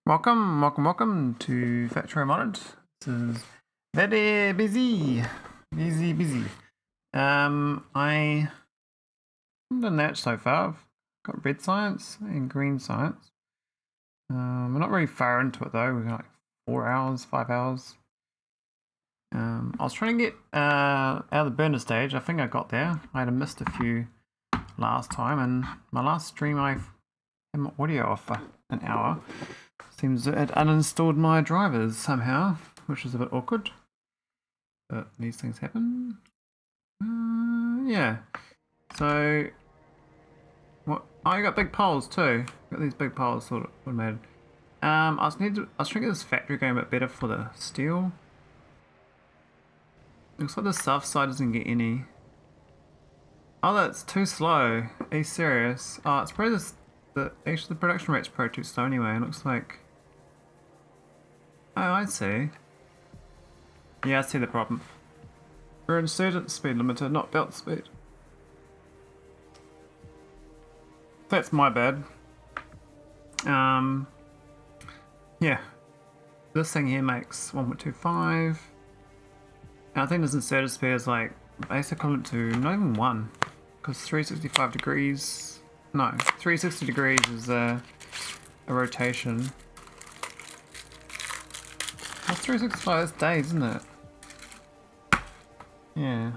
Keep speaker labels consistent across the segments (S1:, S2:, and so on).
S1: Welcome to Factorio Modded. This is very busy. I haven't done that so far. I've got red science and green science. We're not very far into it though. We've got like 4 hours, 5 hours. I was trying to get out of the burner stage. I think I got there. I had missed a few last time, and my last stream I had my audio off for an hour. Seems it uninstalled my drivers somehow, which is a bit awkward. But these things happen. Yeah. So, what? Oh, you got big poles too. Got these big poles sort of automated. I was trying to get this factory going a bit better for the steel. Looks like the south side doesn't get any. Oh, that's too slow. Are you serious? Oh, it's probably actually the production rate's probably too slow anyway. It looks like. Oh, I see. Yeah, I see the problem. We're in student speed limiter, not belt speed. That's my bad. Yeah. This thing here makes 1.25. And I think this inserted speed is like base equivalent to not even 1. Because 365 degrees. No, 360 degrees is a rotation. That's 365, that's days, isn't it? Yeah.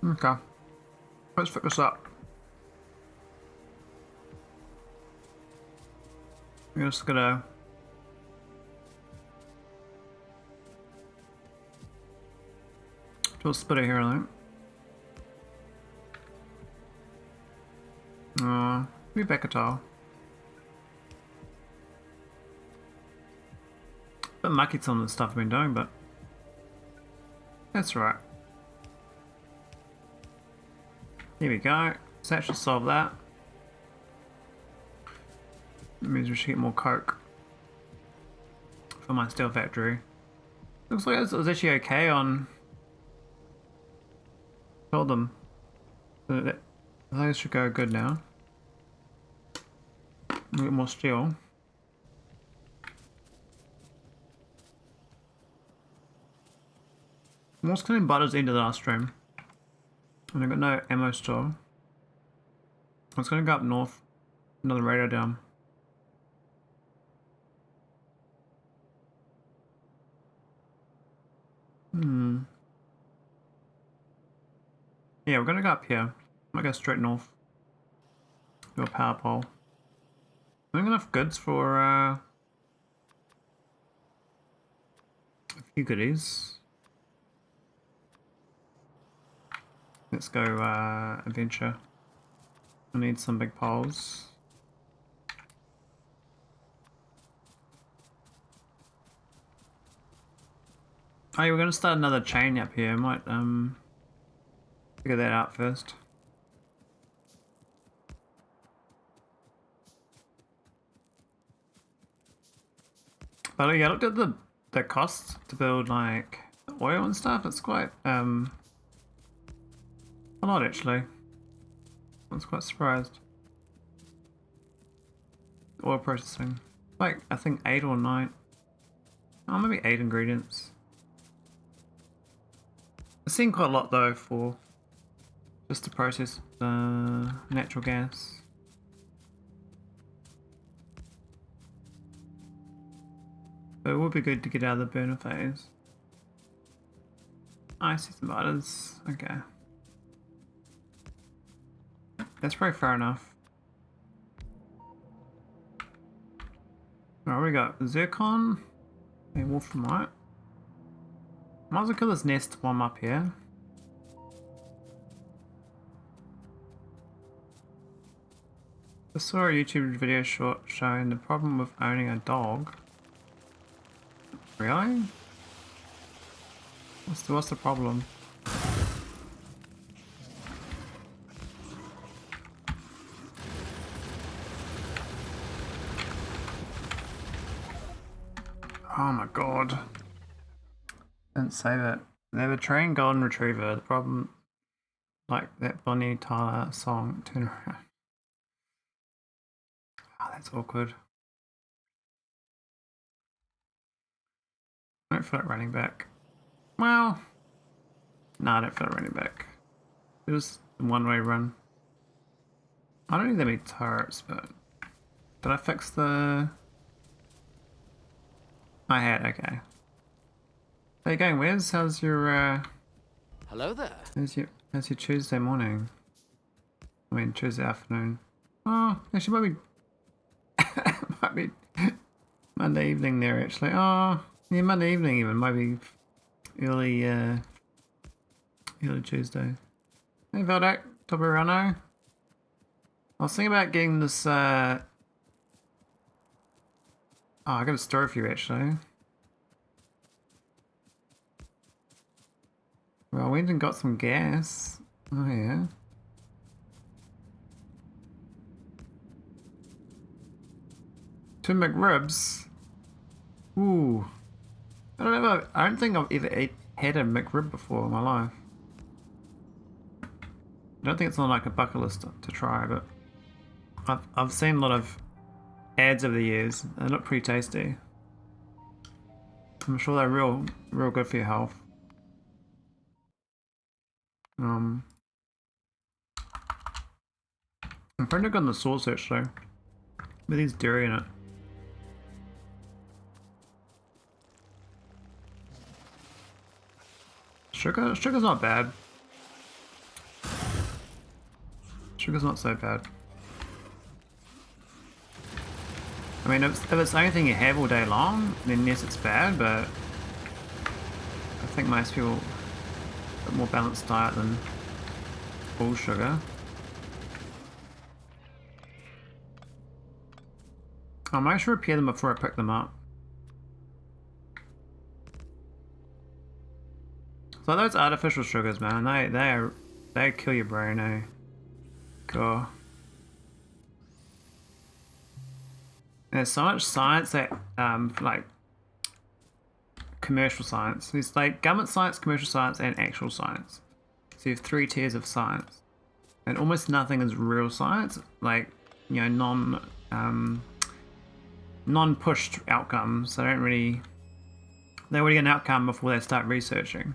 S1: Okay. Let's pick this up. We're just gonna do a splitter here, I think. Be back a tile. A bit mucky some of the stuff I've been doing, but that's right. Here we go. So that should solve that. That means we should get more coke for my steel factory. Looks like it was actually okay on. Told them. I think it should go good now. We get more steel. What's coming butters into the last stream? And I've got no ammo store. I was gonna go up north. Another radar down. Yeah, we're gonna go up here. Might go straight north. Do a power pole. I think enough goods for a few goodies. Let's go adventure. I need some big poles. Oh, yeah, we're gonna start another chain up here. I might figure that out first. But yeah, I looked at the costs to build like oil and stuff. It's quite a lot actually. I was quite surprised. Oil processing, like I think 8 or 9. Oh, maybe 8 ingredients. I've seen quite a lot though for just to process natural gas. But it would be good to get out of the burner phase. I see some butters. Okay. That's probably fair enough. Alright, we got zircon and wolframite. Might as well kill this nest while I'm up here. I saw a YouTube video short showing the problem with owning a dog. Really? What's the problem? Oh my god. Didn't save it. They have a trained golden retriever. The problem like that Bonnie Tyler song, Turn Around. Oh, that's awkward. I don't feel like running back. Well, no, I don't feel like running back. It was a one-way run. I don't need that many turrets, but did I fix the? I had, okay. How you going, Wes? How's your
S2: Hello there.
S1: how's your Tuesday morning? I mean Tuesday afternoon. Oh, actually might be Monday evening there actually. Oh, yeah, Monday evening even, maybe early Tuesday. Hey Veldak, Toberano. I was thinking about getting this oh, I got a story for you actually. Well, I went and got some gas. Oh yeah. Two McRibs. Ooh. I don't think I've ever had a McRib before in my life. I don't think it's on like a bucket list to try, but I've seen a lot of ads over the years. They look pretty tasty. I'm sure they're real good for your health. I'm pretty good on the sauce actually. With these dairy in it. Sugar's not bad. Sugar's not so bad. I mean, if it's the only thing you have all day long, then yes, it's bad, but I think most people have a more balanced diet than full sugar. I might should repair them before I pick them up. So those artificial sugars, man, they kill your brain, eh? God. There's so much science that, like, commercial science. There's like government science, commercial science, and actual science. So you have 3 tiers of science, and almost nothing is real science. Like, you know, non-pushed outcomes. They already get an outcome before they start researching.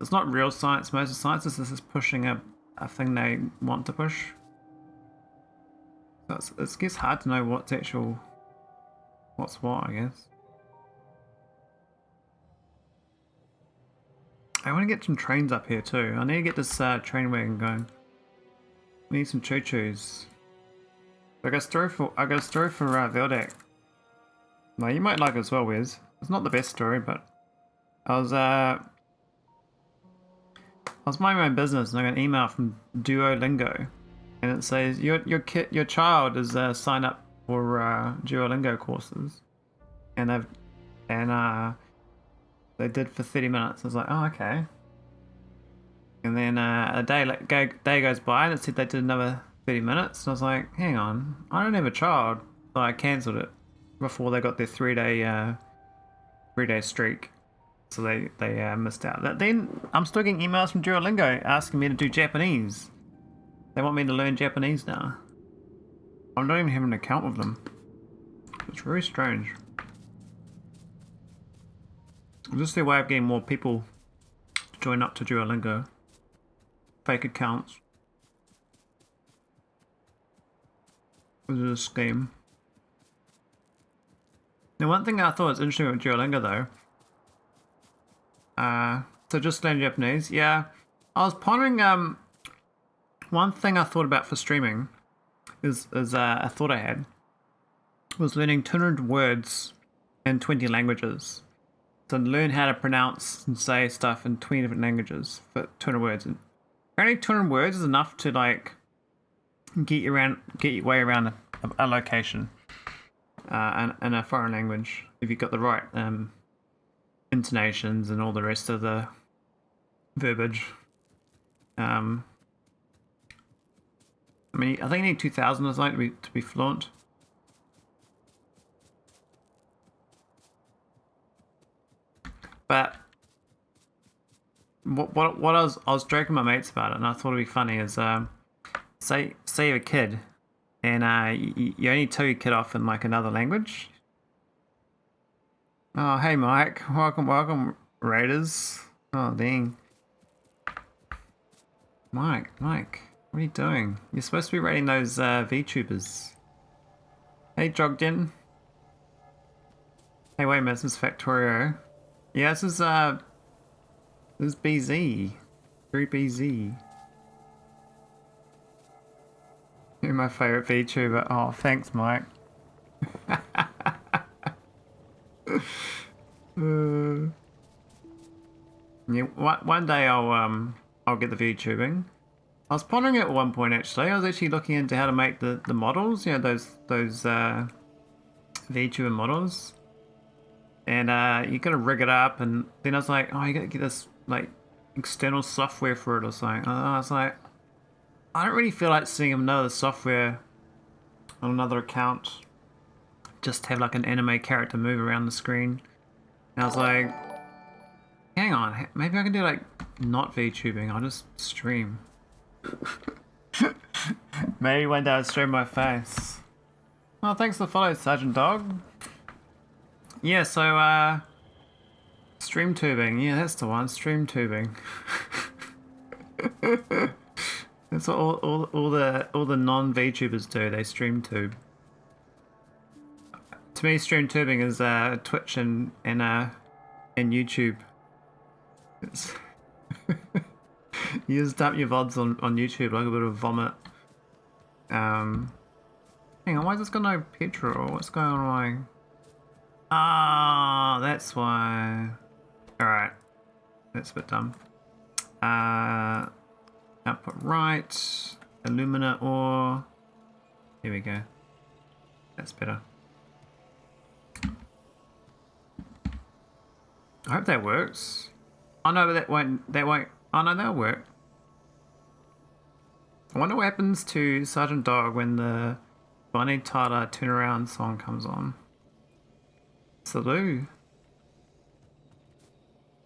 S1: It's not real science. Most of science is just pushing a thing they want to push. So it gets hard to know what's what, I guess. I want to get some trains up here too. I need to get this train wagon going. We need some choo-choos. I got a story for Veldak. Well, you might like it as well, Wes. It's not the best story, but I was minding my own business and I got an email from Duolingo, and it says your child is signed up for Duolingo courses, and they did for 30 minutes. I was like, oh, okay. And then a day goes by and it said they did another 30 minutes. And I was like, hang on, I don't have a child. So I cancelled it before they got their 3-day streak. So they missed out. Then I'm still getting emails from Duolingo asking me to do Japanese. They want me to learn Japanese now. I don't even have an account with them. It's very strange. Is this their way of getting more people to join up to Duolingo? Fake accounts. This is a scheme. Now, one thing I thought was interesting with Duolingo though. So just learn Japanese. Yeah, I was pondering. One thing I thought about for streaming is a thought I had was learning 200 words in 20 languages. So learn how to pronounce and say stuff in 20 different languages for 200 words. And apparently 200 words is enough to like get your way around a location in a foreign language if you've got the right intonations and all the rest of the verbiage. I mean, I think you need 2,000 or something to be fluent. But what I was joking with my mates about it, and I thought it'd be funny is say you're a kid, and you only tell your kid off in like another language. Oh hey Mike, welcome Raiders. Oh dang, Mike, what are you doing? You're supposed to be rating those VTubers. Hey Jogden. Hey wait a minute, this is Factorio. Yeah, this is BZ. 3BZ. You're my favourite VTuber. Oh, thanks, Mike. Yeah, one day I'll get the VTubing. I was pondering it at one point actually. I was actually looking into how to make the models, you know, those VTuber models. And you gotta rig it up, and then I was like, oh, you gotta get this like external software for it or something. And I was like, I don't really feel like seeing another software on another account. Just have like an anime character move around the screen. And I was like, hang on, maybe I can do like not VTubing. I'll just stream. Maybe one day I'll stream my face. Oh, thanks for the follow, Sergeant Dog. Yeah, so stream tubing. Yeah, that's the one. Stream tubing. That's what all the non VTubers do. They stream tube. To me, stream tubing is Twitch and YouTube. It's you just dump your VODs on YouTube like a bit of vomit. Hang on, why is this got no petrol? What's going on? Ah, that's why. Alright. That's a bit dumb. Output right. Alumina ore. Here we go. That's better. I hope that works. Oh no, but that won't. Oh no, that'll work. I wonder what happens to Sergeant Dog when the Bonnie Tyler turnaround song comes on. Salute.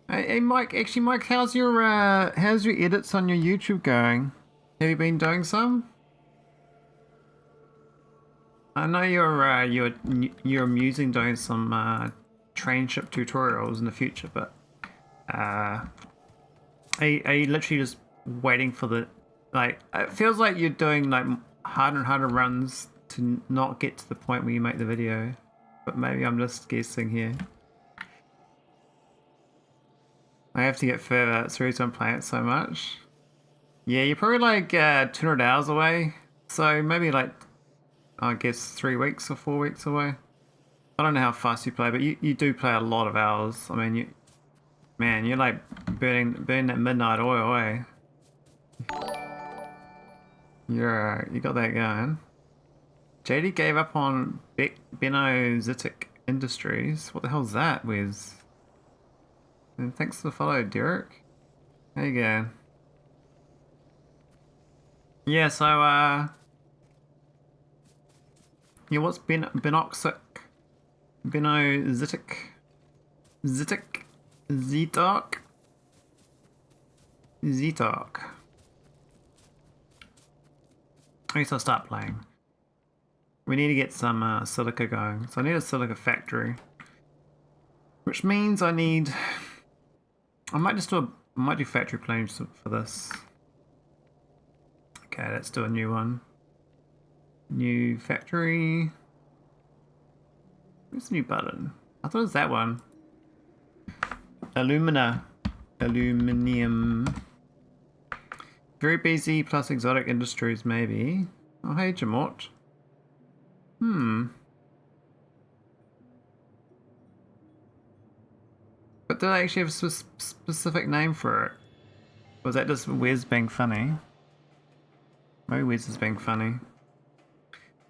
S1: Hey Mike, actually Mike, how's your edits on your YouTube going? Have you been doing some? I know you're amusing doing some train ship tutorials in the future, but are you literally just waiting for the, like, it feels like you're doing like harder and harder runs to not get to the point where you make the video, but maybe I'm just guessing here. I have to get further. That's the reason I'm playing it so much. Yeah, you're probably like 200 hours away, so maybe like, I guess 3 weeks or 4 weeks away. I don't know how fast you play, but you do play a lot of hours. I mean, you're like burning that midnight oil, eh? You got that going. JD gave up on Benozitic Industries. What the hell's that, Wiz? And thanks for the follow, Derek. There you go. Yeah, so yeah, what's Benoxic? Benozitic? Zitic? Zetark? Zetark. I guess I'll start playing. We need to get some silica going. So I need a silica factory. Which means I need... I might do factory plans for this. Okay, let's do a new one. New factory. Where's the new button? I thought it was that one. Alumina. Aluminium. Very busy plus exotic industries, maybe. Oh, hey, Jamort. But do they actually have a specific name for it? Or was that just Wes being funny? Maybe Wes is being funny.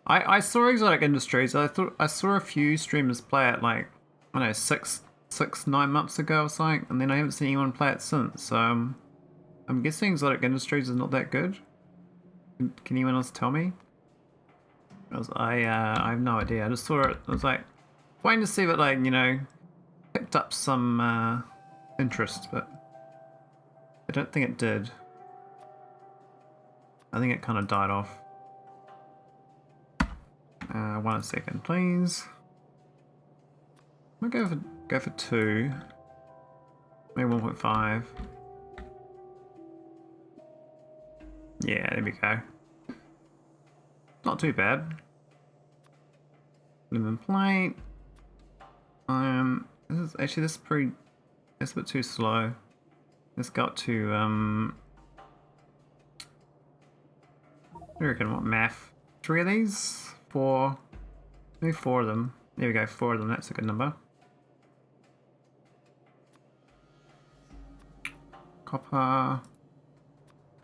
S1: I saw exotic industries. I saw a few streamers play it like, I don't know, 9 months ago or something, and then I haven't seen anyone play it since. So I'm guessing exotic industries is not that good. Can anyone else tell me? I have no idea. I just saw it. I was like waiting to see if it, like, you know, picked up some interest, but I don't think it did. I think it kind of died off. 1 second, please. I'm gonna go for 2. Maybe 1.5. Yeah, there we go. Not too bad. Aluminum plate. This is pretty. That's a bit too slow. This got to I reckon what math? 3 of these? 4. Maybe 4 of them. There we go, 4 of them. That's a good number. Copper.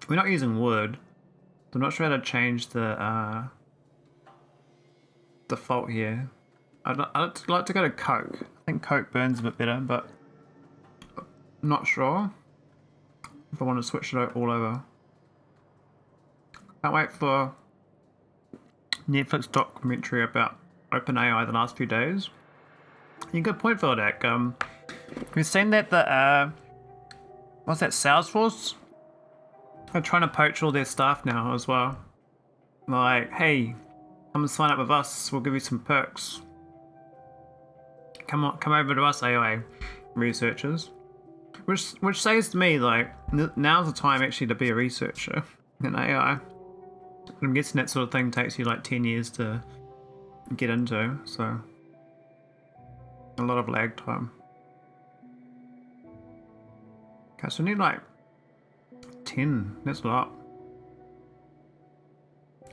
S1: We're not using wood. So I'm not sure how to change the default here. I'd like to go to coke. I think coke burns a bit better, but I'm not sure if I want to switch it all over. Can't wait for Netflix documentary about OpenAI the last few days. You got a point for that. We've seen that the what's that, Salesforce? They're trying to poach all their staff now as well. Like, hey, come and sign up with us. We'll give you some perks. Come over to us, AI researchers. Which says to me, like, now's the time actually to be a researcher in AI. I'm guessing that sort of thing takes you like 10 years to get into, so a lot of lag time. Okay, so we need like 10. That's a lot.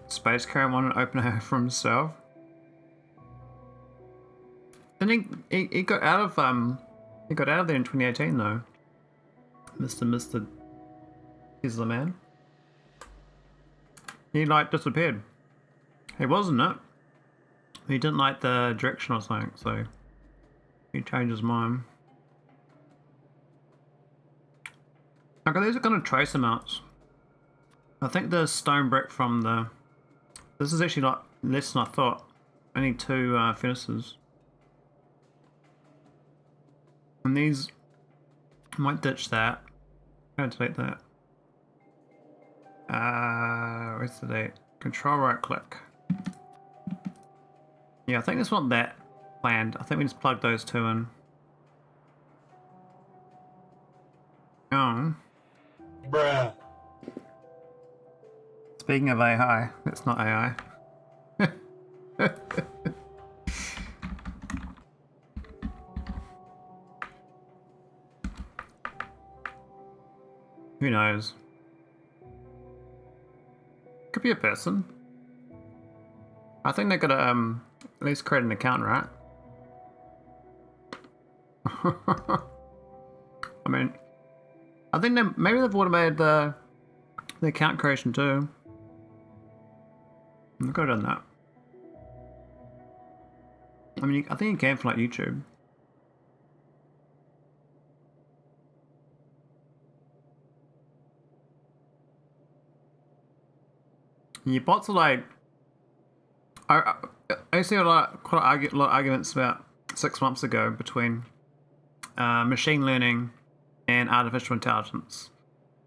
S1: Space Carrier wanted to open her for himself. Then he got out of there in 2018 though. Mr. Tesla man. He like disappeared. He wasn't it. He didn't like the direction or something, so he changed his mind. Okay, these are kind of trace amounts. I think the stone brick from the... This is actually like less than I thought. Only 2 furnaces. And these... I might ditch that. I'm gonna delete that. Where's the date? Control right click. Yeah, I think it's not that planned. I think we just plug those 2 in. Oh.
S2: Bruh.
S1: Speaking of AI, that's not AI. Who knows? Could be a person. I think they're gonna at least create an account, right? I mean, I think maybe they've automated the account creation too. I could have done that. I mean, I think you can for like YouTube. Your bots are like... I see quite a lot of arguments about 6 months ago between machine learning and artificial intelligence.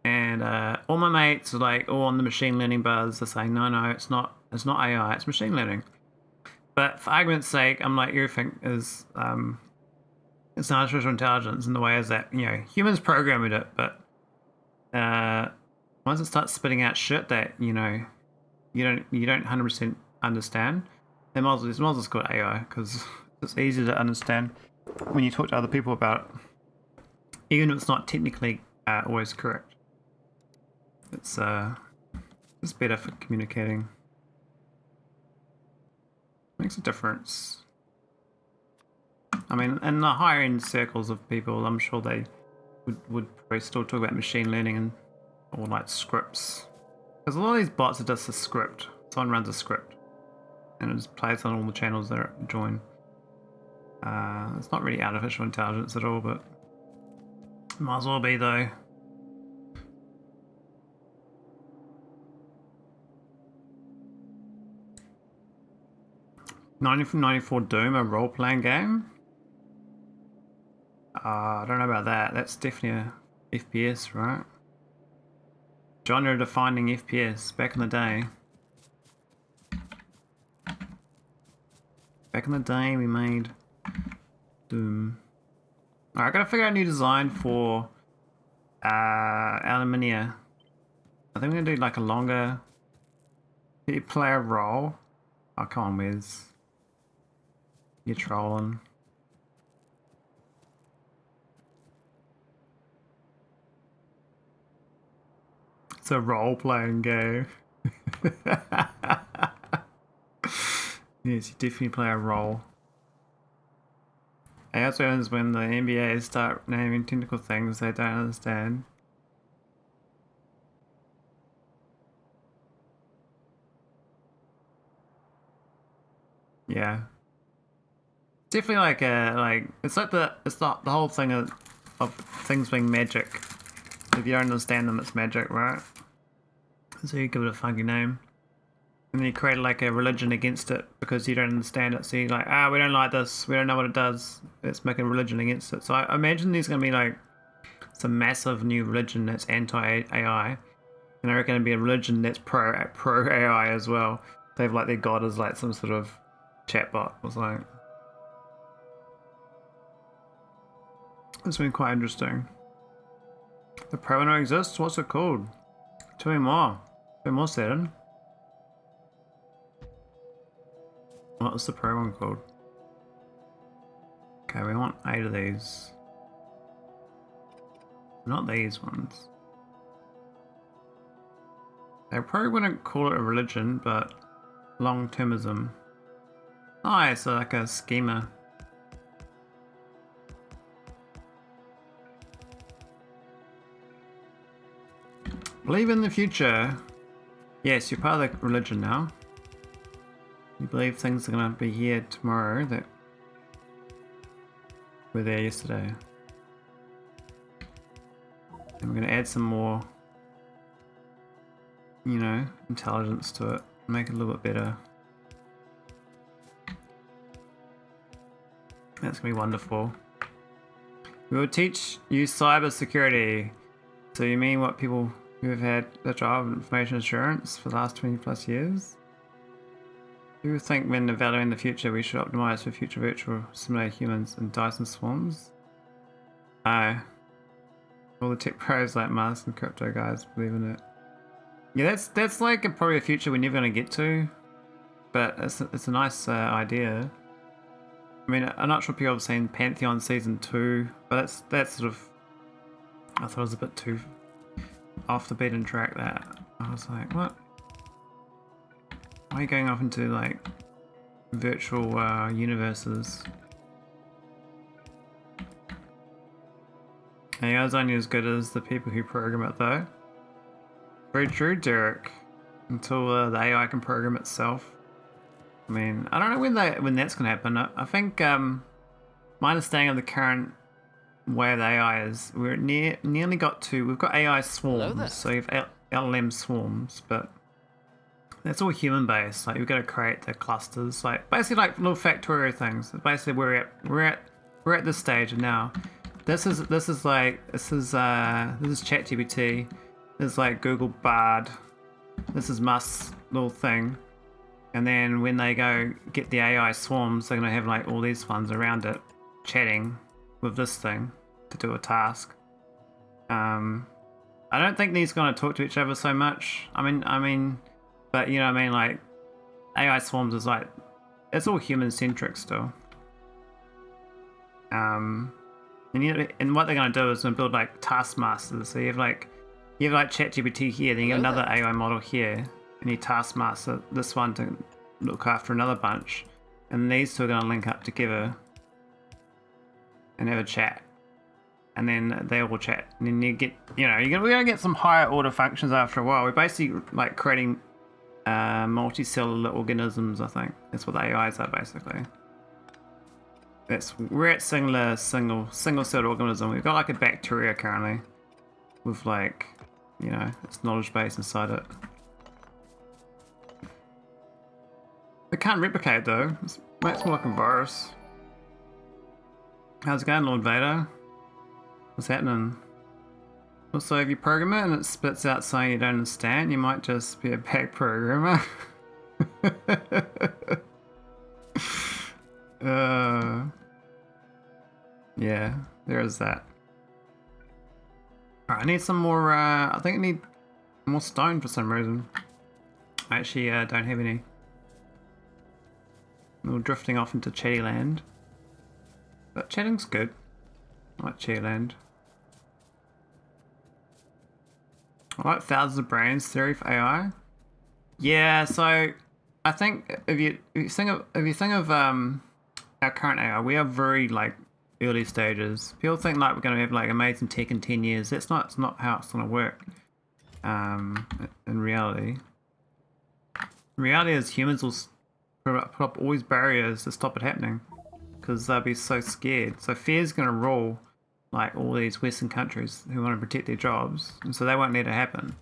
S1: And all my mates are like all on the machine learning buzz. They're saying, no, it's not AI, it's machine learning. But for argument's sake, I'm like, everything is it's artificial intelligence in the way is that, you know, humans programmed it, but once it starts spitting out shit that, you know, you don't 100% understand, then might as well just call it AI, because it's easy to understand when you talk to other people about it, even if it's not technically always correct. It's better for communicating. Makes a difference. I mean, in the higher end circles of people, I'm sure they would probably still talk about machine learning and or like scripts. Because a lot of these bots are just a script. Someone runs a script and it just plays on all the channels that join. It's not really artificial intelligence at all, but it might as well be though. '94 Doom, a role-playing game? I don't know about that. That's definitely a FPS, right? genre-defining FPS back in the day. Back in the day, we made Doom. Alright, I gotta figure out a new design for Aluminium. I think we're gonna do like a longer player role. Oh, come on, Wiz. You're trolling. It's a role-playing game. Yes, you definitely play a role. It also happens when the NBA start naming technical things they don't understand. Yeah. Definitely like it's like the whole thing of things being magic. If you don't understand them, it's magic, right? So you give it a funky name. And then you create like a religion against it because you don't understand it. So you're like, we don't like this, we don't know what it does. Let's make a religion against it. So I imagine there's gonna be like some massive new religion that's anti-AI. And I reckon it'd be a religion that's pro-AI as well. They have like their god as like some sort of chatbot or something. It's been quite interesting. The pro one exists? What's it called? Tell me more. Tell me more, Saturn. What was the pro one called? Okay, we want 8 of these. Not these ones. They probably wouldn't call it a religion, but long-termism. Oh, it's like a schema. Believe in the future. Yes, you're part of the religion now. You believe things are gonna be here tomorrow that were there yesterday. And we're gonna add some more, you know, intelligence to it. Make it a little bit better. That's gonna be wonderful. We will teach you cyber security. So you mean what people who have had the job of information assurance for the last 20+ years? People think when evaluating the future we should optimize for future virtual simulated humans and Dyson swarms? All the tech pros like Musk and crypto guys believe in it. Yeah, that's like probably a future we're never gonna get to, but it's a nice idea. I mean, I'm not sure people have seen Pantheon season 2, but that's sort of, I thought it was a bit too off the beaten track. That I was like, what? Why are you going off into like virtual universes? AI's only as good as the people who program it, though. Very true, Derek. Until the AI can program itself. I mean, I don't know when that's going to happen. I think my understanding of the current way of the AI is we've got AI swarms. So you have LLM swarms, but that's all human based. Like you've got to create the clusters, like basically like little Factorio things. Basically, we're at this stage now. This is ChatGPT. This is like Google Bard. This is Musk's little thing. And then when they go get the AI swarms, they're gonna have like all these ones around it, chatting with this thing to do a task. I don't think these are gonna talk to each other so much. I mean, but you know what I mean. Like AI swarms is like it's all human centric still. And what they're gonna do is gonna build like taskmasters. So you have like ChatGPT here, then you get another AI model here. And you taskmaster this one to look after another bunch, and these two are going to link up together and have a chat, and then they all chat, and then you get, we're going to get some higher order functions after a while. We're basically like creating multicellular organisms. I think that's what the AIs are basically. We're at single-celled organism. We've got like a bacteria currently with like, its knowledge base inside it. It can't replicate though. It's more like a virus. How's it going, Lord Vader? What's happening? Also, if you program it and it spits out something you don't understand, you might just be a bad programmer. Yeah, there is that. Alright, I need some more, I think I need more stone for some reason. I actually don't have any. We're drifting off into Chatty Land. But chatting's good. I like Chatty Land. I like thousands of brains theory for AI. Yeah, so I think if you think of our current AI, we are very like early stages. People think like we're going to have like amazing tech in 10 years. It's not how it's going to work. In reality is humans will put up all these barriers to stop it happening because they'll be so scared. So fear's going to rule like all these Western countries who want to protect their jobs, and so they won't let it happen.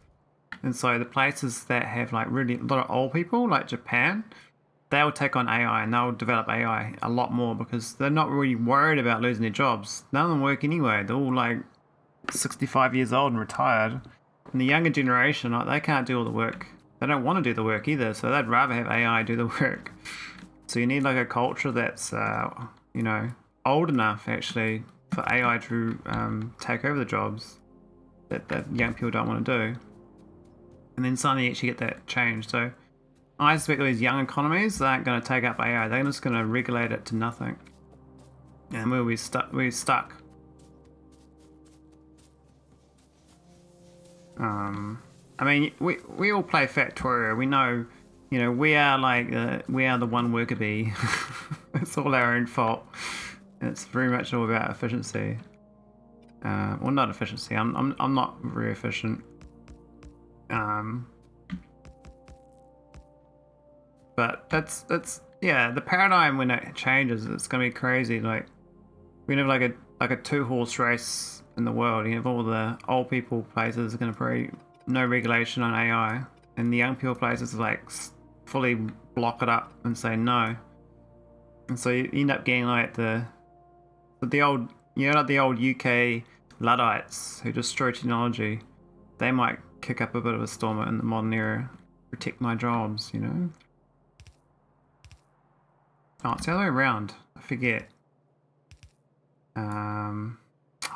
S1: And so the places that have like really a lot of old people, like Japan, they'll take on AI and they'll develop AI a lot more because they're not really worried about losing their jobs. None of them work anyway. They're all like 65 years old and retired. And the younger generation, like, they can't do all the work. They don't want to do the work either, so they'd rather have AI do the work. So you need like a culture that's, you know, old enough actually for AI to take over the jobs that young people don't want to do. And then suddenly you actually get that change. So I expect these young economies, they aren't going to take up AI. They're just going to regulate it to nothing. And we're stuck. I mean, we all play Factorio. We know, you know, we are the one worker bee. It's all our own fault. It's very much all about efficiency. Well, not efficiency. I'm not very efficient. But that's yeah. The paradigm when it changes, it's gonna be crazy. Like we have like a 2-horse race in the world. You have all the old people places are gonna be no regulation on AI, and the young people places like fully block it up and say no. And so you end up getting like the old, you know, like the old UK Luddites who destroy technology. They might kick up a bit of a storm in the modern era, protect my jobs, you know. Oh, it's the other way around. I forget. Oh,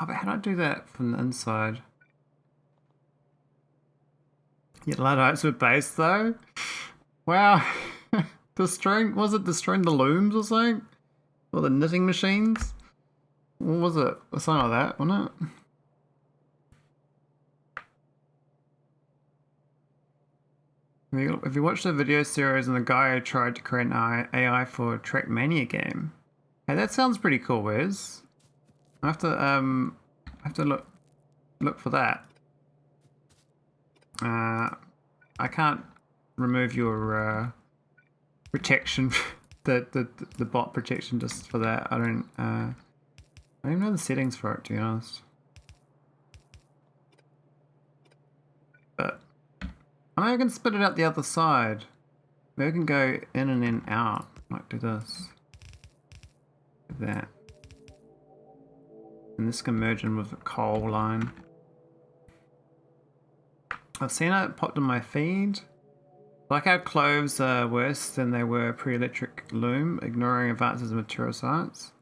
S1: but how do I do that from the inside? Yeah, Luddites were based though. Wow. Destroying the looms or something? Or the knitting machines? What was it? Something like that, wasn't it? If you watch the video series and the guy who tried to create an AI for a Trackmania game, hey, that sounds pretty cool, Wes. I have to look for that. I can't remove your protection, the bot protection just for that. I don't even know the settings for it, to be honest. But I mean, I can spit it out the other side. Maybe I can go in and then out. Like do this. Do that. And this can merge in with the coal line. I've seen it popped in my feed. Like how cloves are worse than they were pre-electric loom, ignoring advances in material science.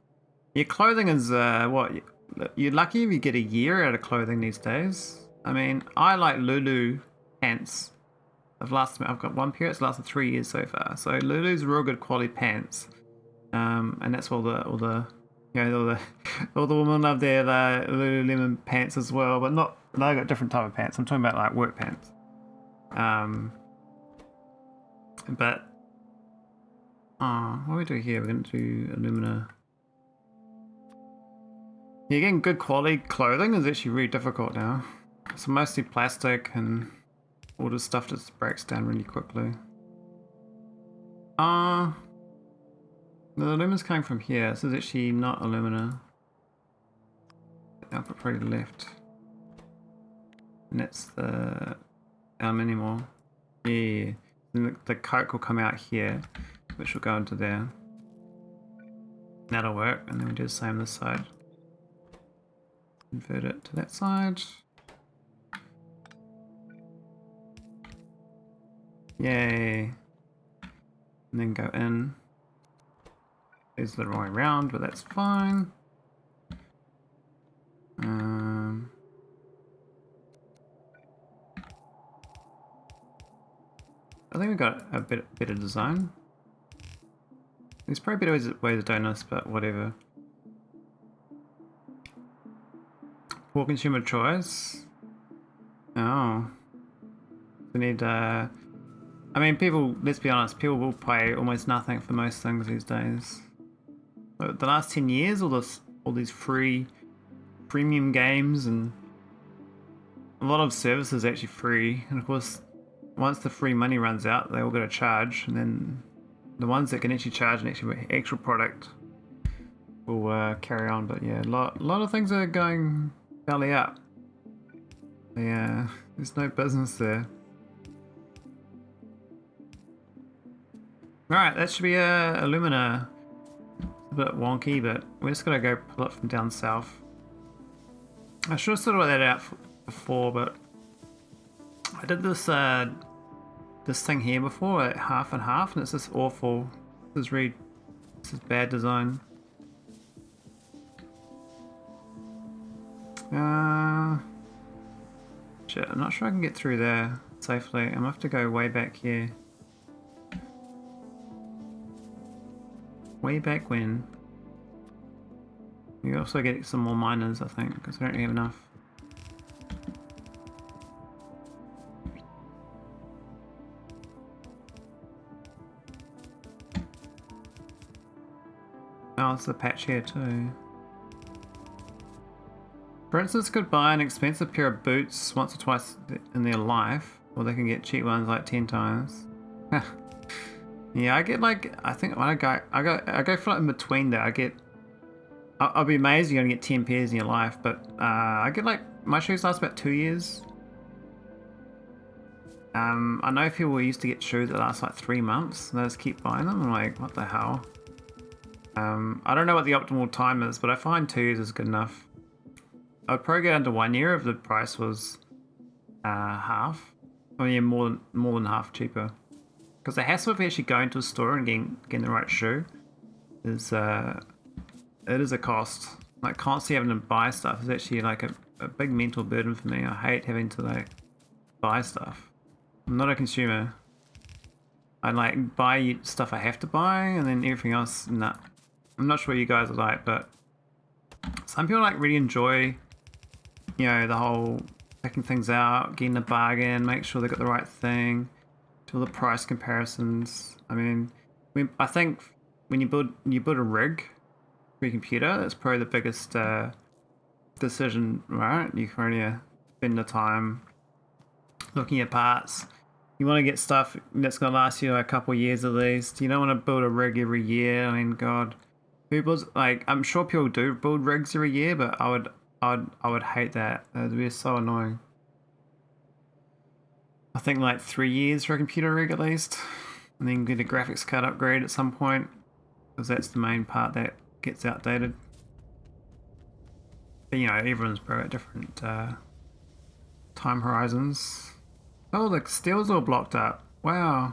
S1: Your clothing is what? You're lucky if you get a year out of clothing these days. I mean, I like Lulu pants. I've got one pair. It's lasted 3 years so far. So Lulu's real good quality pants, and that's all the you know all the women love their Lululemon pants as well. But not they got different type of pants. I'm talking about like work pants. But what do we do here? We're going to do alumina. Yeah, getting good quality clothing is actually really difficult now. It's mostly plastic and all this stuff just breaks down really quickly. The alumina's coming from here. This is actually not alumina. I'll put probably left. And that's the aluminium ore. Yeah. Then the coke will come out here, which will go into there. That'll work, and then we do the same this side. Convert it to that side. Yay. And then go in. It's the wrong way around, but that's fine. I think we got a bit better design. There's probably better ways of doing this, but whatever. Poor consumer choice. Oh. We need, I mean, people, let's be honest, people will pay almost nothing for most things these days. But the last 10 years, all these free premium games and a lot of services are actually free. And of course, once the free money runs out, they all got to charge, and then the ones that can actually charge an actual product will carry on. But yeah, a lot of things are going belly up. Yeah, there's no business there. Alright, that should be alumina. It's a bit wonky, but we're just gonna go pull it from down south. I should have sorted that out before, but I did this this thing here before at half and half, and it's just awful. This is bad design. Shit, I'm not sure I can get through there safely. I'm gonna have to go way back here. Way back when. You also get some more miners, I think, because we don't have enough. Oh, it's the patch here too. For instance, could buy an expensive pair of boots once or twice in their life, or they can get cheap ones like 10 times. Yeah, I get like, I think when I go for like in between there. I'll be amazed you're gonna get 10 pairs in your life, but I get like, my shoes last about 2 years. I know people used to get shoes that last like 3 months, and they just keep buying them. I'm like, what the hell? I don't know what the optimal time is, but I find 2 years is good enough. I'd probably go down to 1 year if the price was half. Oh yeah, more than half cheaper. Because the hassle of actually going to a store and getting the right shoe is it is a cost. Like constantly having to buy stuff is actually like a big mental burden for me. I hate having to like buy stuff. I'm not a consumer. I like buy stuff I have to buy, and then everything else, nah. I'm not sure what you guys are like, but some people like really enjoy, you know, the whole picking things out, getting a bargain, make sure they got the right thing, do all the price comparisons. I mean, I think when you build a rig for your computer, that's probably the biggest decision, right? You can only spend the time looking at parts. You want to get stuff that's going to last you a couple of years at least. You don't want to build a rig every year. I mean, God, who builds, like, I'm sure people do build rigs every year, but I would hate that. That would be so annoying. I think like 3 years for a computer rig at least, and then get a graphics card upgrade at some point, because that's the main part that gets outdated. But you know, everyone's probably at different time horizons. Oh, the steel's all blocked up. Wow.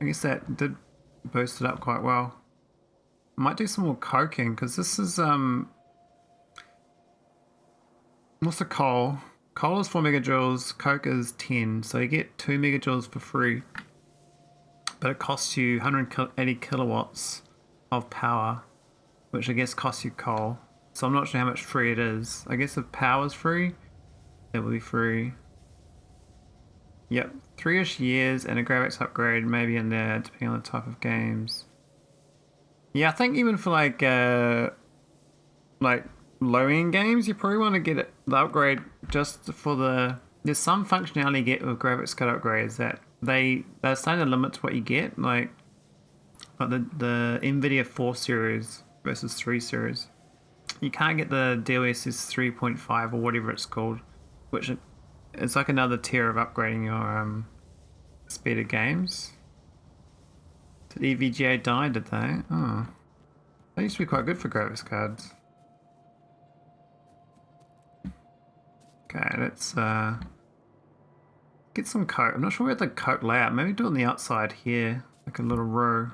S1: I guess that did boost it up quite well. I might do some more coking, because this is what's the coal? Coal is 4 megajoules, coke is 10, so you get 2 megajoules for free. But it costs you 180 kilowatts of power, which I guess costs you coal. So I'm not sure how much free it is. I guess if power's free, it will be free. Yep, 3-ish years and a graphics upgrade maybe in there, depending on the type of games. Yeah, I think even for like low-end games, you probably want to get the upgrade just for the... There's some functionality you get with graphics card upgrades that they're starting to limit to what you get, like the NVIDIA 4 series versus 3 series. You can't get the DLSS 3.5 or whatever it's called, which it's like another tier of upgrading your speed of games. Did EVGA die, did they? Oh. They used to be quite good for graphics cards. Okay, let's get some coat. I'm not sure where the coat layout. Maybe do it on the outside here, like a little row.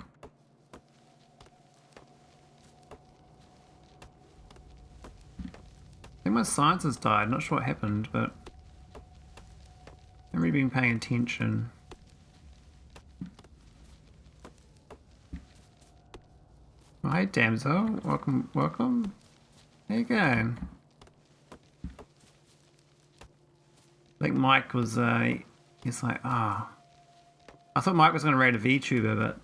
S1: I think my science has died. Not sure what happened, but I haven't really been paying attention. Hi, damsel. Welcome, welcome. How you going? I think Mike was, he's like, I thought Mike was going to raid a VTuber, but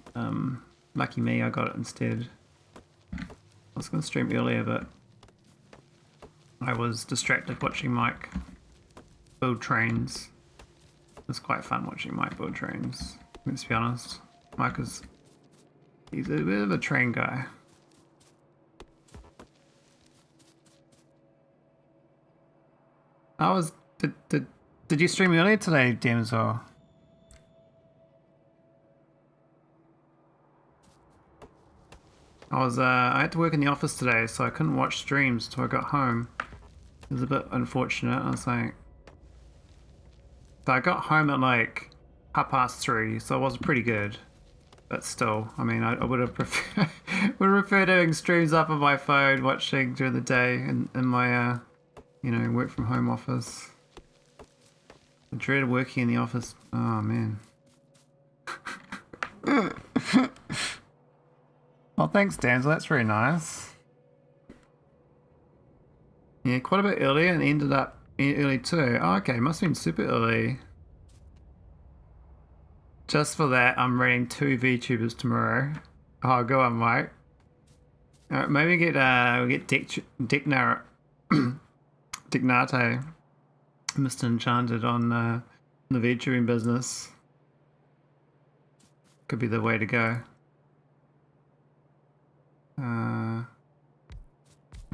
S1: lucky me, I got it instead. I was going to stream earlier, but I was distracted watching Mike build trains. It's quite fun watching Mike build trains. Let's be honest. Mike is, he's a bit of a train guy. I was, did you stream earlier today, Demzo? I had to work in the office today, so I couldn't watch streams till I got home. It was a bit unfortunate. I was like, so I got home at like 3:30, so it was pretty good. But still, I mean, I would have preferred doing streams up on my phone, watching during the day in my, you know, work from home office. I dreaded working in the office. Oh man. Well, thanks, Danzel. That's very nice. Yeah, quite a bit earlier and ended up early too. Oh, okay, must have been super early. Just for that, I'm raiding 2 VTubers tomorrow. Oh, go on, Mike. Alright, maybe we'll get Dignate, Mr. Enchanted on the VTubing business. Could be the way to go.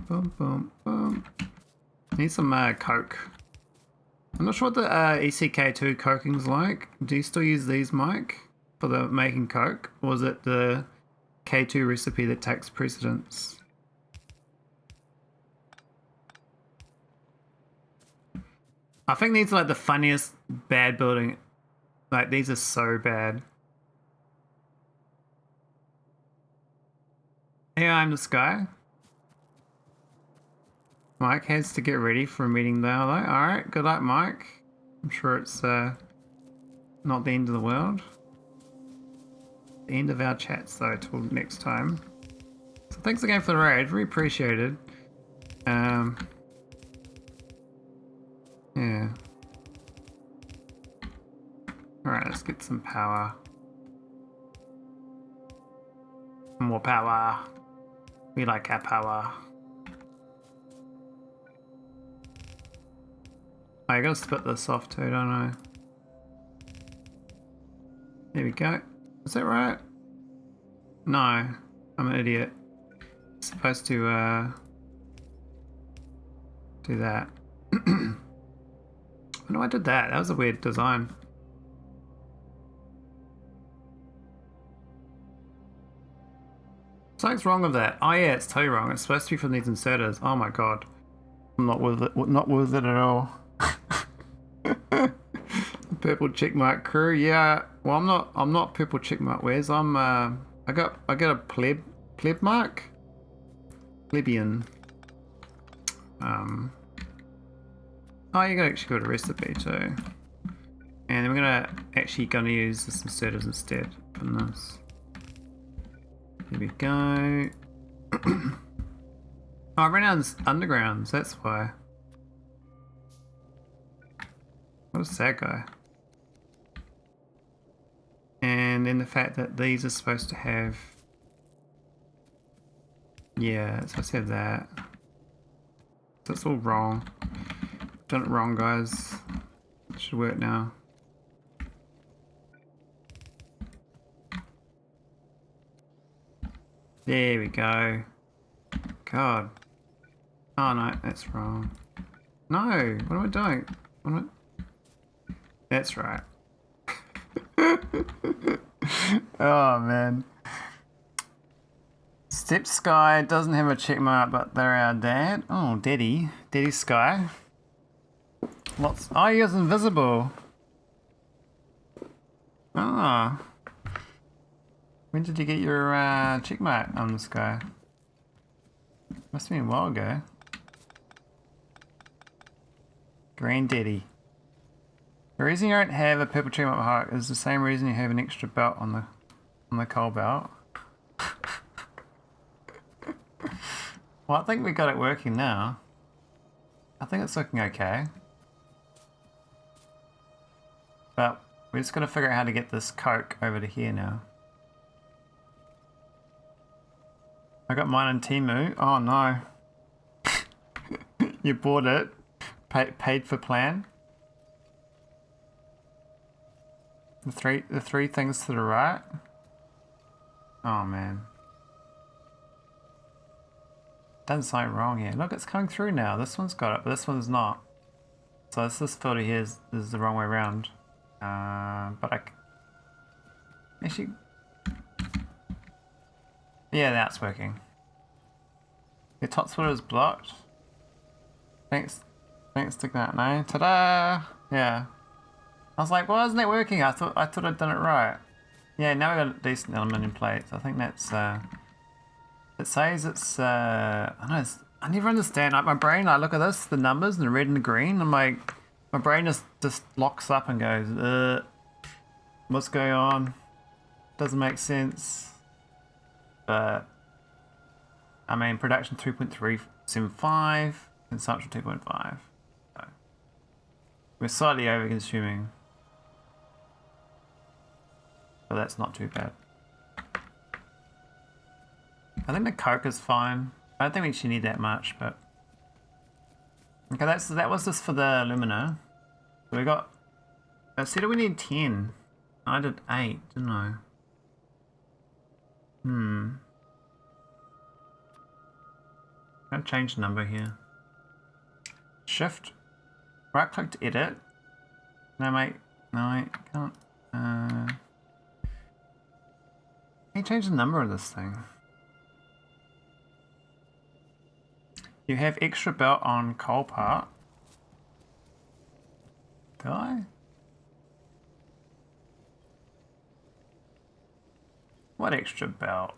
S1: Boom, boom, boom. Need some coke. I'm not sure what the ECK2 coking's like. Do you still use these, Mike, for the making coke? Or is it the K2 recipe that takes precedence? I think these are like the funniest bad building. Like, these are so bad. Hey, I'm the Sky. Mike has to get ready for a meeting now, though. Alright, good luck, Mike. I'm sure it's not the end of the world. The end of our chats, though, till next time. So thanks again for the raid, very appreciated. Yeah. Alright, let's get some power. More power. We like our power. I gotta split this off too, don't I? There we go. Is that right? No, I'm an idiot. Supposed to do that. No, I did that. That was a weird design. Something's wrong with that. Oh yeah, it's totally wrong. It's supposed to be from these inserters. Oh my god. I'm not with it. Not with it at all. Purple checkmark crew. Yeah. Well, I'm not purple checkmark. Where's I got a pleb mark. Plebeian. Oh, you got actually got a recipe too. And we're gonna use this inserters instead from this. Here we go. Oh, I ran out of undergrounds, that's why. What a sad guy. And then the fact that these are supposed to have... Yeah, it's supposed to have that. That's all wrong. Done it wrong, guys. It should work now. There we go. God. Oh no, that's wrong. No, what am I doing? That's right. Oh man. Step Sky doesn't have a check mark, but they're our dad. Oh, Daddy Sky. Lots. Oh, he was invisible. Ah. When did you get your check mark on this guy? Must have been a while ago. Granddaddy. The reason you don't have a purple check mark Maholic is the same reason you have an extra belt on the coal belt. Well, I think we got it working now. I think it's looking okay. But we're just gonna figure out how to get this coke over to here now. I got mine on Temu. Oh no. You bought it. Paid for plan. The three things to the right. Oh man. Done something wrong here. Look, it's coming through now. This one's got it, but this one's not. So this filter here is the wrong way around. But I actually, yeah, that's working. The top splitter is blocked. Thanks to that. No, ta-da! Yeah. I was like, why isn't it working? I thought I'd done it right. Yeah, now we got a decent aluminium plates. I think that's it says it's I don't know. I never understand. Like my brain, I look at this, the numbers, and the red and the green. I'm like, my brain just locks up and goes, what's going on? Doesn't make sense. But I mean, production 3.375, consumption 2.5. So we're slightly over consuming, but that's not too bad. I think the coke is fine. I don't think we actually need that much, but okay. That was just for the alumina. So we got. I said we need 10. I did 8, didn't I? I'll change the number here. Shift. Right click to edit. No, mate. No, I can't. Can you change the number of this thing? You have extra belt on coal part. Do I? What extra belt?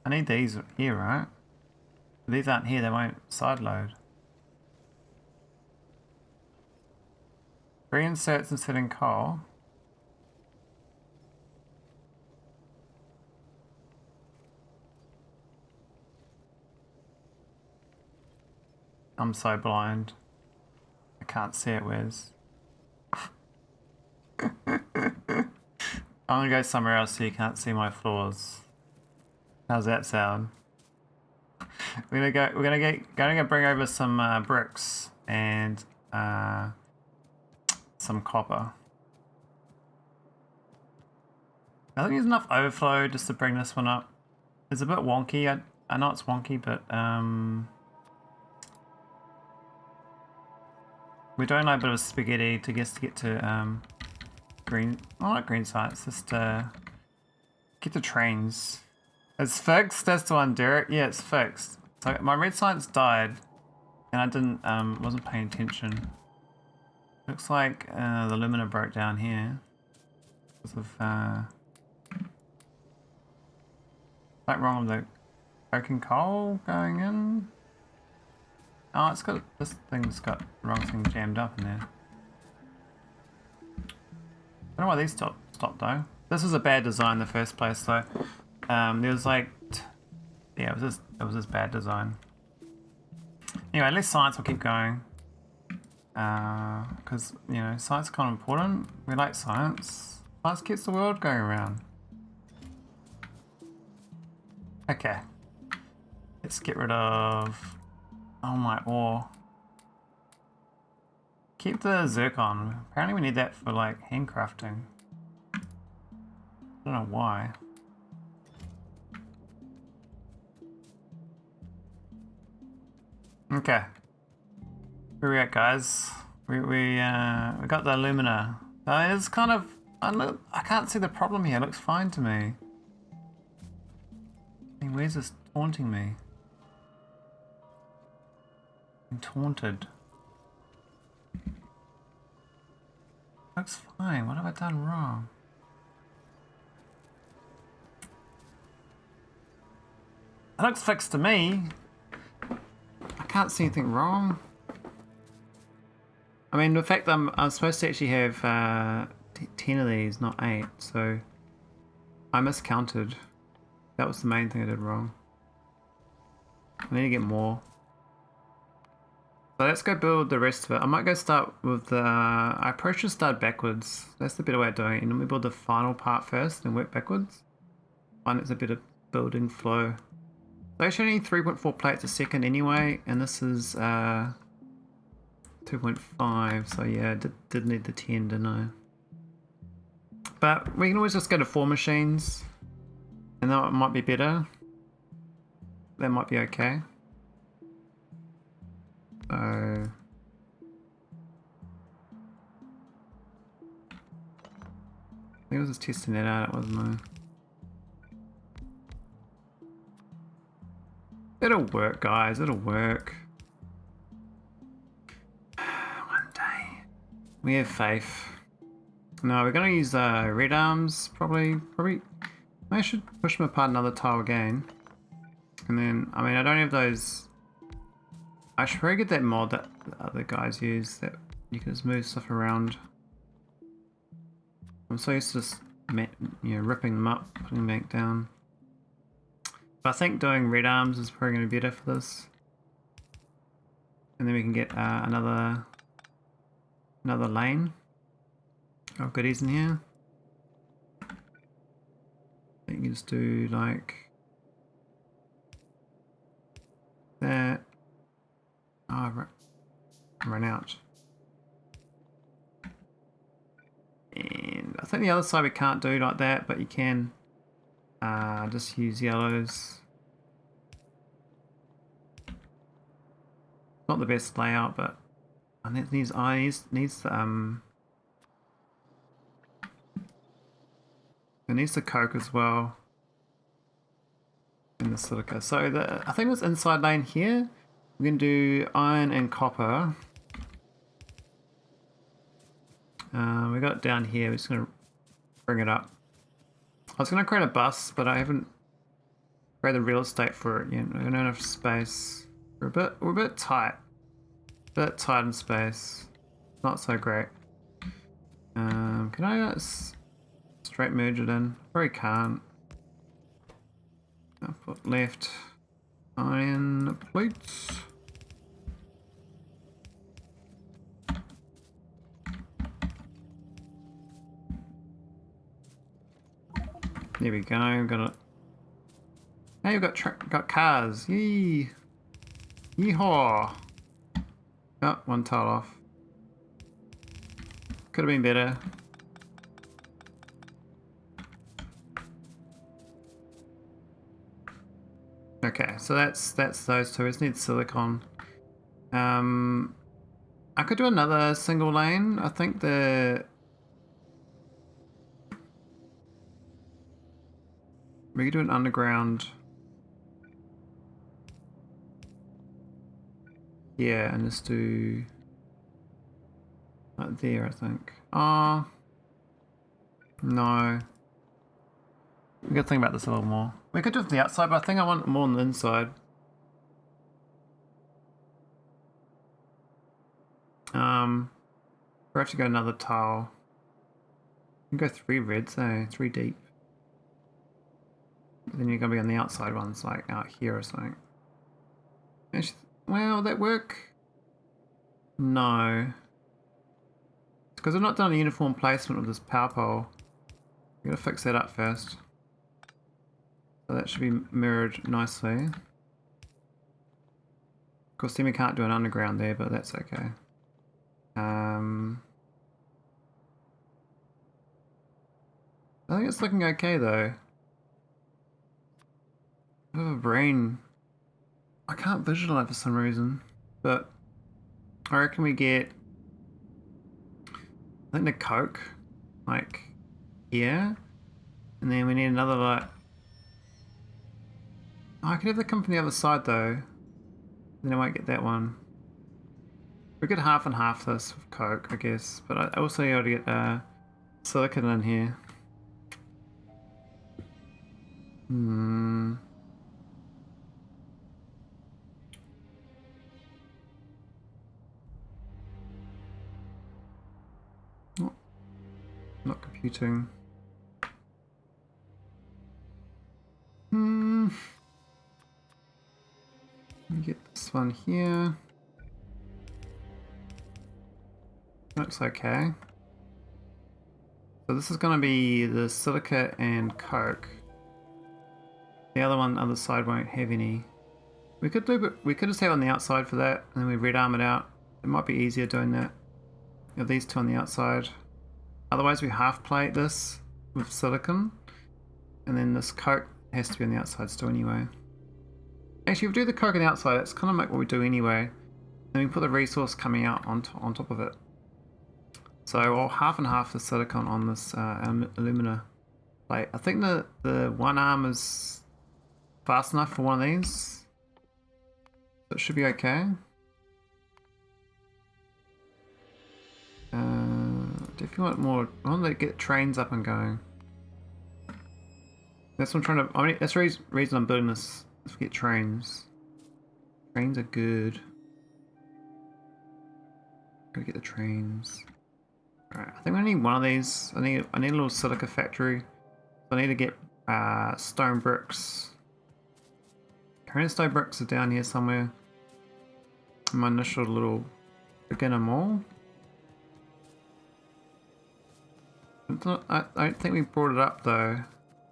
S1: I need these here, right? If these aren't here, they won't side load. 3 inserts instead in coal. I'm so blind. I can't see it, Wes. I'm gonna go somewhere else so you can't see my flaws. How's that sound? We're gonna bring over some bricks and some copper. I think there's enough overflow just to bring this one up. It's a bit wonky. I know it's wonky, but we're doing like a bit of spaghetti to get to green. Oh, not green science. Just get the trains. It's fixed. That's the one, Derek. Yeah, it's fixed. So my red science died, and I didn't wasn't paying attention. Looks like the alumina broke down here because of something wrong with the coking coal going in. Oh, it's got this thing's got the wrong thing jammed up in there. I don't know why these stopped though. This was a bad design in the first place though. There was like, yeah, it was just bad design. Anyway, at least science will keep going. Because you know, science is kind of important. We like science. Science keeps the world going around. Okay. Let's get rid of all my ore. Keep the zircon. Apparently we need that for like handcrafting. I don't know why. Okay. Where we at, guys? We got the alumina. It's kind of I can't see the problem here. It looks fine to me. I mean, where's this taunting me? I'm taunted. Looks fine. What have I done wrong? It looks fixed to me. I can't see anything wrong. I mean, the fact that I'm supposed to actually have 10 of these, not 8, so I miscounted. That was the main thing I did wrong. I need to get more. So let's go build the rest of it. I might go start with the... I probably should start backwards. That's the better way of doing it. You normally build the final part first, then work backwards. Find it's a better building flow. So I actually need 3.4 plates a second anyway, and this is 2.5, so yeah, I did need the 10, didn't I? But we can always just go to 4 machines, and that might be better. That might be okay. So... I think I was just testing that out, wasn't I? It'll work, guys, it'll work. One day. We have faith. No, we're gonna use red arms, probably. I should push them apart another tile again. And then, I mean, I don't have those. I should probably get that mod that the other guys use, that you can just move stuff around. I'm so used to just, ripping them up, putting them back down. But I think doing red arms is probably going to be better for this. And then we can get another lane of goodies in here. You can just do like that. Oh, run out. And I think the other side we can't do like that, but you can just use yellows. Not the best layout, but it needs the it needs the coke as well, and the silica. So I think this inside lane here, we can do iron and copper. We got it down here. We're just gonna bring it up. I was gonna create a bus, but I haven't created the real estate for it yet. We don't have enough space. We're a bit tight. A bit tight in space. Not so great. Can I just straight merge it in? Probably can't. I'll put left iron plates. There we go. Got it. Hey, we've got cars. Yee! Yeehaw! Oh, one tile off. Could have been better. Okay, so that's those two. We just need silicon. I could do another single lane. I think we could do an underground. Yeah, and just do right there, I think. Oh, no. We gotta think about this a little more. We could do it from the outside, but I think I want more on the inside. We have to go another tile. You can go 3 reds, 3 deep. But then you're gonna be on the outside ones, like out here or something. Actually, well, that work? No. It's because I've not done a uniform placement with this power pole. I'm gonna fix that up first. So that should be mirrored nicely. Of course, then we can't do an underground there, but that's okay. I think it's looking okay though. I have a brain. I can't visualize for some reason, but I reckon we get, I think the coke, like here, and then we need another light. Oh, I could have that come from the other side though, then I won't get that one. We could half and half this with coke, I guess, but I also got to get silicon in here. Oh, not computing. Let me get this one here. Looks okay. So this is going to be the silica and coke. The other one, other side won't have any. We could do, but we could just have it on the outside for that, and then we red arm it out. It might be easier doing that. You have these two on the outside. Otherwise, we half plate this with silicon, and then this coke has to be on the outside still anyway. Actually, if we do the coke on the outside, it's kind of like what we do anyway. Then we put the resource coming out on top of it. So I'll half and half the silicon on this alumina plate. I think the one arm is fast enough for one of these. So it should be okay. If you want more, I want to get trains up and going. That's what I'm trying to. I mean, that's the reason I'm building this. Is to get trains. Trains are good. Gotta get the trains. Alright, I think I need one of these. I need a little silica factory. So I need to get stone bricks. Current stone bricks are down here somewhere. In my initial little beginner mall. I don't think we brought it up though.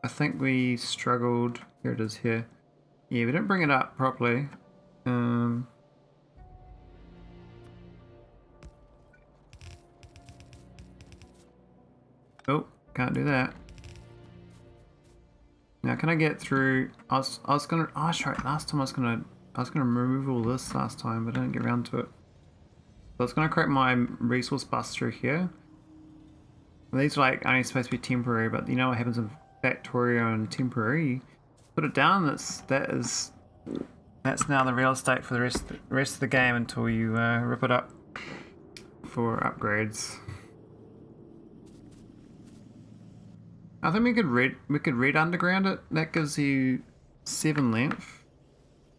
S1: I think we struggled. Here it is here. Yeah, we didn't bring it up properly. Oh, can't do that. Now, can I get through? I was gonna. Oh, that's right. Last time I was gonna remove all this last time, but I didn't get around to it. So I was gonna create my resource bus through here. Well, these are like only supposed to be temporary, but you know what happens in Factorio and temporary? You put it down. That's now the real estate for the rest of the game until you rip it up for upgrades. I think we could red underground it. That gives you 7 length.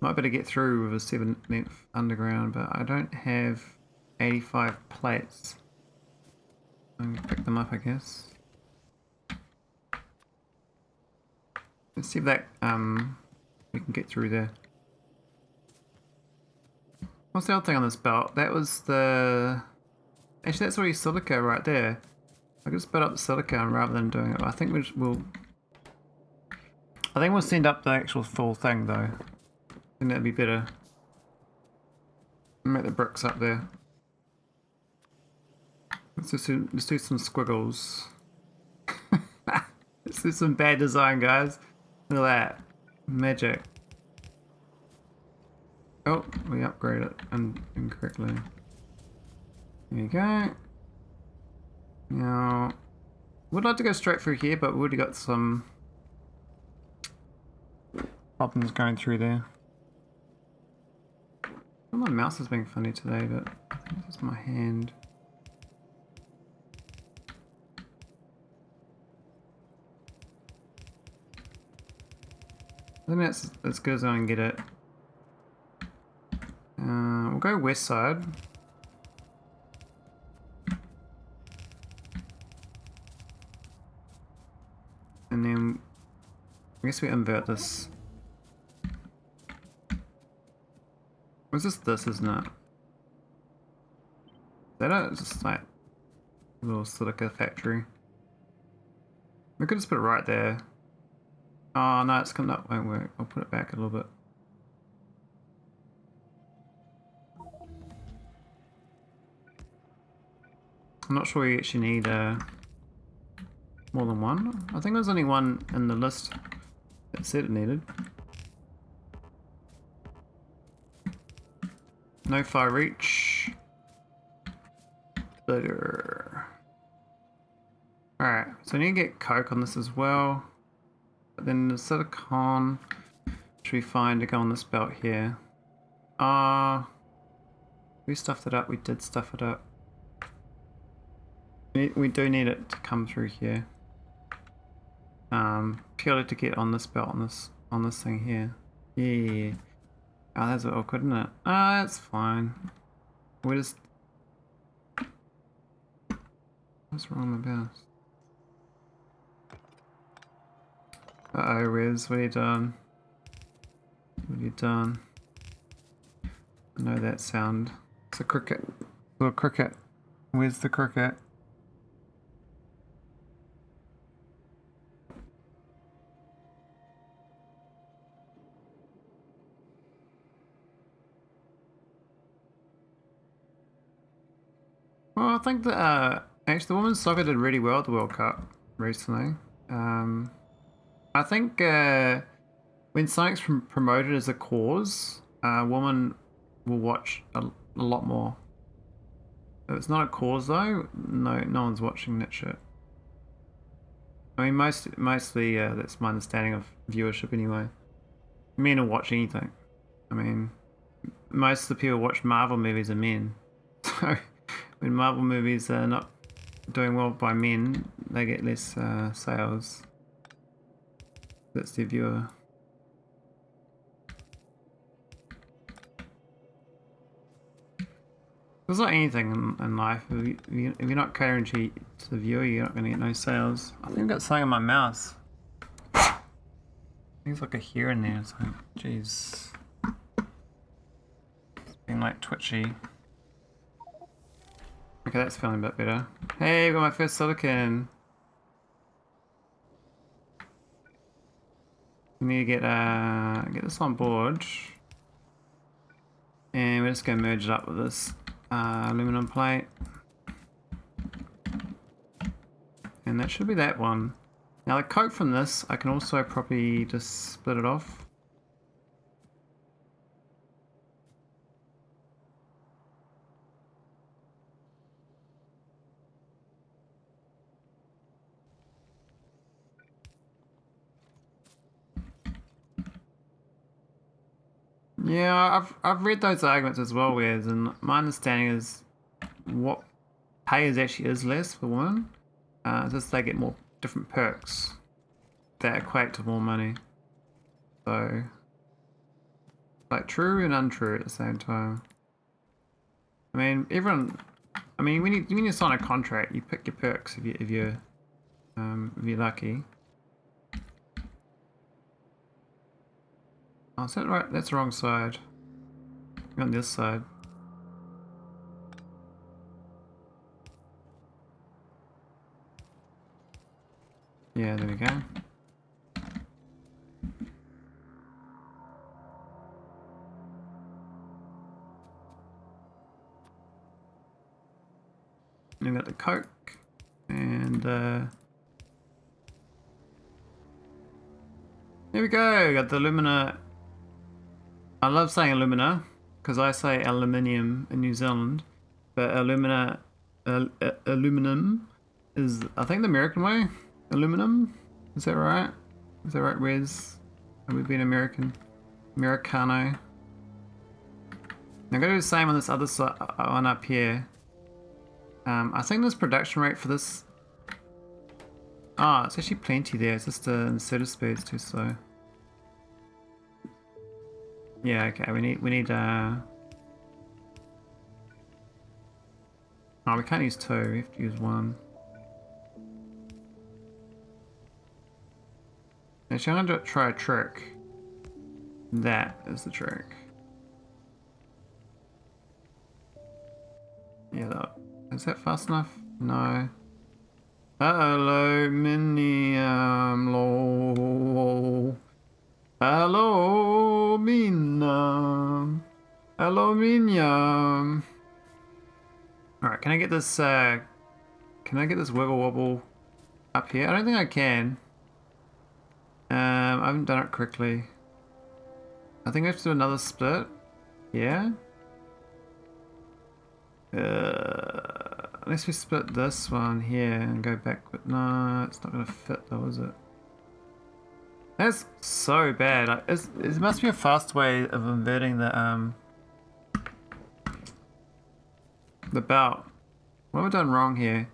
S1: Might be able to get through with a 7 length underground, but I don't have 85 plates. I'm gonna pick them up, I guess. Let's see if that we can get through there. What's the other thing on this belt? That was the. Actually, that's already silica right there. I could split up the silica rather than doing it. I think we'll send up the actual full thing though. I think that'd be better. Make the bricks up there. Let's do some squiggles. Let's do some bad design, guys. Look at that. Magic. Oh, we upgraded it incorrectly. There you go. Now, would like to go straight through here, but we've already got some problems going through there. Well, my mouse is being funny today, but I think it's my hand. I think that's as good as I can get it. We'll go west side. And then I guess we invert this. What's this, isn't it? Is that it? It's just like a little silica factory. We could just put it right there. Oh no, it's coming up, won't work. I'll put it back a little bit. I'm not sure we actually need more than one. I think there's only one in the list that said it needed. No fire reach. Better. Alright, so I need to get coke on this as well. But then the silicon should be fine to go on this belt here. We stuffed it up. We did stuff it up. We do need it to come through here. Purely to get on this belt on this thing here. Yeah. Oh, that's awkward, isn't it? Ah, that's fine. We just. What's wrong with this? Uh-oh, Wiz, what are you doing? What have you done? I know that sound. It's a cricket. Little cricket. Where's the cricket? Well, I think that actually the women's soccer did really well at the World Cup recently. I think when something's promoted as a cause, women will watch a lot more. If it's not a cause though, no one's watching that shit. I mean, mostly that's my understanding of viewership anyway. Men will watch anything. I mean, most of the people who watch Marvel movies are men. So when Marvel movies are not doing well by men, they get less sales. That's their viewer. It's like anything in life. If you're not catering to the viewer, you're not going to get no sales. I think I've got something on my mouse. I think it's like a hair in there or something. Jeez. It's being like twitchy. Okay, that's feeling a bit better. Hey, I got my first silicon. We need to get this on board. And we're just going to merge it up with this aluminum plate. And that should be that one. Now the coke from this, I can also probably just split it off. Yeah, I've read those arguments as well, Wes, and my understanding is what pay actually is less for women. Just they get more different perks that equate to more money. So, like true and untrue at the same time. I mean, everyone. I mean, when you sign a contract, you pick your perks if you're lucky. Oh, is that right? That's the wrong side. You're on this side. Yeah, there we go. We got the coke and there we go. Got the alumina. I love saying alumina because I say aluminium in New Zealand, but aluminum is I think the American way. Aluminum, is that right? Is that right, Wes? Have we been Americano? I'm gonna do the same on this other side, on up here. I think this production rate for this. It's actually plenty there. It's just the inserter speed's too slow. Yeah, okay. We need. Oh, we can't use two. We have to use one. Actually, I'm gonna try a trick. That is the trick. Yeah, is that fast enough? No. Aluminium low. Aluminium. Aluminium. Alright, can I get this wiggle wobble up here? I don't think I can. I haven't done it correctly. I think I have to do another split. Yeah? Unless we split this one here and go back, but no, it's not gonna fit though, is it? That's so bad. It must be a fast way of inverting the the belt. What have I done wrong here?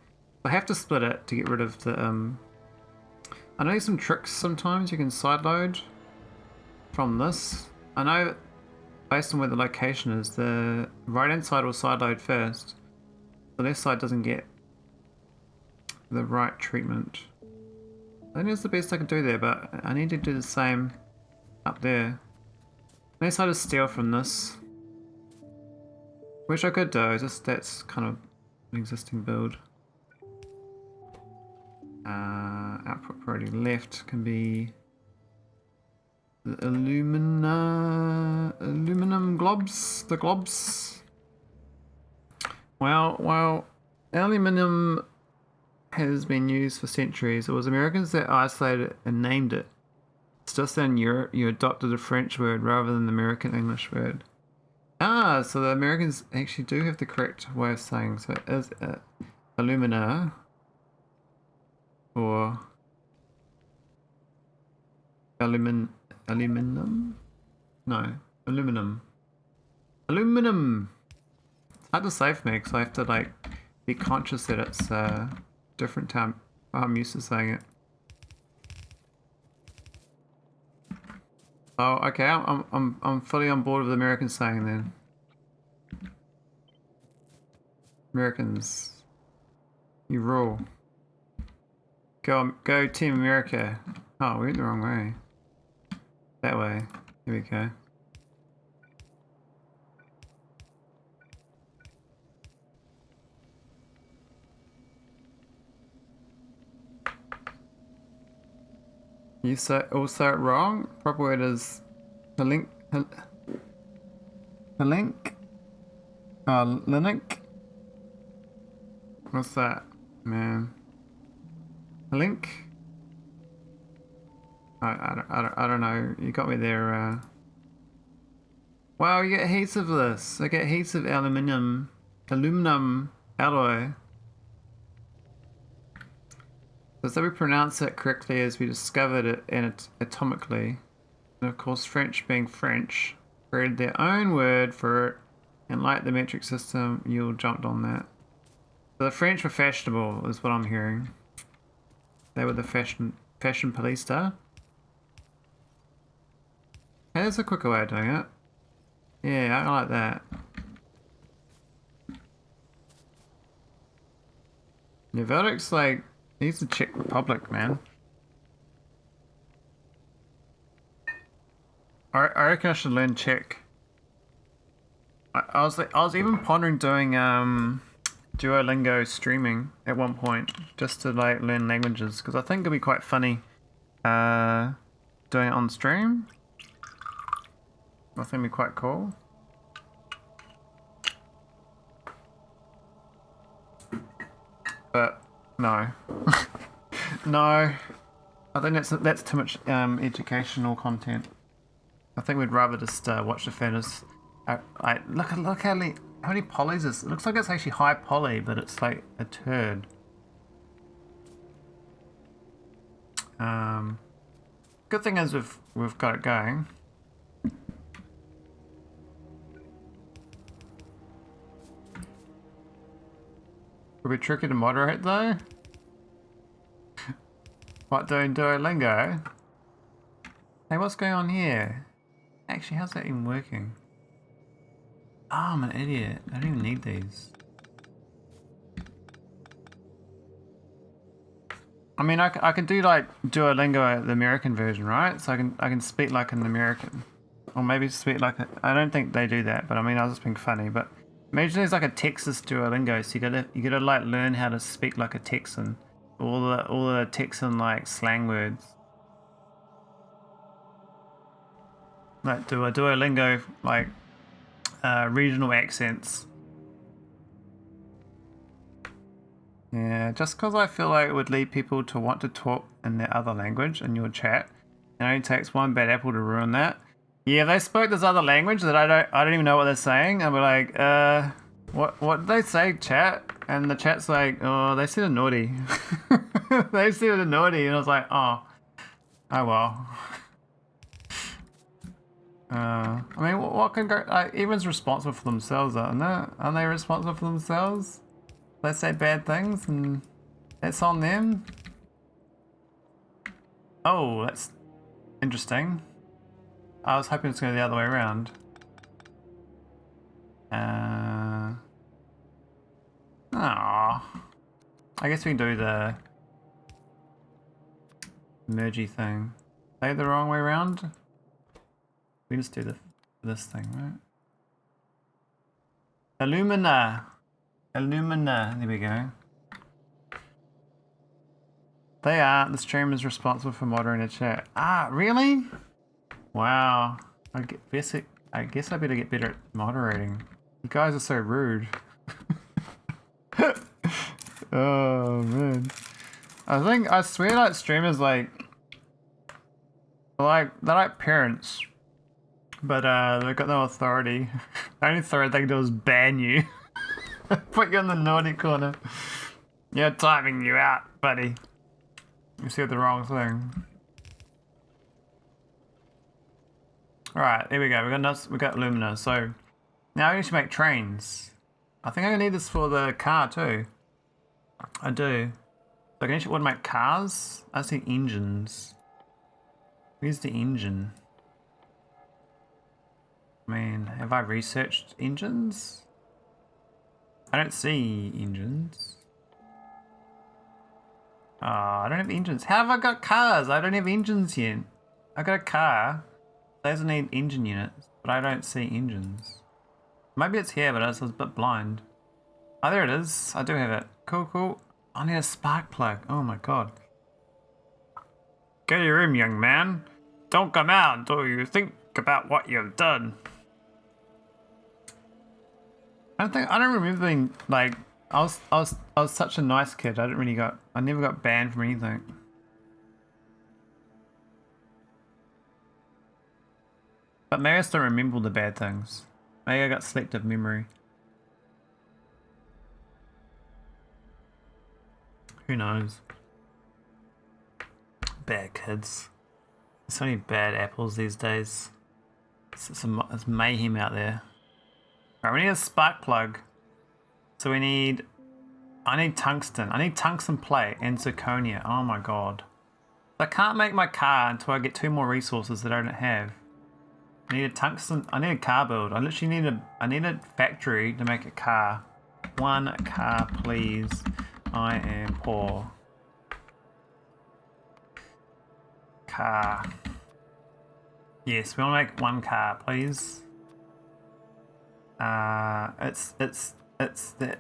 S1: I have to split it to get rid of the I know some tricks sometimes you can sideload from this. I know based on where the location is, the right hand side will sideload first. The left side doesn't get the right treatment. I think that's the best I can do there, but I need to do the same up there. Unless I just steal from this. Which I could do, just that's kind of an existing build. Output priority left can be the aluminum globs, the globs. Well, aluminum has been used for centuries. It was Americans that isolated it and named it. It's just in Europe you adopted a French word rather than the American English word. Ah, so the Americans actually do have the correct way of saying. So it is alumina or aluminum? No, aluminum. Aluminum! It's hard to say for me because I have to like be conscious that it's different time. I'm used to saying it. Oh, okay. I'm fully on board with the American saying then. Americans, you rule. Go Team America. Oh, we went the wrong way. That way. Here we go. You also it wrong. Proper word is Maholic. Linux. What's that, man? Link. I don't know. You got me there. Wow, you get heaps of this. I get heaps of aluminum alloy. So we pronounce it correctly as we discovered it atomically. And of course, French being French, created their own word for it, and like the metric system, you all jumped on that. So the French were fashionable, is what I'm hearing. They were the fashion police star. Hey, that's a quicker way of doing it. Yeah, I like that. Your verdict's like, he's the Czech Republic, man. I reckon I should learn Czech. I was even pondering doing Duolingo streaming at one point, just to like learn languages, because I think it'd be quite funny doing it on stream. I think it'd be quite cool. But no. No. I think that's too much educational content. I think we'd rather just watch the furnace. Look how many polys is. It looks like it's actually high poly, but it's like a turd. Good thing is we've got it going. Would be tricky to moderate though. What, doing Duolingo? Hey, what's going on here? Actually, how's that even working? Oh, I'm an idiot. I don't even need these. I mean, I can do like Duolingo, the American version, right? So I can speak like an American, or maybe speak like I don't think they do that, but I mean, I was just being funny. But imagine there's like a Texas Duolingo, so you gotta like learn how to speak like a Texan, all the Texan like slang words. Like do a Duolingo like regional accents. Yeah, just because I feel like it would lead people to want to talk in their other language in your chat. It only takes one bad apple to ruin that. Yeah, if they spoke this other language that I don't even know what they're saying, I'd be like, what did they say, chat? And the chat's like, oh, they said a naughty. They said a naughty, and I was like, oh well. I mean, what can go? Like, everyone's responsible for themselves, aren't they? Aren't they responsible for themselves? They say bad things, and that's on them. Oh, that's interesting. I was hoping it's going to go the other way around. I guess we can do the mergy thing. Say the wrong way around. We just do this thing, right? Illumina. Illumina. There we go. They are. The stream is responsible for moderating the chat. Ah, really? Wow. I guess I better get better at moderating. You guys are so rude. Oh man. I swear like streamers like they're like parents. But they've got no authority. The only authority they can do is ban you. Put you in the naughty corner. You're timing you out, buddy. You said the wrong thing. Alright, there we go. We got Lumina. So now we need to make trains. I think I need this for the car too. I do. So I can actually automate cars. I see engines. Where's the engine? I mean, have I researched engines? I don't see engines. Oh, I don't have engines. How have I got cars? I don't have engines yet. I got a car. It doesn't need engine units, but I don't see engines. Maybe it's here, but I was a bit blind. Oh, there it is. I do have it. Cool, cool. I need a spark plug. Oh my god. Get to your room, young man. Don't come out until you think about what you've done. I don't remember being like I was such a nice kid. I never got banned from anything. But maybe I still remember the bad things. Maybe I got selective memory. Who knows? Bad kids. There's so many bad apples these days. It's mayhem out there. Alright, we need a spark plug. So I need tungsten. I need tungsten plate and zirconia. Oh my god. I can't make my car until I get 2 more resources that I don't have. I need a tungsten. I need a car build. I literally need a factory to make a car. 1 car, please. I am poor. Car. Yes, we want to make 1 car, please. It's the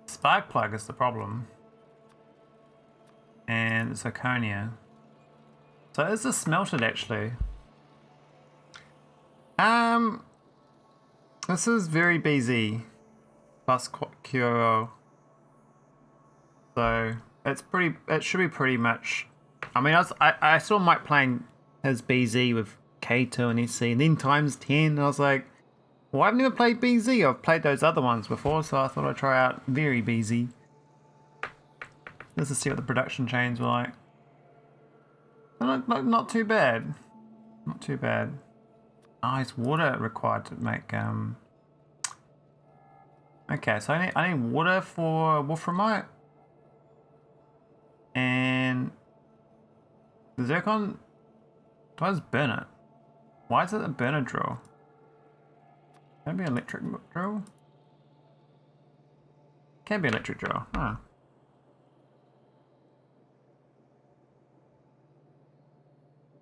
S1: spark plug is the problem. And the zirconia. So is this smelted actually? This is very BZ plus QO. So it should be pretty much. I mean, I saw Mike playing his BZ with K2 and SC, and then times 10. And I was like, well, I've never played BZ. I've played those other ones before, so I thought I'd try out very BZ. Let's just see what the production chains were like. Not too bad. Not too bad. Oh, it's water required to make Okay, so I need water for wolframite. And the zircon, do I just burn it? Why is it a burner drill? Can it be electric drill? Can be electric drill. Oh.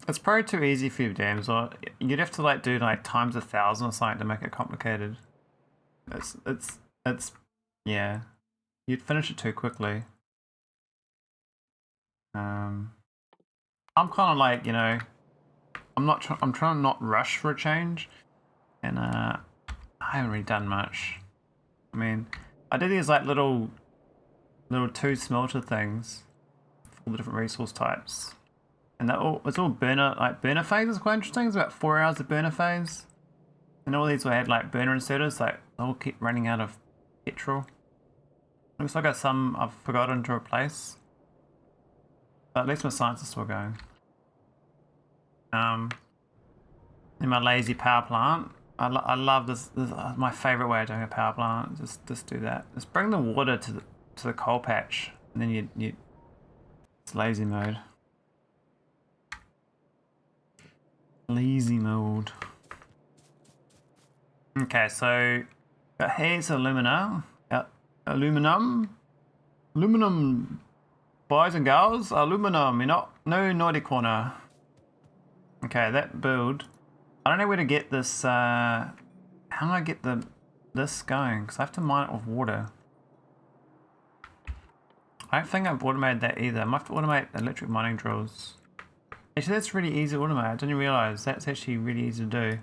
S1: It's probably too easy for you, Dams, or you'd have to like do like times 1,000 or something to make it complicated. It's yeah. You'd finish it too quickly. I'm kind of like, you know, I'm trying to not rush for a change, and I haven't really done much. I mean, I did these like little 2 smelter things for all the different resource types, and it's all burner phase is quite interesting. It's about 4 hours of burner phase, and all these will have like burner inserters, like they'll keep running out of petrol. Looks like I've forgotten to replace. But at least my science is still going. in my lazy power plant. I love this. This is my favorite way of doing a power plant. Just do that. Just bring the water to the coal patch, and then you it's lazy mode. Lazy mode. Okay, so here's aluminum, boys and girls, aluminum. You're not no naughty corner. Okay, that build. I don't know where to get this. How do I get this going? Because I have to mine it with water. I don't think I've automated that either. I might have to automate electric mining drills. Actually, that's really easy to automate. I didn't realize that's actually really easy to do.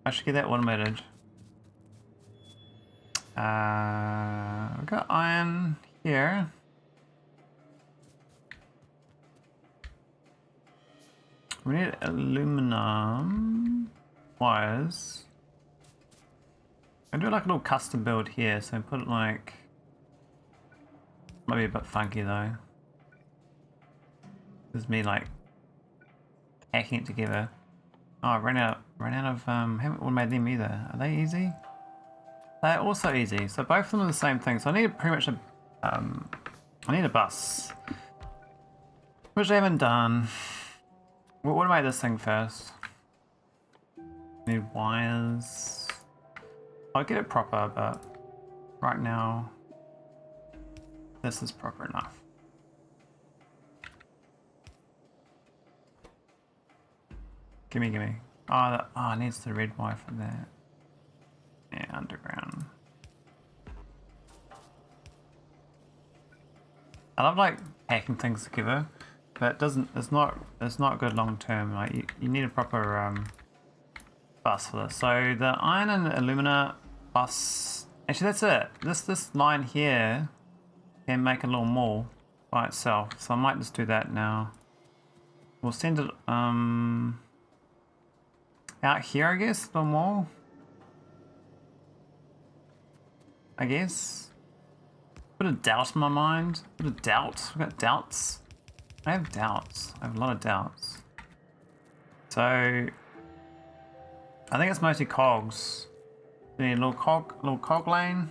S1: I should get that automated. We've got iron here. We need aluminum wires. I do like a little custom build here, so put it like, might be a bit funky though. This is me like hacking it together. Oh, I ran out of haven't automated them either. Are they easy? They're also easy. So both of them are the same thing. So I need pretty much a I need a bus, which I haven't done. We'll automate this thing first. Need wires. I'll get it proper, but right now this is proper enough. Gimme. Oh, it needs the red wire for that. Yeah, underground. I love like hacking things together, but it's not good long term. Like you need a proper bus for this. So the iron and the alumina bus. Actually, that's it. This line here can make a little mall by itself. So I might just do that now. We'll send it out here, I guess, the mall. I guess. Put a doubt in my mind. Put a doubt. I've got doubts. I have doubts. I have a lot of doubts. So I think it's mostly cogs. We need a little cog lane.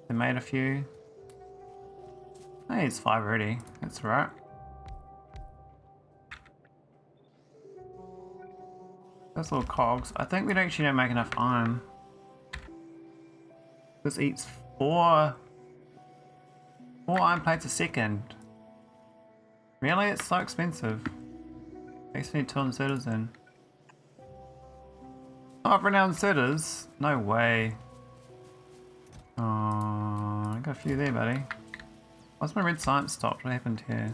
S1: They made a few. Hey, it's 5 already. That's right. Those little cogs. I think we actually don't make enough iron. This eats 4 iron plates a second. Really? It's so expensive. I guess we need 2 inserters then. Oh, I've run out of inserters? No way. Oh, I got a few there, buddy. Why's my red science stopped? What happened here?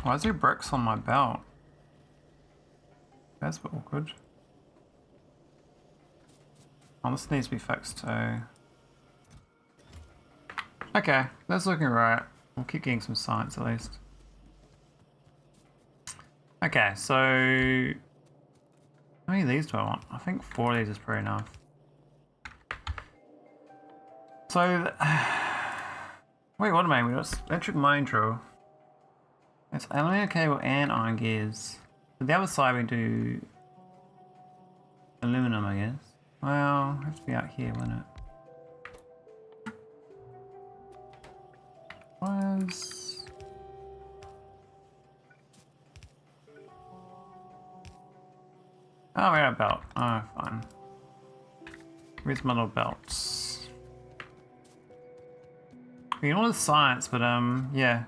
S1: Why is there bricks on my belt? That's a bit awkward. Oh, this needs to be fixed too. Okay, that's looking right. We'll keep getting some science at least. Okay, so how many of these do I want? I think 4 of these is pretty enough. So, wait, what am I? We got electric mining drill. It's aluminium cable and iron gears. So the other side we do aluminum, I guess. Well, it has to be out here, wouldn't it? Was oh, we're out of belt. Oh, fine. Where's my little belts? We can all the science, but yeah.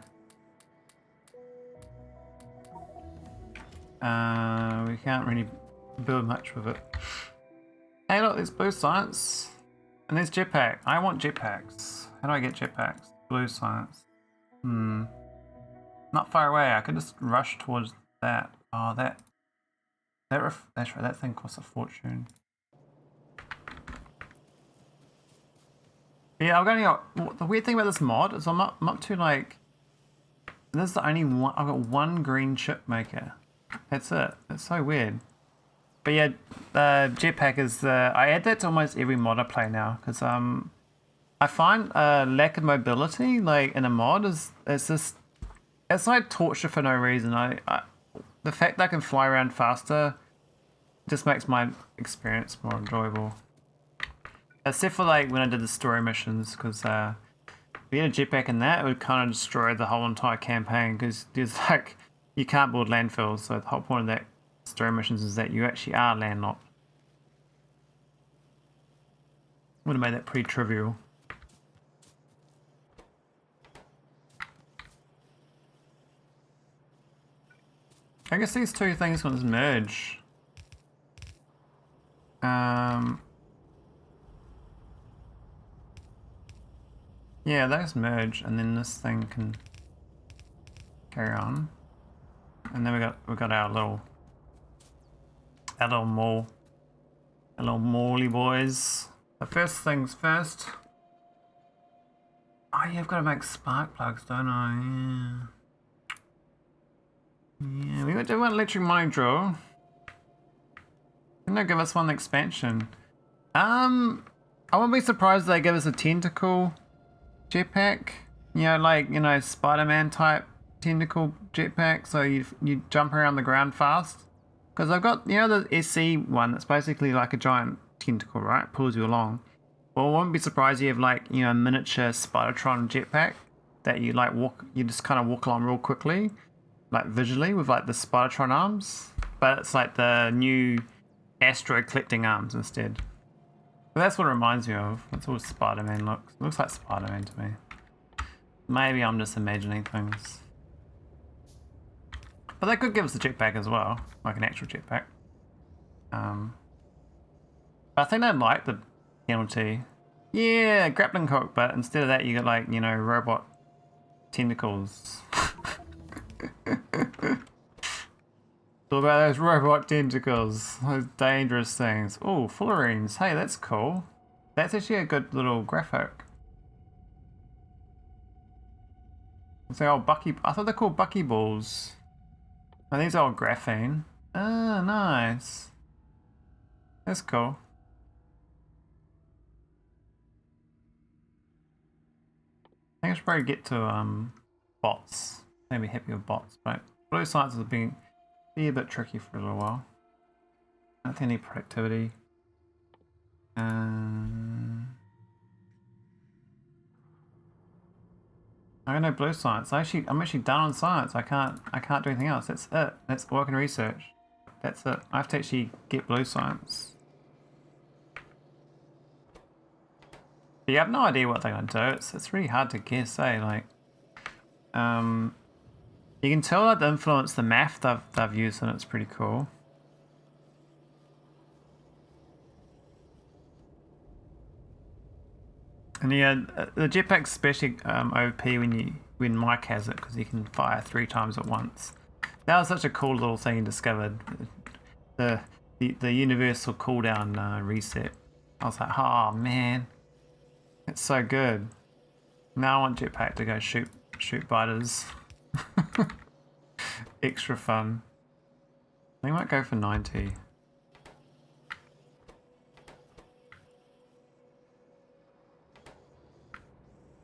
S1: We can't really build much with it. Hey look, there's blue science. And there's jetpack. I want jetpacks. How do I get jetpacks? Blue science. Not far away. I could just rush towards that. Oh, that's right. That thing costs a fortune. Yeah, I'm going. The weird thing about this mod is I'm not too like. This is the only one. I've got one green chip maker. That's it. It's so weird. But yeah, Jetpack is I add that to almost every mod I play now because I find lack of mobility like in a mod it's like torture for no reason. The fact that I can fly around faster just makes my experience more enjoyable. Except for like when I did the story missions, because if you had a jetpack in that, it would kind of destroy the whole entire campaign. Because there's like you can't build landfills, so the whole point of that story missions is that you actually are landlocked. Would have made that pretty trivial. I guess these two things can just merge. Yeah, those merge, and then this thing can carry on. And then we got our little Morley boys. The first things first. Oh yeah, I've got to make spark plugs, don't I? Yeah, we do want electric mining drill. Didn't they give us one expansion? I wouldn't be surprised if they give us a tentacle jetpack. You know, like, you know, Spider-Man type tentacle jetpack, so you jump around the ground fast. Because I've got, you know, the SC one that's basically like a giant tentacle, right? Pulls you along. Well, I wouldn't be surprised if you have like, you know, a miniature Spider-Tron jetpack that you like you just kind of walk along real quickly, like visually with like the Spider-Tron arms. But it's like the new asteroid collecting arms instead. But that's what it reminds me of. That's what Spider-Man looks. It looks like Spider-Man to me. Maybe I'm just imagining things. But they could give us a jetpack as well, like an actual jetpack. But I think they like the penalty. Yeah, grappling hook, but instead of that you got like, you know, robot tentacles. What about those robot tentacles? Those dangerous things. Oh, fullerenes. Hey, that's cool. That's actually a good little graphic. It's the old Bucky. I thought they're called Bucky balls. Oh, these are all graphene. Ah, nice. That's cool. I think I should probably get to bots. Maybe happy with bots, but blue science has been be a bit tricky for a little while. I don't think any productivity. I don't know blue science. I'm actually done on science. I can't do anything else. That's it. That's work and research. That's it. I have to actually get blue science. But you have no idea what they're gonna do. It's really hard to guess, eh? Like, you can tell that the influence the math they've used and it's pretty cool. And yeah, the jetpack's especially OP when Mike has it because he can fire 3 times at once. That was such a cool little thing he discovered. The universal cooldown reset. I was like, oh man, it's so good. Now I want Jetpack to go shoot biters. Extra fun. They might go for 90.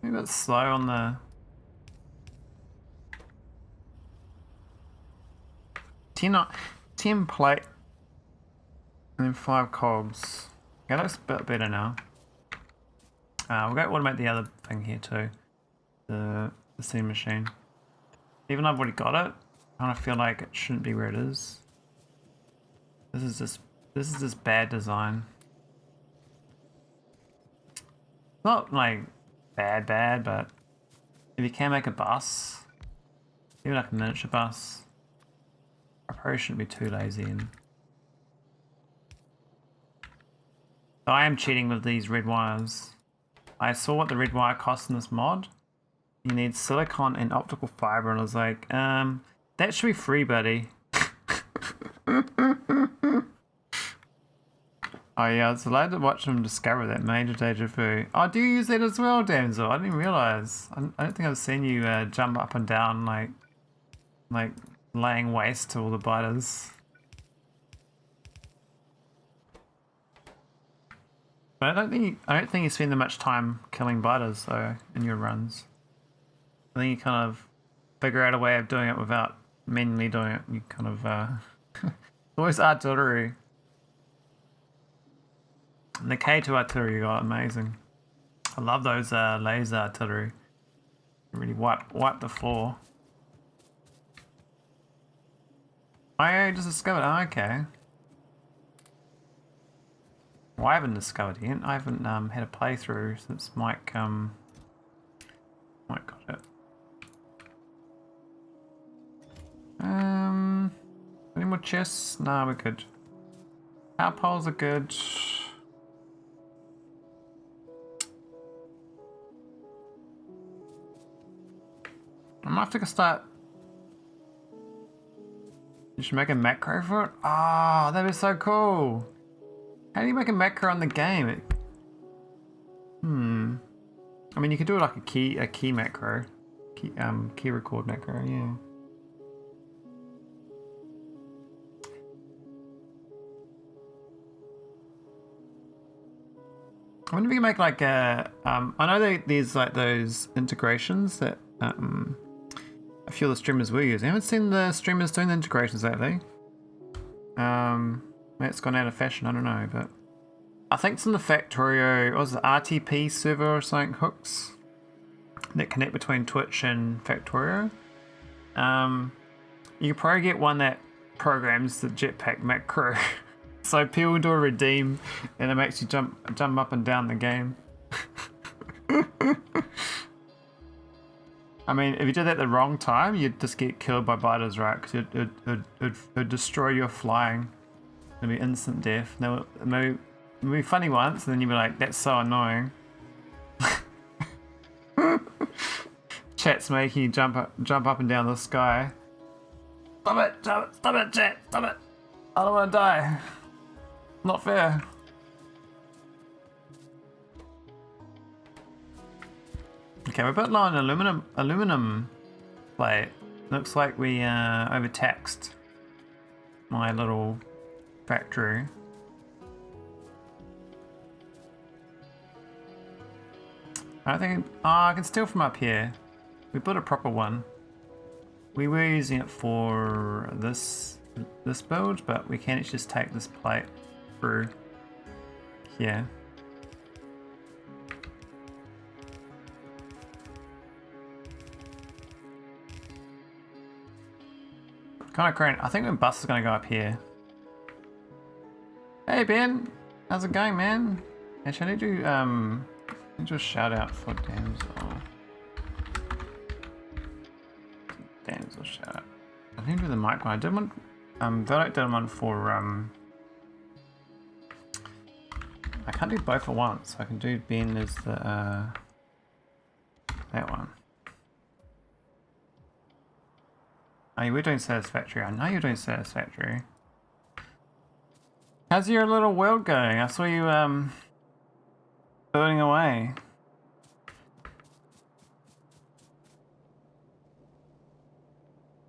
S1: Maybe it's slow on the 10 plate and then 5 cogs. Yeah, that looks a bit better now. We'll go automate the other thing here too. The seam machine. Even though I've already got it, I kind of feel like it shouldn't be where it is. This is just bad design. Not like bad, but if you can make a bus, even like a miniature bus, I probably shouldn't be too lazy. And so I am cheating with these red wires. I saw what the red wire costs in this mod. You need silicon and optical fiber, and I was like, that should be free, buddy. Oh yeah, I was allowed to watch them discover that major deja vu. Oh, do you use that as well, Damsel? I didn't realize. I don't think I've seen you jump up and down like laying waste to all the biters. But I don't think you spend that much time killing biters though in your runs. I think you kind of figure out a way of doing it without manually doing it. You kind of always artillery. And the K2 artillery you got amazing. I love those laser artillery. They really wipe the floor. I just discovered. Oh, okay. Well, I haven't discovered yet. I haven't had a playthrough since Mike got it. Any more chests? Nah, we're good. Power poles are good. I might have to start. You should make a macro for it? Oh, that'd be so cool. How do you make a macro on the game? I mean, you could do it like a key macro. Key record macro, yeah. I wonder if you can make like a, I know there's like those integrations that a few of the streamers will use. I haven't seen the streamers doing the integrations lately. Maybe it's gone out of fashion, I don't know, but I think it's in the Factorio, what was it, RTP server or something, hooks that connect between Twitch and Factorio. You can probably get one that programs the Jetpack macro. So people do a redeem and it makes you jump up and down the game. I mean, if you did that at the wrong time, you'd just get killed by biters, right? Because it'd destroy your flying. It'd be instant death. Now, it'd be funny once, and then you'd be like, that's so annoying. Chat's making you jump up and down the sky. Stop it, chat, stop it. I don't want to die. Not fair. Okay, we're a bit low on aluminum plate. Looks like we overtaxed my little factory. I don't think. Oh, I can steal from up here. We built a proper one. We were using it for this build, but we can just take this plate through here. Kind of crazy. I think the bus is going to go up here. Hey Ben, how's it going, man? Actually, I need to just shout out for Damsel. Damsel shout out. I need to do the mic one. I did one. Velvet did one for I can't do both at once. I can do Ben as the that one. Oh, we're doing Satisfactory. I know you're doing Satisfactory. How's your little world going? I saw you building away.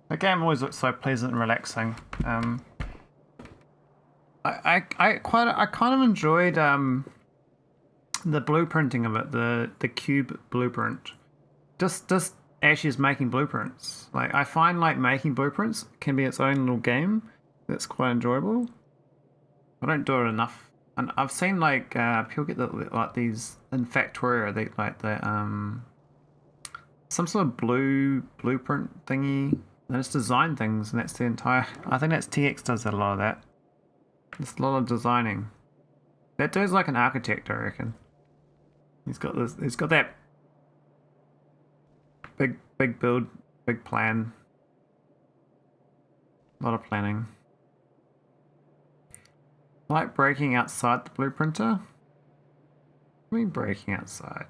S1: The game always looks so pleasant and relaxing. I kind of enjoyed the blueprinting of it, the cube blueprint. Just Ashes making blueprints. Like, I find like making blueprints can be its own little game that's quite enjoyable. I don't do it enough, and I've seen like people get like these in Factorio. They like the some sort of blueprint thingy. They just design things, and that's the entire. I think that's TX does that, a lot of that. There's a lot of designing. That dude's like an architect, I reckon. He's got this. He's got that big build, big plan. A lot of planning. I like breaking outside the blueprinter. What do you mean breaking outside?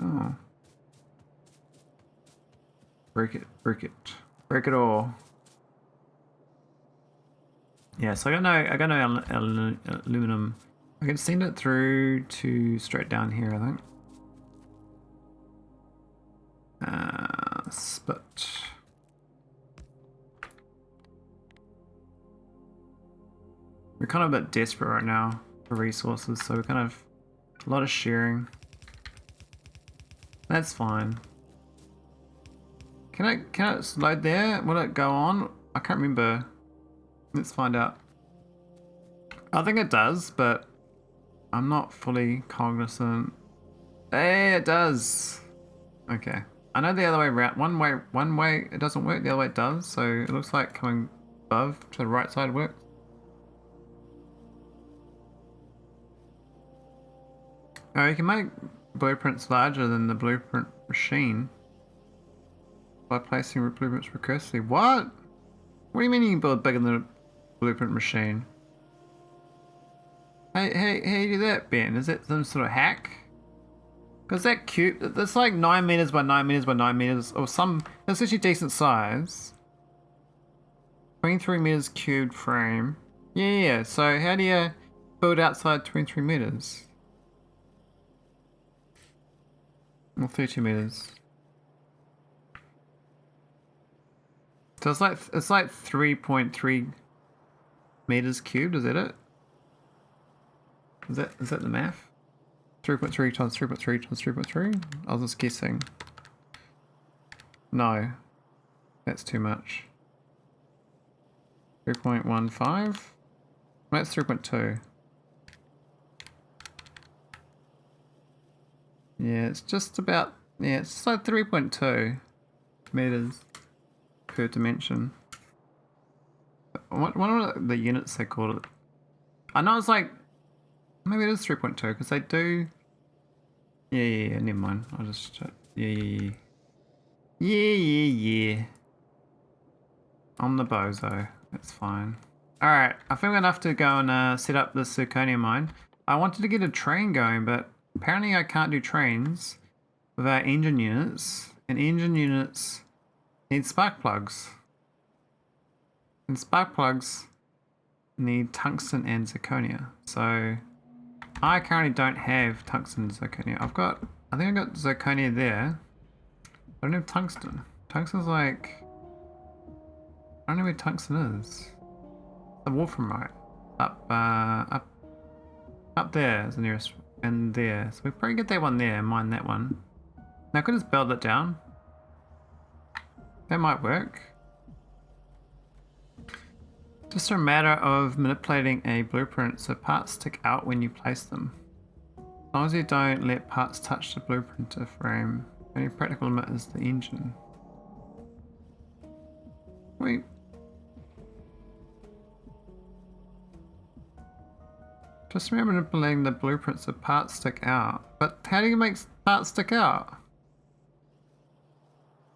S1: Oh. Break it all. Yeah, so I got no aluminum. I can send it through to straight down here, I think. Spit. kind of a bit desperate right now for resources, so we're kind of a lot of sharing. That's fine. Can it load there? Will it go on? I can't remember. Let's find out. I think it does, but I'm not fully cognizant. Hey, it does. Okay. I know the other way around. One way it doesn't work, the other way it does. So it looks like coming above to the right side works. Oh, you can make blueprints larger than the blueprint machine by placing blueprints recursively. What? What do you mean you can build bigger than the blueprint machine? Hey, how you do that, Ben? Is that some sort of hack? Because that cube, that's like 9 meters by 9 meters by 9 meters, or some, that's actually decent size. 23 meters cubed frame. Yeah, so how do you build outside 23 meters? Or 32 meters. So it's like 3.3 meters cubed, is that it? Is that the math? 3.3 times 3.3 times 3.3? I was just guessing. No. That's too much. 3.15? That's 3.2. Yeah, it's just about, yeah, it's just like 3.2 meters per dimension. What are the units they called it? I know it's like, maybe it is 3.2 because they do. Yeah, never mind. I'll just check. Yeah. I'm the bozo. That's fine. Alright, I think we're gonna have to go and set up the Zirconium mine. I wanted to get a train going, but apparently I can't do trains without engine units, and engine units need spark plugs. And spark plugs need tungsten and zirconia. So I currently don't have tungsten and zirconia. I think I got zirconia there. I don't have tungsten. Tungsten's like, I don't know where tungsten is. The wolframite. Up there is the nearest, and there. So we probably get that one there and mine that one. Now I could just build it down. That might work. Just a matter of manipulating a blueprint so parts stick out when you place them. As long as you don't let parts touch the blueprint frame, the only practical limit is the engine. Wait. Just remember manipulating the blueprint so parts stick out. But how do you make parts stick out?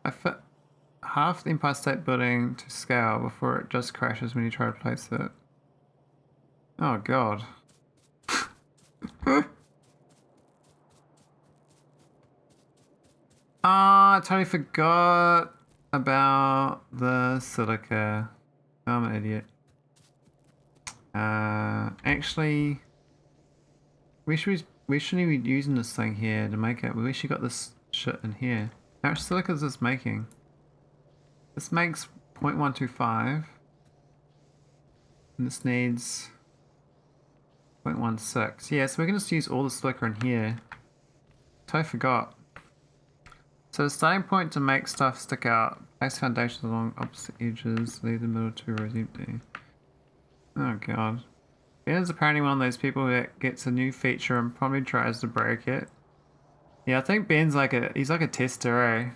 S1: I fit half the Empire State Building to scale before it just crashes when you try to place it. Oh god. Ah, I totally forgot about the silica. Oh, I'm an idiot. Actually, we shouldn't be using this thing here to make it. We actually got this shit in here. How much silica is this making? This makes 0.125. And this needs 0.16. Yeah, so we can just use all the silica in here. Totally forgot. So the starting point to make stuff stick out. Place foundations along opposite edges. Leave the middle two rows empty. Oh god. Ben is apparently one of those people that gets a new feature and probably tries to break it. Yeah, I think Ben's he's like a tester, eh?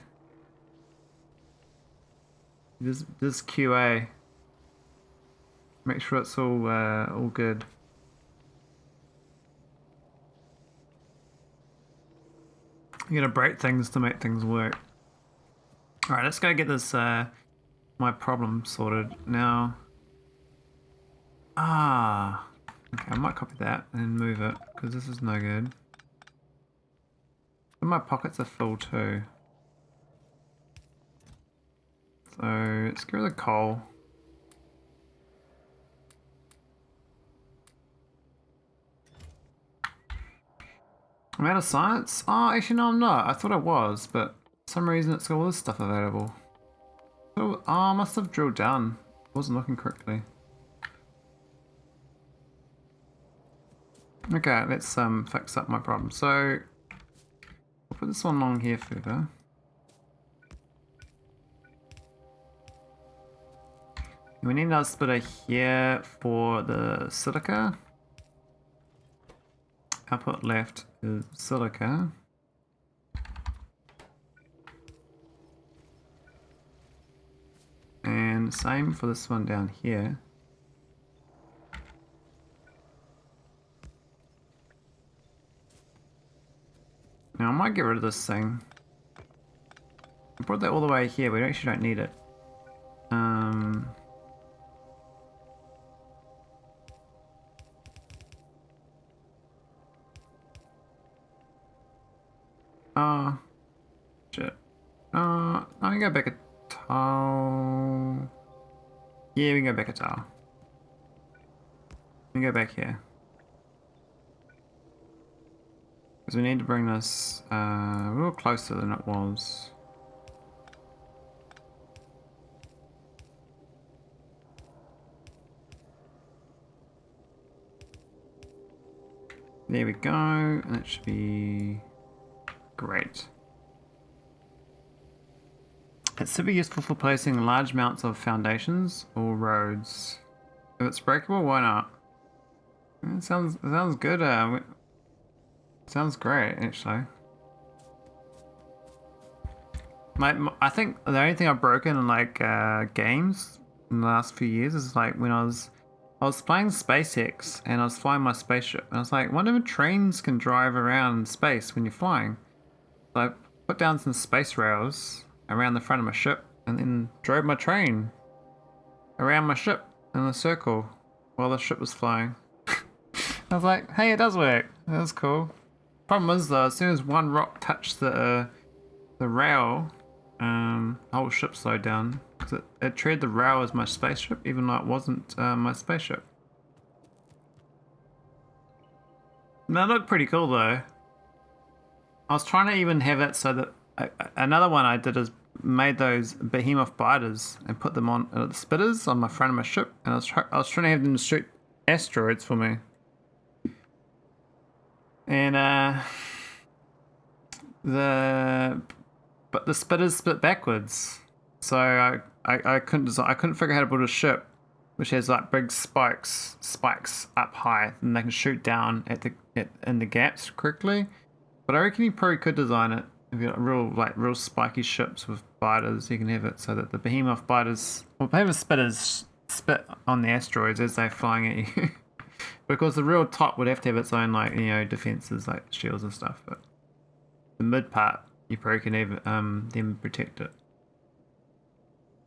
S1: This QA. Make sure it's all good. You gotta break things to make things work. Alright, let's go get this my problem sorted. Now okay, I might copy that and move it because this is no good. And my pockets are full too. So let's get rid of the coal. I'm out of science? Oh, actually no I'm not. I thought I was, but for some reason it's got all this stuff available. So, I must have drilled down. Wasn't looking correctly. Okay, let's fix up my problem. So I'll put this one along here further. We need another splitter here for the silica. Output left is silica. And same for this one down here. Now I might get rid of this thing. I brought that all the way here, we actually don't need it. Oh, shit. I can go back a tile. Yeah, we can go back a tile. We can go back here. Because we need to bring this a little closer than it was. There we go, and that should be great. It's super useful for placing large amounts of foundations or roads. If it's breakable, why not? It sounds good. Sounds great, actually. I think the only thing I've broken in like games in the last few years is like when I was playing SpaceX and I was flying my spaceship and I was like, I wonder if trains can drive around in space when you're flying. So I put down some space rails around the front of my ship and then drove my train around my ship in a circle while the ship was flying. I was like, hey, it does work. That was cool. Problem is though, as soon as one rock touched the rail, the whole ship slowed down because it treated the rail as my spaceship, even though it wasn't my spaceship. That looked pretty cool though. I was trying to even have it so that another one I did is made those behemoth biters and put them on the spitters on my front of my ship, and I was trying to have them shoot asteroids for me. And but the spitters split backwards, so I couldn't figure out how to build a ship which has like big spikes up high, and they can shoot down in the gaps correctly. But I reckon you probably could design it if you got real spiky ships with biters. You can have it so that the behemoth biters or behemoth spitters spit on the asteroids as they're flying at you. Because the real top would have to have its own defenses like shields and stuff, but the mid part you probably can have them protect it.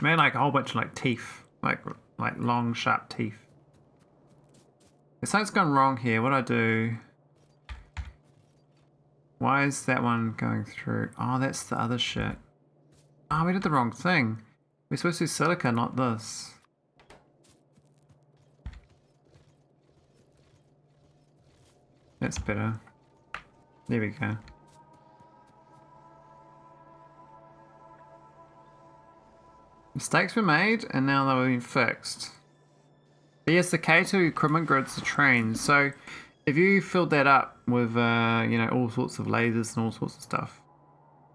S1: Man, like a whole bunch of like teeth, like long sharp teeth. If something's gone wrong here, what do I do? Why is that one going through? Oh, that's the other shit. Oh, we did the wrong thing. We're supposed to do silica, not this. That's better. There we go. Mistakes were made and now they're being fixed. But yes, the K2 equipment grids are trains. So if you filled that up with all sorts of lasers and all sorts of stuff,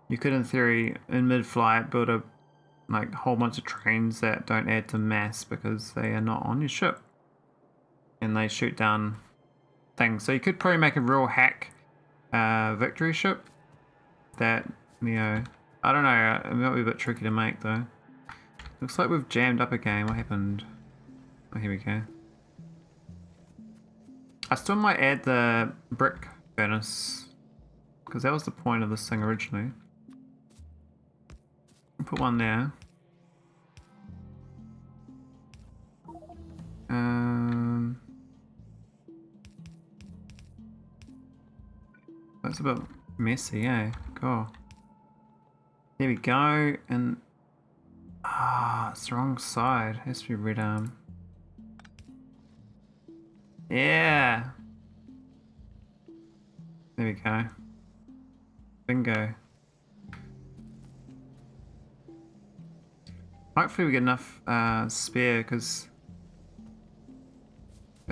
S1: you could in theory in mid-flight build a whole bunch of trains that don't add to mass because they are not on your ship. And they shoot down things. So you could probably make a real hack victory ship that, I don't know, it might be a bit tricky to make though. Looks like we've jammed up a game. What happened? Oh, here we go. I still might add the brick furnace because that was the point of this thing originally. I'll put one there. That's a bit messy, eh? Cool. There we go, and it's the wrong side. It has to be red arm. Yeah. There we go. Bingo. Hopefully we get enough spare because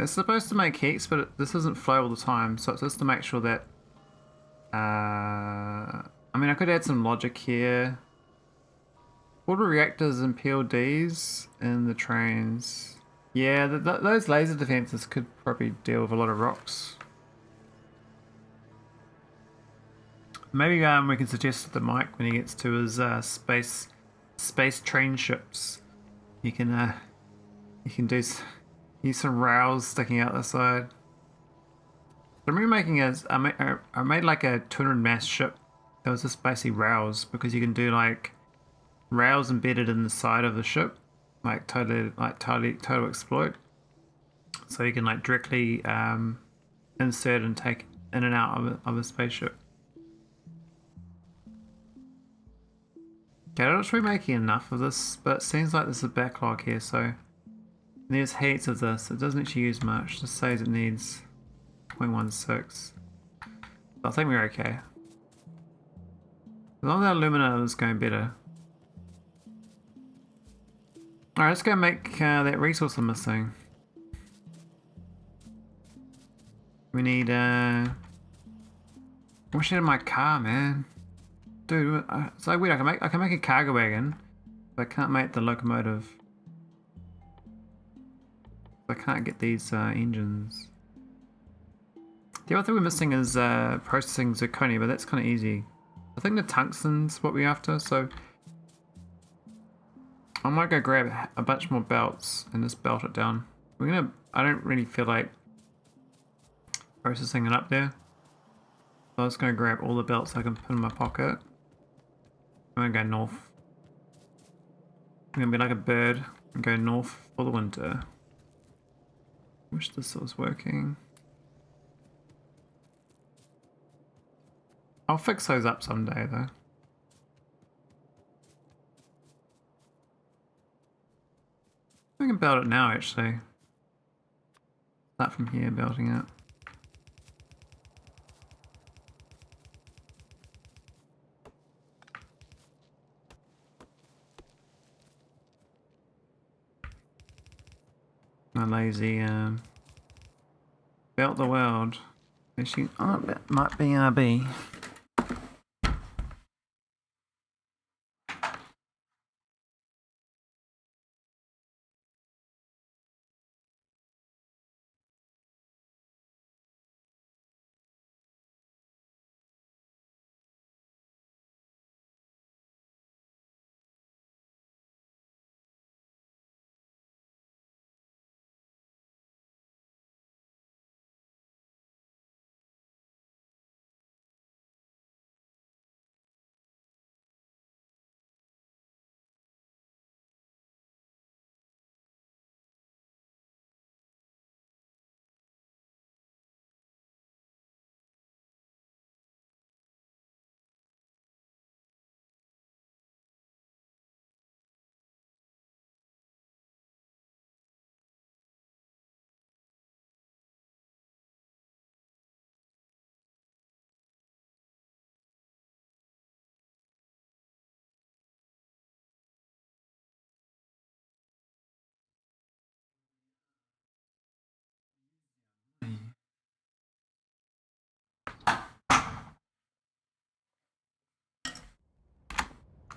S1: It's supposed to make heats, but this doesn't flow all the time, so it's just to make sure that... I mean, I could add some logic here. Water reactors and PLDs in the trains. Yeah, those laser defenses could probably deal with a lot of rocks. Maybe we can suggest to the Mike when he gets to his space train ships, he can use some rails sticking out the side. So I'm remaking I made like a 200 mass ship that was just basically rails, because you can do like rails embedded in the side of the ship, like total exploit. So you can like directly insert and take in and out of a spaceship. Okay, I'm not sure we're making enough of this, but it seems like there's a backlog here, so there's heaps of this. It doesn't actually use much. Just says it needs 0.16. I think we're okay. As long as that alumina is going better. Alright, let's go make that resource I'm missing. We need I wish I had my car, man. Dude, it's so weird. I can make a cargo wagon, but I can't make the locomotive. I can't get these engines. The other thing we're missing is processing zirconium, but that's kind of easy. I think the tungsten's what we're after, so I might go grab a bunch more belts and just belt it down. I don't really feel like processing it up there. So I'm just gonna grab all the belts I can put in my pocket. I'm gonna go north. I'm gonna be like a bird and go north for the winter. Wish this was working. I'll fix those up someday though. I can belt it now actually. Start from here, belting it. My lazy belt the world. Actually, that might be RB.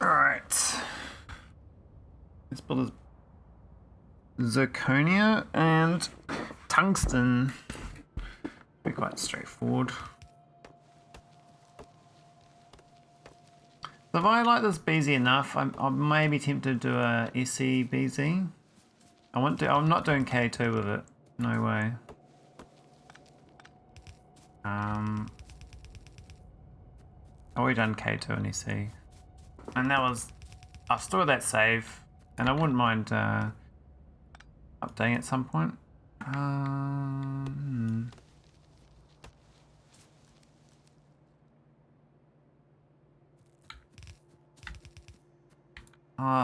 S1: Alright. Let's build a zirconia and tungsten. Be quite straightforward. So if I like this BZ enough, I may be tempted to do a SE BZ. I'm not doing K2 with it. No way. I've already done K2 and SE. And that was... I've stored that save, and I wouldn't mind updating at some point.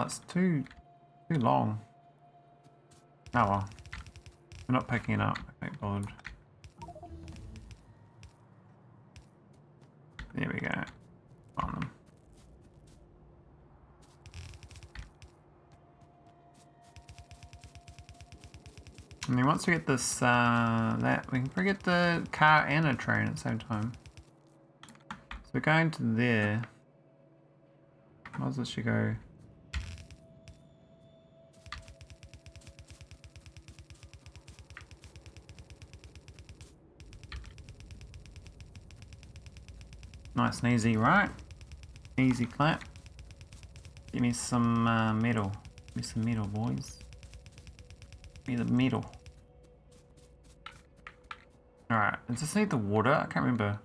S1: It's too long. Oh well. I'm not picking it up. Thank God. There we go. On them. And then once we get this, that, we can probably get the car and a train at the same time. So we're going to there. How's this should go? Nice and easy, right? Easy clap. Give me some metal. Give me some metal, boys. Give me the metal. Alright, does this need the water? I can't remember.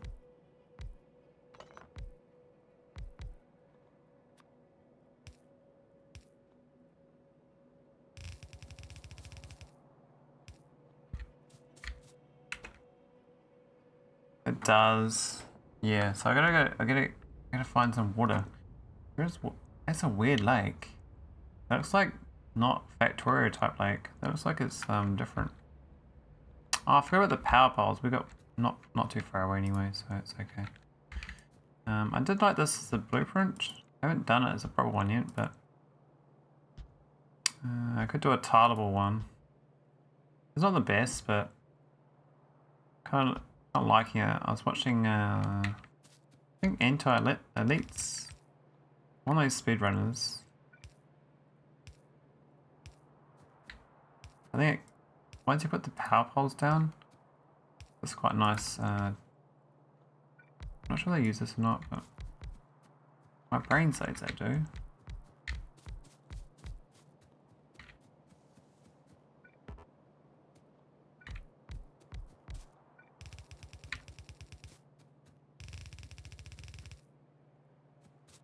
S1: It does. Yeah, so I gotta find some water. That's a weird lake. That looks like not Factorio type lake. That looks like it's different. Oh, I forgot about the power poles. We got not too far away anyway, so it's okay. I did like this as a blueprint. I haven't done it as a proper one yet, but I could do a tileable one. It's not the best, but kind of not liking it. I was watching I think Anti-Elites, one of those speedrunners. I think once you put the power poles down, it's quite nice. I'm not sure they use this or not, but my brain says they do.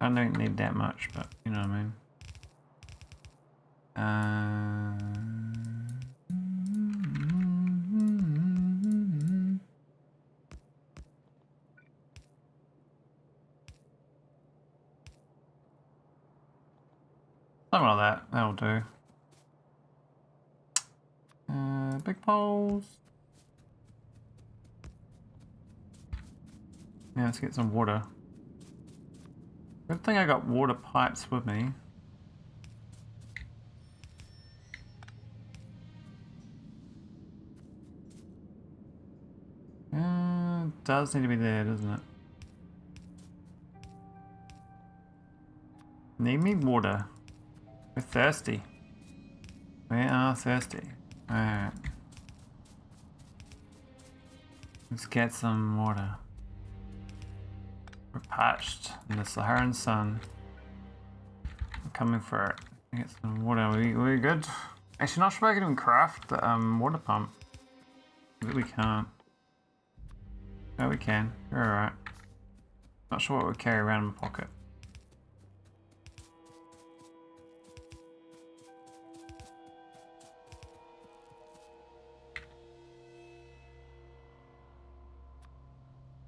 S1: I don't need that much, but you know what I mean. Something like that, that'll do. Big poles. Yeah, let's get some water. Good thing I got water pipes with me. Does need to be there, doesn't it? Need me water. We're thirsty. We are thirsty. Alright. Let's get some water. We're parched in the Saharan sun. I'm coming for it. Get some water. We good? Actually, not sure I can even craft the water pump. Maybe we can't. No, we can. We're alright. Not sure what we carry around in my pocket.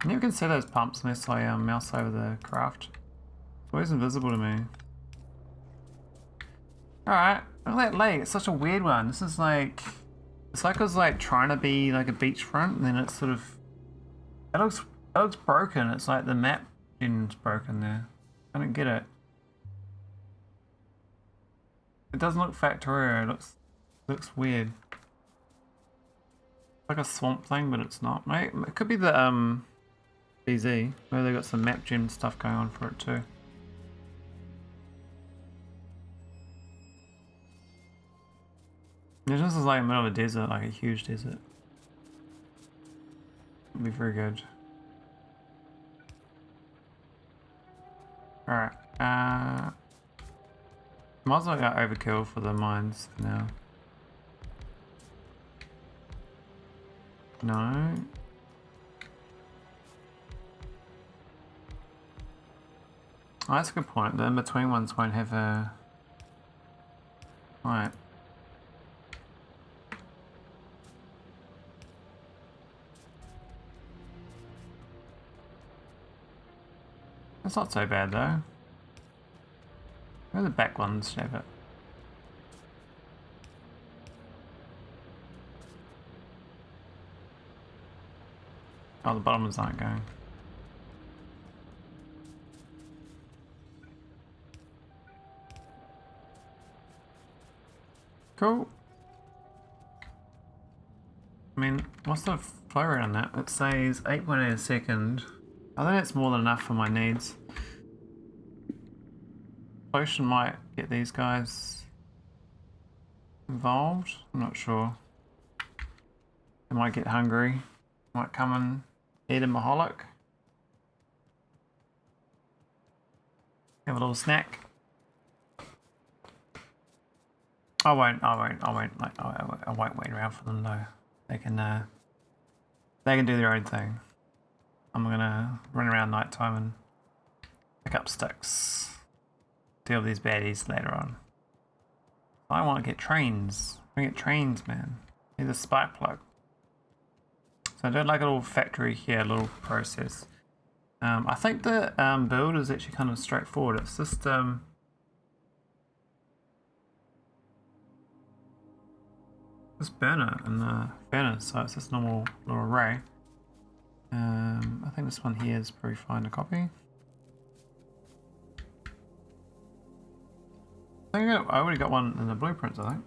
S1: I never can see those pumps unless I mouse over the craft. It's always invisible to me. Alright, look at that lake. It's such a weird one. This is like... It's like it was like trying to be like a beachfront and then it's sort of... It looks broken. It's like the map engine's broken there. I don't get it. It doesn't look Factorio. It looks weird. Like a swamp thing, but it's not. Mate, it could be the BZ. Maybe they got some map gem stuff going on for it too. This is like in the middle of a desert, like a huge desert. It'd be very good. Alright, might as well go overkill for the mines for now. No. Oh, that's a good point. The in-between ones won't have a... Right. That's not so bad though. Where are the back ones have it? Oh, the bottom ones aren't going. Cool. mean, what's the flow rate on that? It says 8.8 a second. I think it's more than enough for my needs. Potion might get these guys involved. I'm not sure. They might get hungry. Might come and eat a Maholic. Have a little snack. I won't wait around for them though. They can do their own thing. I'm gonna run around nighttime and pick up sticks. Deal with these baddies later on. I want to get trains. I get trains, man. Need a spark plug. So I do like a little factory here, a little process. I think the build is actually kind of straightforward. It's just this burner and the furnace, so it's just normal little array. I think this one here is pretty fine to copy. I already got one in the blueprints, I think.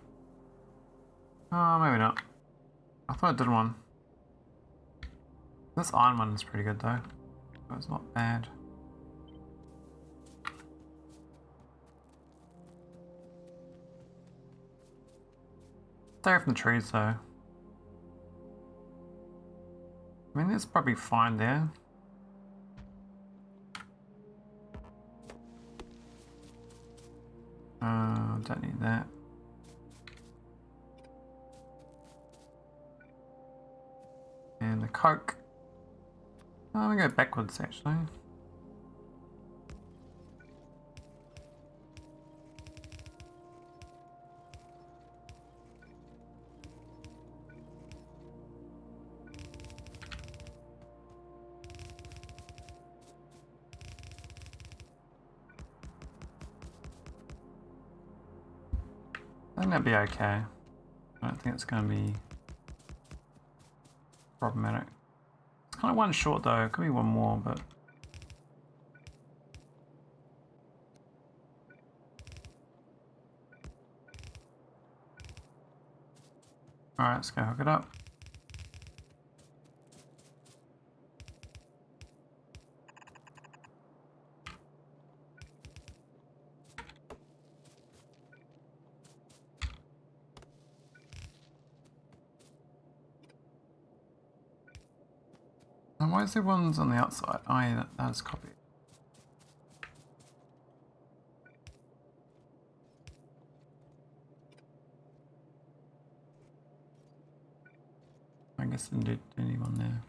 S1: Oh, maybe not. I thought I did one. This iron one is pretty good though. It's not bad. Stay away from the trees though. I mean, it's probably fine there. Don't need that. And the coke. Oh, we go backwards actually. I think that'd be okay. I don't think it's going to be problematic. It's kind of one short though. It could be one more, but alright, let's go hook it up. And why is there ones on the outside? Oh yeah, that is copied. I guess I didn't do anyone there.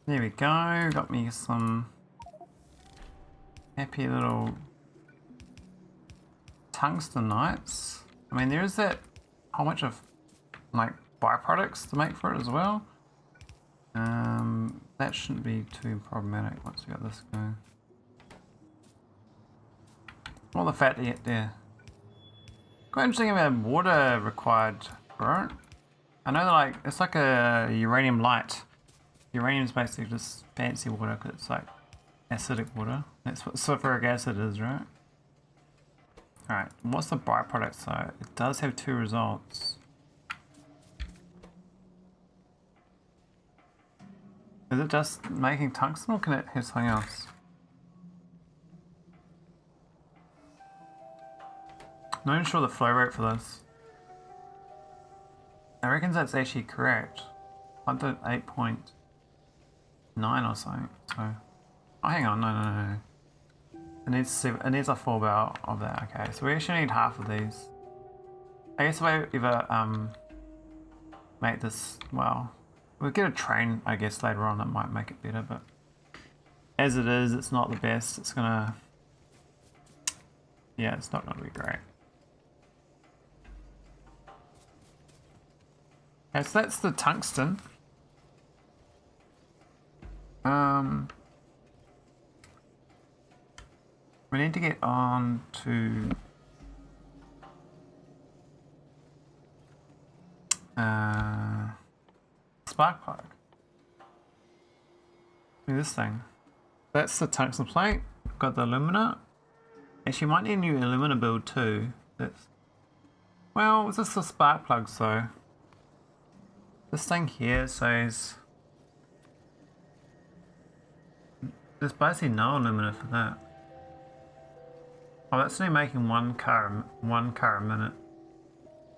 S1: There we go, got me some happy little tungsten knights. I mean, there is that whole bunch of like byproducts to make for it as well. That shouldn't be too problematic once we got this going. All the fat to get there. Quite interesting about water required for it. I know that like it's like a uranium light. Uranium is basically just fancy water because it's like acidic water. That's what sulfuric acid is, right? Alright, what's the byproduct side? It does have two results. Is it just making tungsten or can it have something else? Not even sure the flow rate for this. I reckon that's actually correct. I did 8.9 or something, so... Oh, hang on, no. It needs a full barrel of that, okay. So we actually need half of these. I guess if I ever, make this, well... We'll get a train, I guess, later on that might make it better, but... As it is, it's not the best. It's gonna... Yeah, it's not gonna be great. Okay, so that's the tungsten. We need to get on to spark plug. Do this thing. That's the tungsten plate. got the alumina. Actually, might need a new alumina build too. That's, well, it's just the spark plugs though. This thing here says there's basically no alumina for that. Oh, that's only making one car a minute,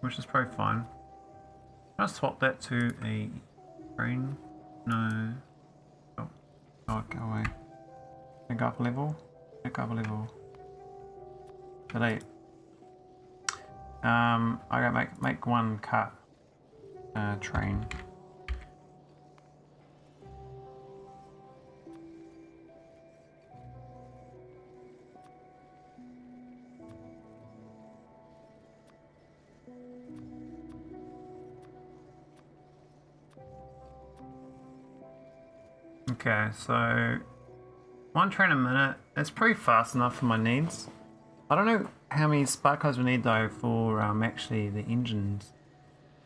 S1: which is probably fine. Can I swap that to a green? No. Oh, go away. Pick up a level. Pick up a level. Delete. I gotta make one cut. Train. Okay, so one train a minute. It's pretty fast enough for my needs. I don't know how many spark plugs we need though for actually the engines.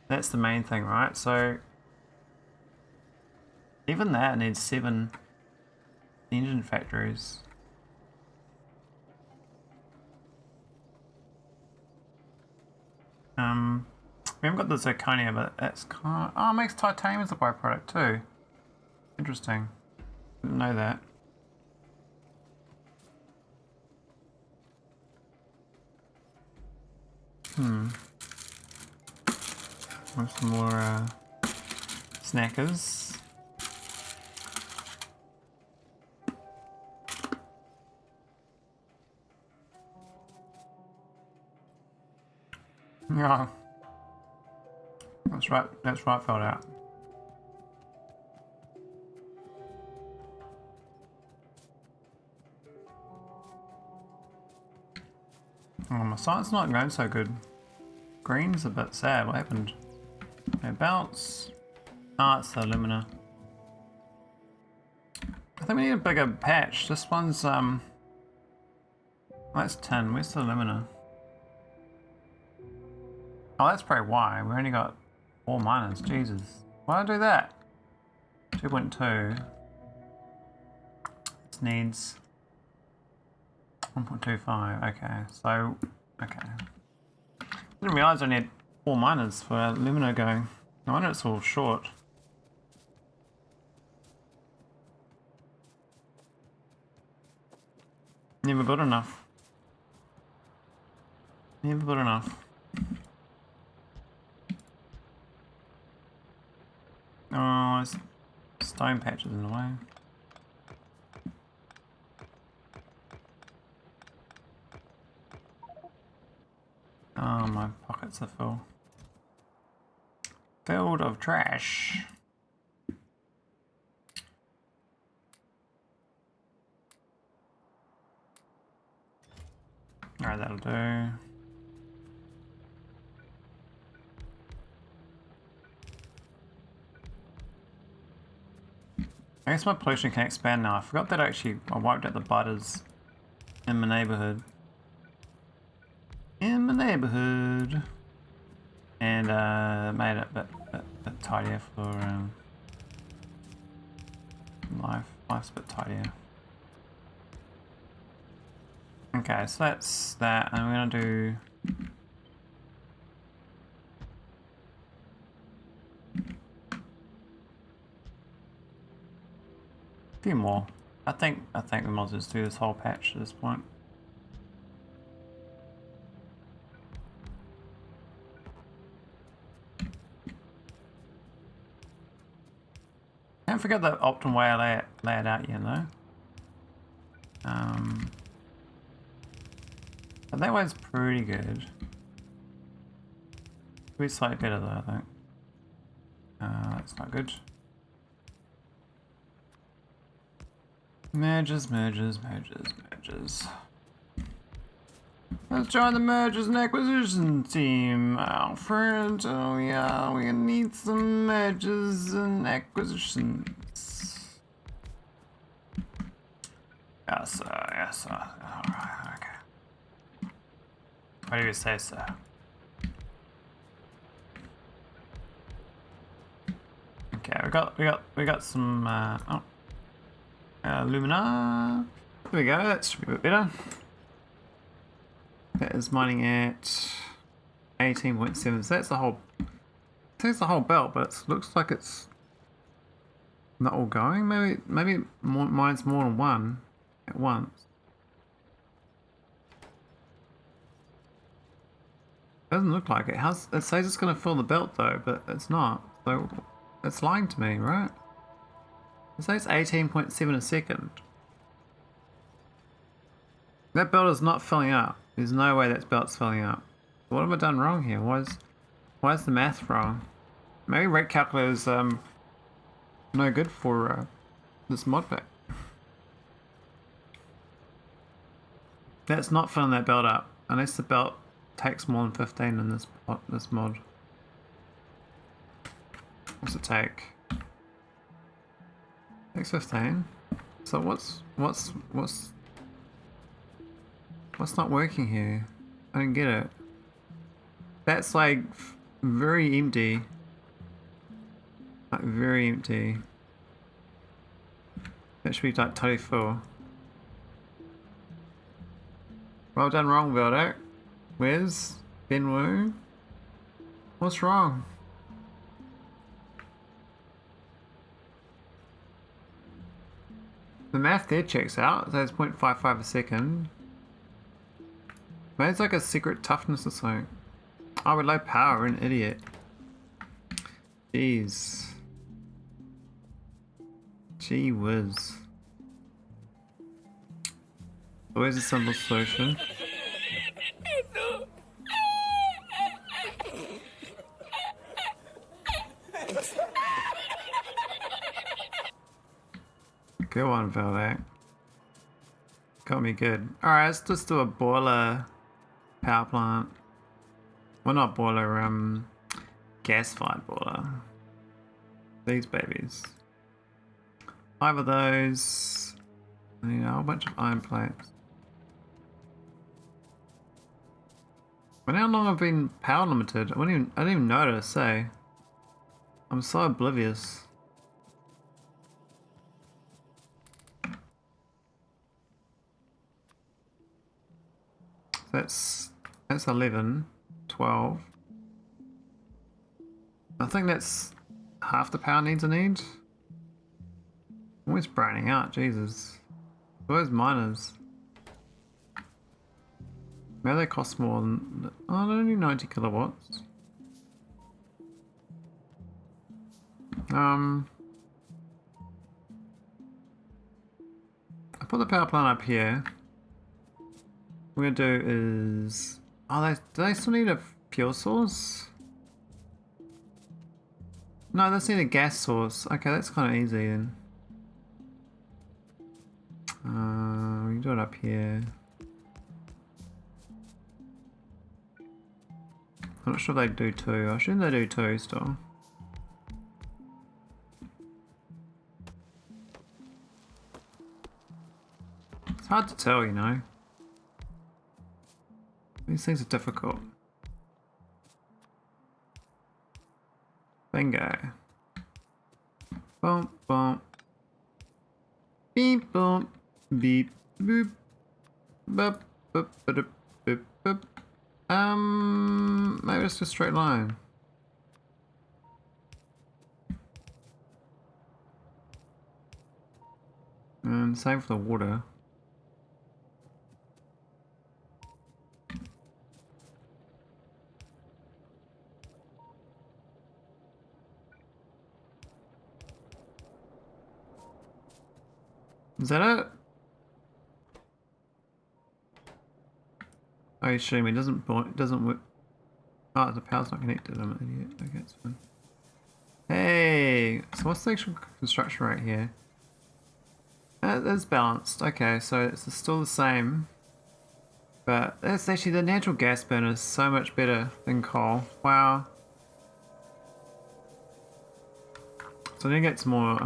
S1: That's the main thing, right? So even that needs 7 engine factories. We haven't got the zirconium, but that's kind of, oh, it makes titanium as a byproduct too. Interesting. Didn't know that. Want some more snackers. Yeah. That's right, filled out. Oh, my site's not going so good. Green's a bit sad. What happened? Okay, bounce. Ah, it's the alumina. I think we need a bigger patch. This one's that's 10. Where's the alumina? Oh, that's probably why. We only got 4 miners. Jesus. Why did I do that? 2.2. This needs 1.25. Okay, so okay. Didn't realise I need 4 miners for alumina going. No wonder it's all short. Never got enough. Never got enough. Oh, there's stone patches in the way. Oh, my pockets are full. Filled of trash. Alright, that'll do. I guess my pollution can expand now. I forgot that actually I wiped out the butters in my neighborhood. And made it a bit tidier for life. Life's a bit tidier. Okay, so that's that, and we're gonna do a few more. I think we might as well just do this whole patch at this point. Don't forget the optimal way I lay it out, you know. But that way's pretty good. Could be slightly better though, I think. That's not good. Mergers. Let's join the mergers and acquisition team, Alfred. Oh yeah, we need some mergers and acquisitions. Yes, sir. Alright, okay. What do you say, sir? Okay, we got some alumina. There we go, that should be a bit better. That is mining at 18.7, so that's the whole, that's the whole belt, but it looks like it's not all going. Maybe mine's more than one at once. Doesn't look like it. It says it's going to fill the belt though, but it's not. So it's lying to me, right? It says 18.7 a second. That belt is not filling up. There's no way that belt's filling up. What have I done wrong here? Why is the math wrong? Maybe rate calculator's no good for this mod pack. That's not filling that belt up unless the belt takes more than 15 in this mod. What's it take? Takes 15. So what's not working here? I don't get it. That's like very empty. Like very empty. That should be like totally full. Well done, wrong, Veldak. Where's Ben Wu? What's wrong? The math there checks out. So it's 0.55 a second. Maybe it's like a secret toughness or something. Oh, with low power, an idiot. Jeez. Gee whiz. Always a simple solution. Go on, Veldak. Got me good. Alright, let's just do a boiler power plant. Well, not boiler, gas-fired boiler. These babies. 5 of those. And, you know, a whole bunch of iron plates. But how long I've been power limited? I didn't even notice, eh? I'm so oblivious. That's 11, 12. I think that's half the power needs I need. I'm always browning out, Jesus. Where's miners? Maybe they cost more than... Oh, they're only 90 kilowatts. I put the power plant up here. What we're gonna do is... Oh, do they still need a fuel source? No, they just need a gas source. Okay, that's kind of easy then. We can do it up here. I'm not sure if they do two. I assume they do two still. It's hard to tell, you know. These things are difficult. Bingo. Bump, bump. Beep, bump. Beep, boop. Boop, boop, boop, boop, boop. Maybe it's just a straight line. And same for the water. Is that it? Oh, he's showing me. It doesn't work. Oh, the power's not connected. I'm an idiot. Okay, it's fine. Hey! So what's the actual construction rate here? It's balanced. Okay, so it's still the same. But that's actually, the natural gas burner is so much better than coal. Wow. So I need to get some more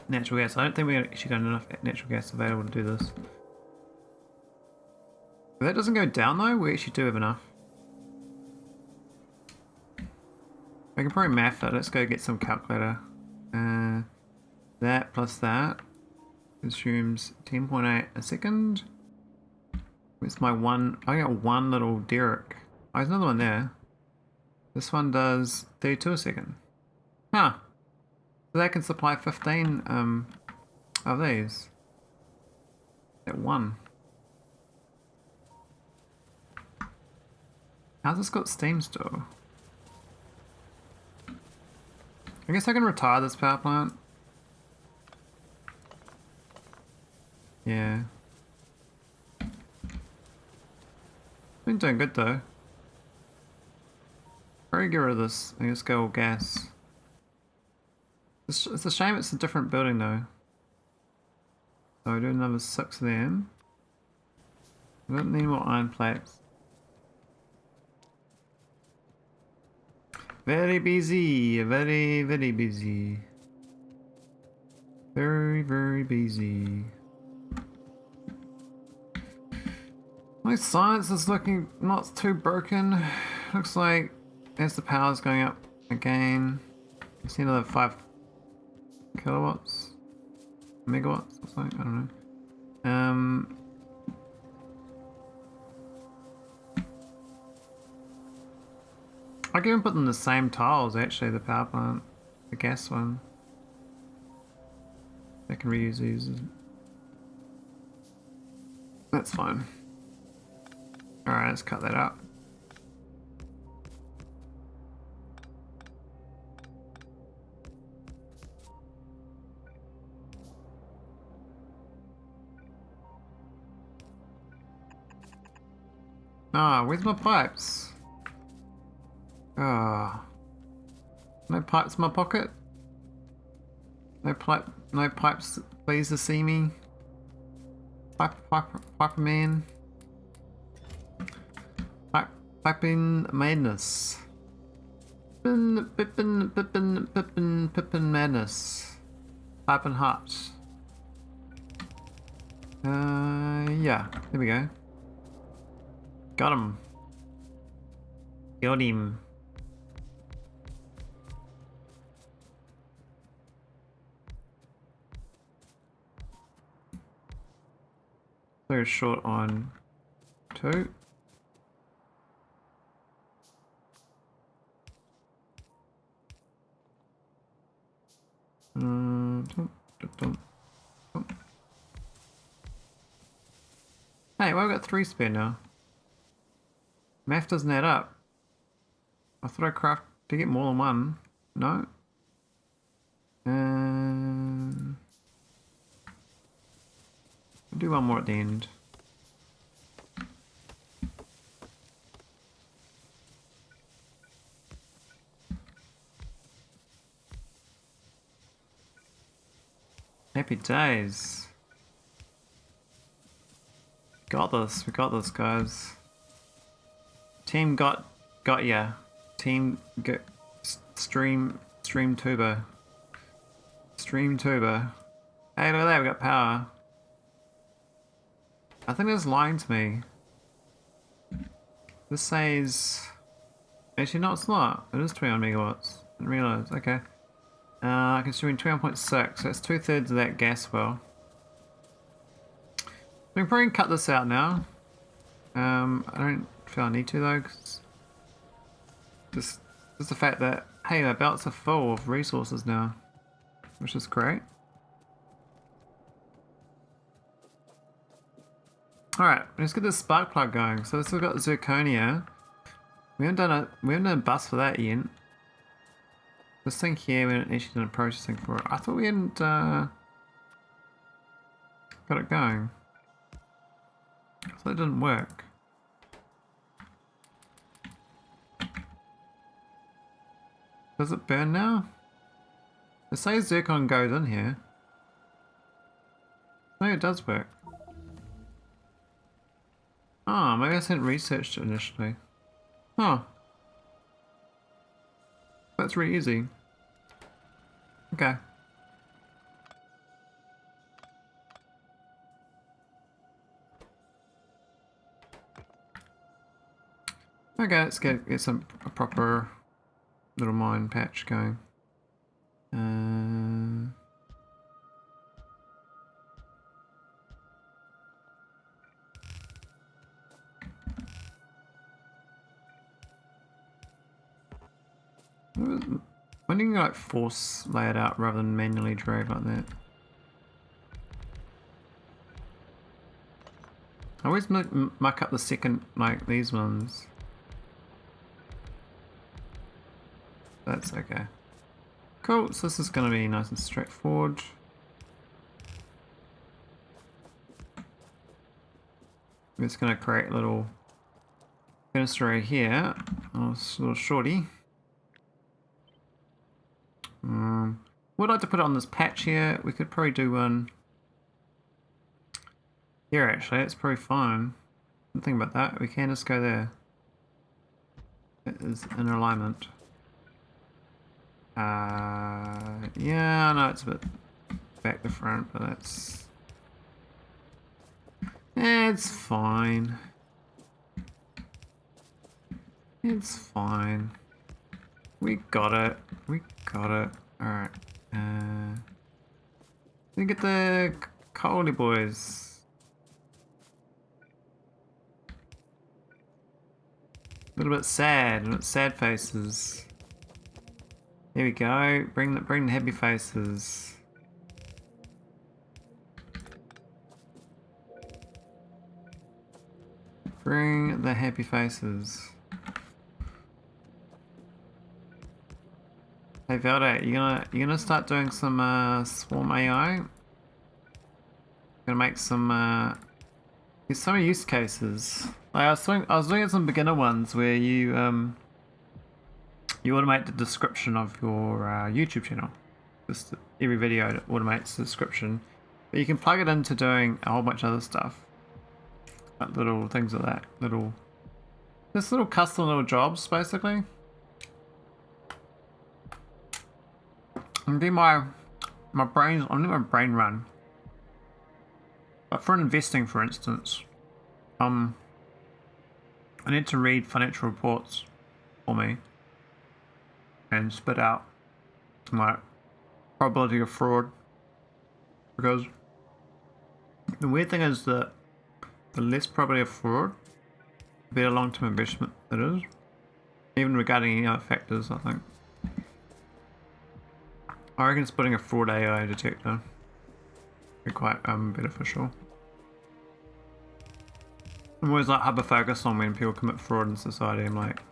S1: natural gas. I don't think we actually got enough natural gas available to do this. If that doesn't go down though, we actually do have enough. I can probably math it. Let's go get some calculator. That plus that. Consumes 10.8 a second. Where's my one? I got one little derrick. Oh, there's another one there. This one does 32 a second. Huh. So they can supply 15 of these. At one. How's this got steam still? I guess I can retire this power plant. Yeah. Been doing good though. Probably get rid of this and just go all gas. It's a shame it's a different building though. So we do another 6 of them. We don't need more iron plates. Very busy, very busy. Very busy. My science is looking not too broken. Looks like as the power's going up again. I see another 5 kilowatts, megawatts or something. I don't know. I can even put them the same tiles actually. The power plant, the gas one. I can reuse these. That's fine. Alright, let's cut that up. Ah, where's my pipes? Ah. No pipes in my pocket? No pipes please to see me? Piper man. Piping madness. Pippin madness. Piping hot. Yeah, there we go. Got him. Got him. So short on 2. Hey, well, I've got 3 spare now. Math doesn't add up. I thought I craft to get more than one. No. I'll do one more at the end. Happy days. Got this. We got this, guys. Team got ya. Team get stream turbo. Stream turbo. Hey, look at that, we got power. I think it's lying to me. This says... Actually, no, it's not. It is 21 megawatts. Didn't realize. Okay. Consuming 21.6. So that's 2/3 of that gas well. We can probably cut this out now. I don't feel I need to though, cause just the fact that, hey, my belts are full of resources now, which is great. Alright, let's get this spark plug going. So this has got zirconia. We haven't done a bus for that yet. This thing here, we haven't actually done a processing for it. I thought we hadn't got it going. So it didn't work. Does it burn now? It says zircon goes in here. No, it does work. Oh, maybe I hadn't researched it initially. Huh. That's really easy. Okay. Okay, let's get a proper little mine patch going. When do you like force lay it out rather than manually drag like that? I always muck up the second, like these ones. That's okay. Cool, so this is going to be nice and straightforward. I'm just going to create a little furnace array here, a little shorty. Would like to put it on this patch here. We could probably do one here actually, it's probably fine. Don't think about that, we can just go there. It is in alignment. Yeah, I know it's a bit back to front, but that's... it's fine. It's fine. We got it. We got it. Alright. We get the coldy boys. A little bit sad faces. Here we go. Bring the happy faces. Bring the happy faces. Hey Velde, you gonna start doing some swarm AI? Gonna make some there's some use cases. Like I was doing some beginner ones where you automate the description of your YouTube channel. Just every video it automates the description. But you can plug it into doing a whole bunch of other stuff. Like little things like that. Just little custom little jobs basically. And do my brain run. But for investing, for instance, I need to read financial reports for me and spit out my probability of fraud, because the weird thing is that the less probability of fraud, the better long-term investment it is, even regarding any other factors. I think I reckon splitting a fraud AI detector would be quite beneficial. I'm always like hyper focused on when people commit fraud in society. I'm like,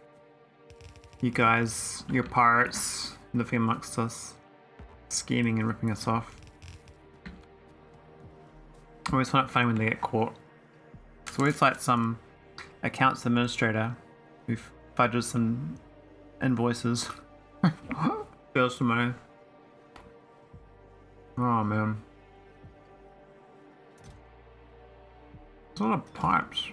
S1: you guys, you're pirates living amongst us, scheming and ripping us off. I always find it funny when they get caught. It's always like some accounts administrator who fudges some invoices. Goes to money. Oh man. There's a lot of pipes.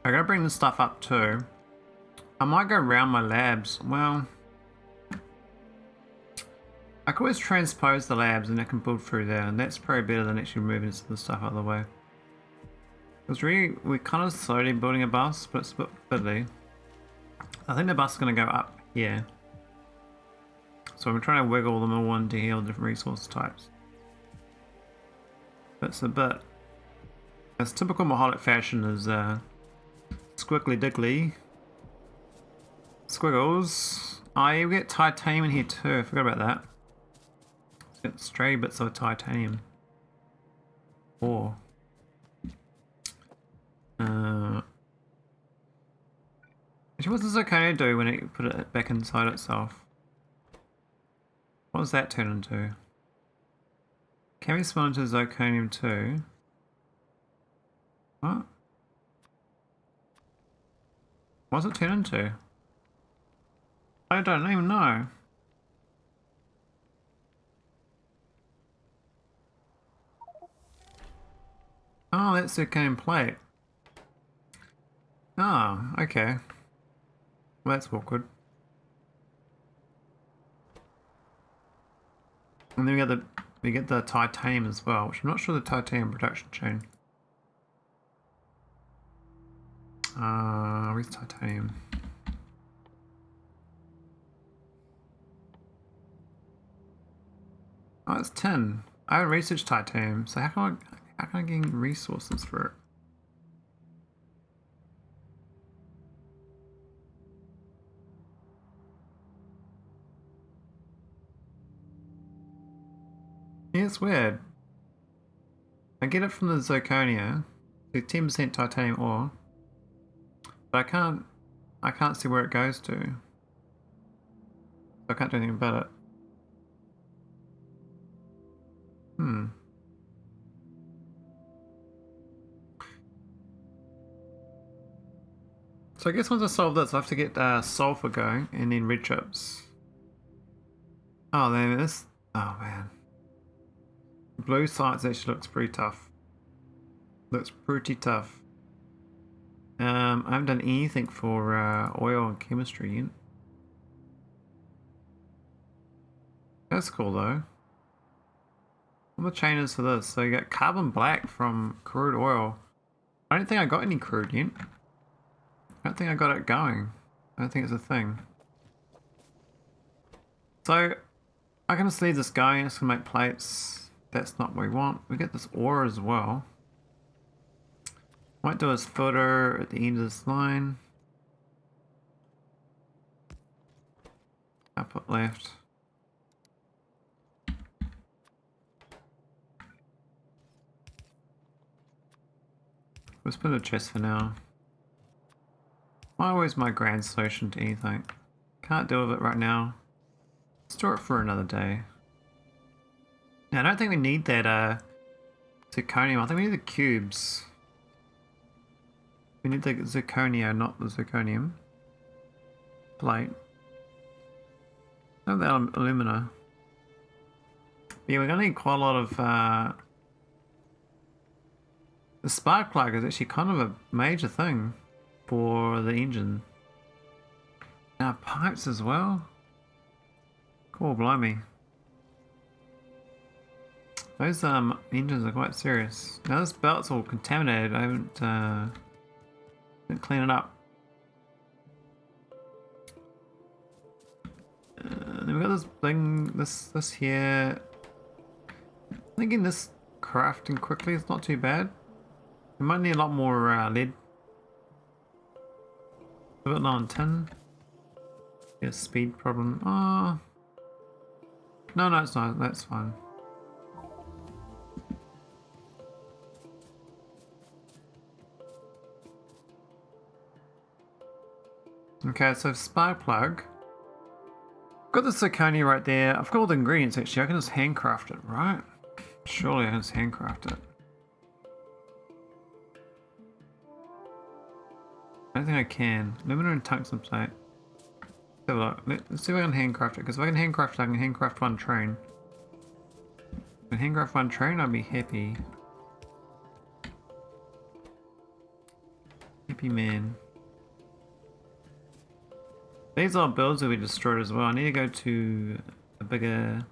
S1: I gotta bring this stuff up too. I might go around my labs. Well, I could always transpose the labs and I can build through there, and that's probably better than actually moving the stuff out of the way. Because really, we're kind of slowly building a bus, but it's a bit fiddly. I think the bus is going to go up here. So I'm trying to wiggle them all into here, all different resource types. But it's a bit, as typical Maholic fashion, is squiggly diggly. Squiggles. Oh, you get titanium in here too, I forgot about that. Let's get stray bits of titanium. Ore. Actually, what does Zirconium do when it put it back inside itself? What does that turn into? Can we spawn into Zirconium too? What? What does it turn into? I don't even know. Oh, that's Zirconium plate. Oh, okay. Well, that's awkward. And then we get the titanium as well, which I'm not sure the titanium production chain. Where's titanium? Oh, it's tin. I researched titanium, so how can I gain resources for it? Yeah, it's weird. I get it from the zirconia, the 10% titanium ore, but I can't see where it goes to. So I can't do anything about it. Hmm. So I guess once I solve this, I have to get sulfur going and then red chips. Oh, then this. Oh man. Blue science actually looks pretty tough. Looks pretty tough. I haven't done anything for oil and chemistry yet. That's cool though. What the chain is for this? So you got carbon black from crude oil. I don't think I got any crude yet. I don't think I got it going. I don't think it's a thing. So I can just leave this going. It's gonna make plates. That's not what we want. We get this ore as well. Might do a filter at the end of this line. Output left. Let's put a chest for now. Why always my grand solution to anything? Can't deal with it right now. Store it for another day. Now I don't think we need that zirconium. I think we need the cubes. We need the zirconia, not the zirconium. Plate. No, the alumina. Yeah, we're gonna need quite a lot of the spark plug is actually kind of a major thing for the engine. Now pipes as well. Cool, blimey. Those engines are quite serious. Now this belt's all contaminated. I didn't clean it up. Then we got this thing, this here. Thinking this crafting quickly is not too bad. We might need a lot more lead. A bit low on tin. Yeah, speed problem. Oh. No, it's not. That's fine. Okay, so spark plug. Got the zirconia right there. I've got all the ingredients actually. I can just handcraft it, right? Surely I can just handcraft it. I don't think I can. Aluminum and tungsten plate. Let's have a look. Let's see if I can handcraft it. Because if I can handcraft it, I can handcraft one train. If I can handcraft one train, I'd be happy. Happy man. These old builds will be destroyed as well. I need to go to a bigger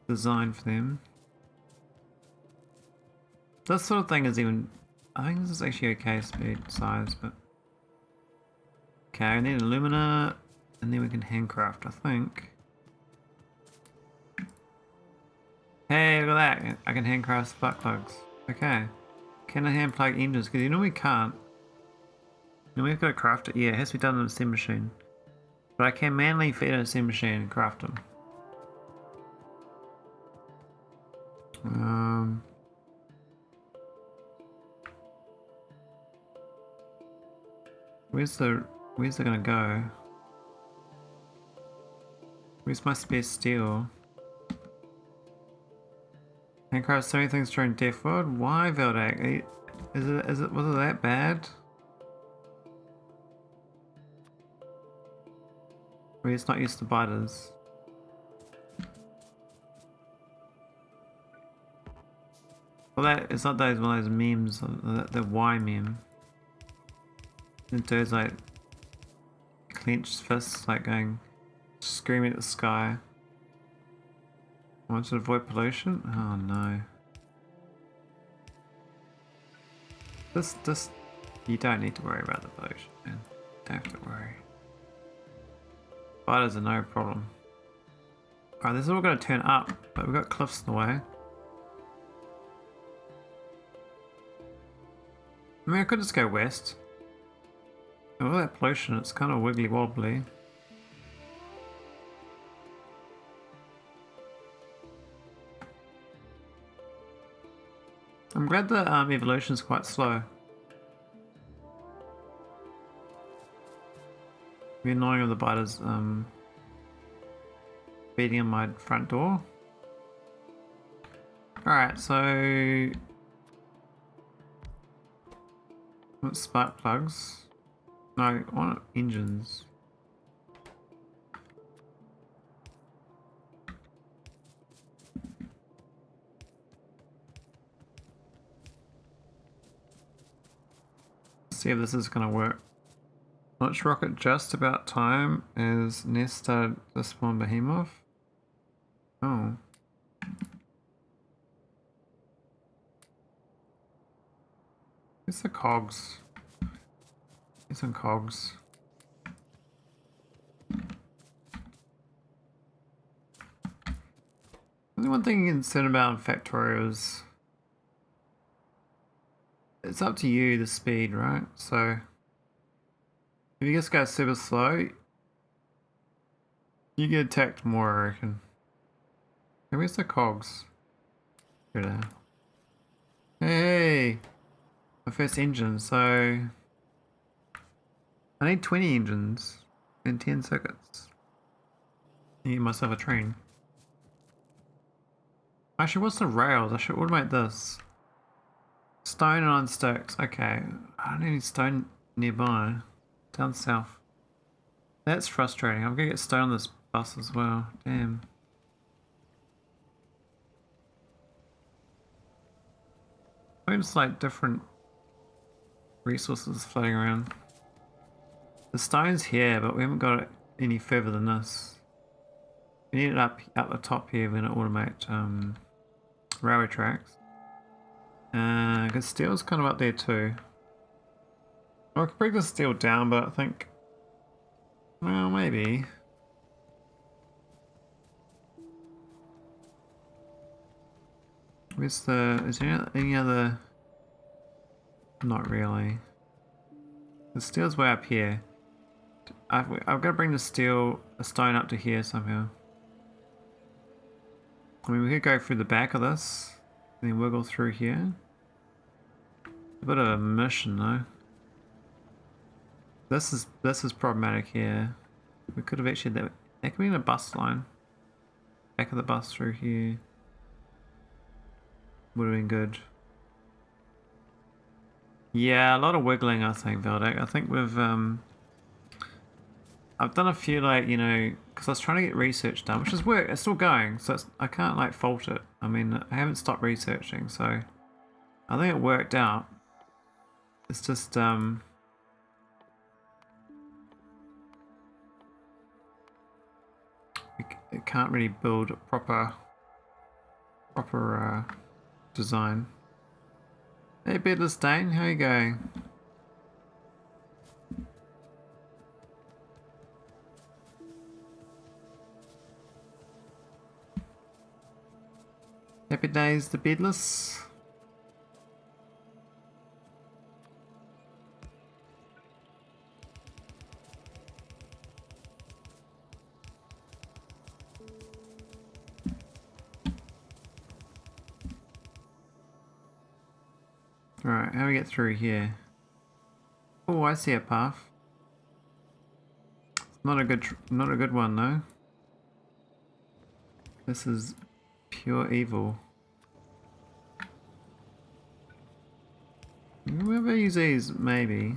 S1: design for them. This sort of thing is even... I think this is actually okay speed size, but... Okay, I need alumina, and then we can handcraft, I think. Hey, look at that! I can handcraft spark plugs. Okay. Can I hand plug engines? Because you know we can't. You know we've got to craft it. Yeah, it has to be done on a SIM machine. But I can manually feed a SIM machine and craft them. Where's it gonna go? Where's my spare steel? Handcraft so many things during Death World? Why, Veldak? Was it that bad? We're just not used to biters. Well, it's not one of those memes, the Y meme. And dudes like clenched fists, like going screaming at the sky. I want to avoid pollution? Oh no. This, you don't need to worry about the pollution, man. Don't have to worry. Spiders are no problem. Alright, this is all going to turn up, but we've got cliffs in the way. I mean, I could just go west. With all that pollution, it's kind of wiggly wobbly. I'm glad the evolution is quite slow. It'd be annoying if the biters beating on my front door. Alright, so let's spark plugs. No, I want engines. See if this is gonna work. Launch rocket just about time as Nest started to spawn Behemoth. Oh. It's the cogs. Get some cogs. Only one thing you can say about Factorio is it's up to you the speed, right? So if you just go super slow, you get attacked more, I reckon. Hey, where's the cogs? Here they are. Hey! My first engine, so I need 20 engines and 10 circuits. I need myself a train. Actually, what's the rails? I should automate this. Stone on sticks. Okay. I don't need any stone nearby. Down south. That's frustrating. I'm gonna get stone on this bus as well. Damn. I think it's like different resources floating around. The stone's here, but we haven't got it any further than this. We need it up the top here. We're gonna automate railway tracks. Because steel's kind of up there too. Well, I could bring the steel down, but I think, well, maybe. Where's the, is there any other? Not really. The steel's way up here. I've got to bring the stone up to here somehow. I mean, we could go through the back of this, and then wiggle through here. A bit of a mission though. This is problematic here. We could have actually that could be in a bus line. Back of the bus through here. Would have been good. Yeah, a lot of wiggling I think, Veldak. I think we've I've done a few like, you know, because I was trying to get research done, which is work, it's still going, so I can't like fault it. I mean, I haven't stopped researching, so I think it worked out. It's just it can't really build a proper design. Hey Beardless Dane, how you going? Happy days, the Beardless. Alright, how do we get through here? Oh, I see a path. It's not a good one though. This is pure evil. Whoever use these, maybe.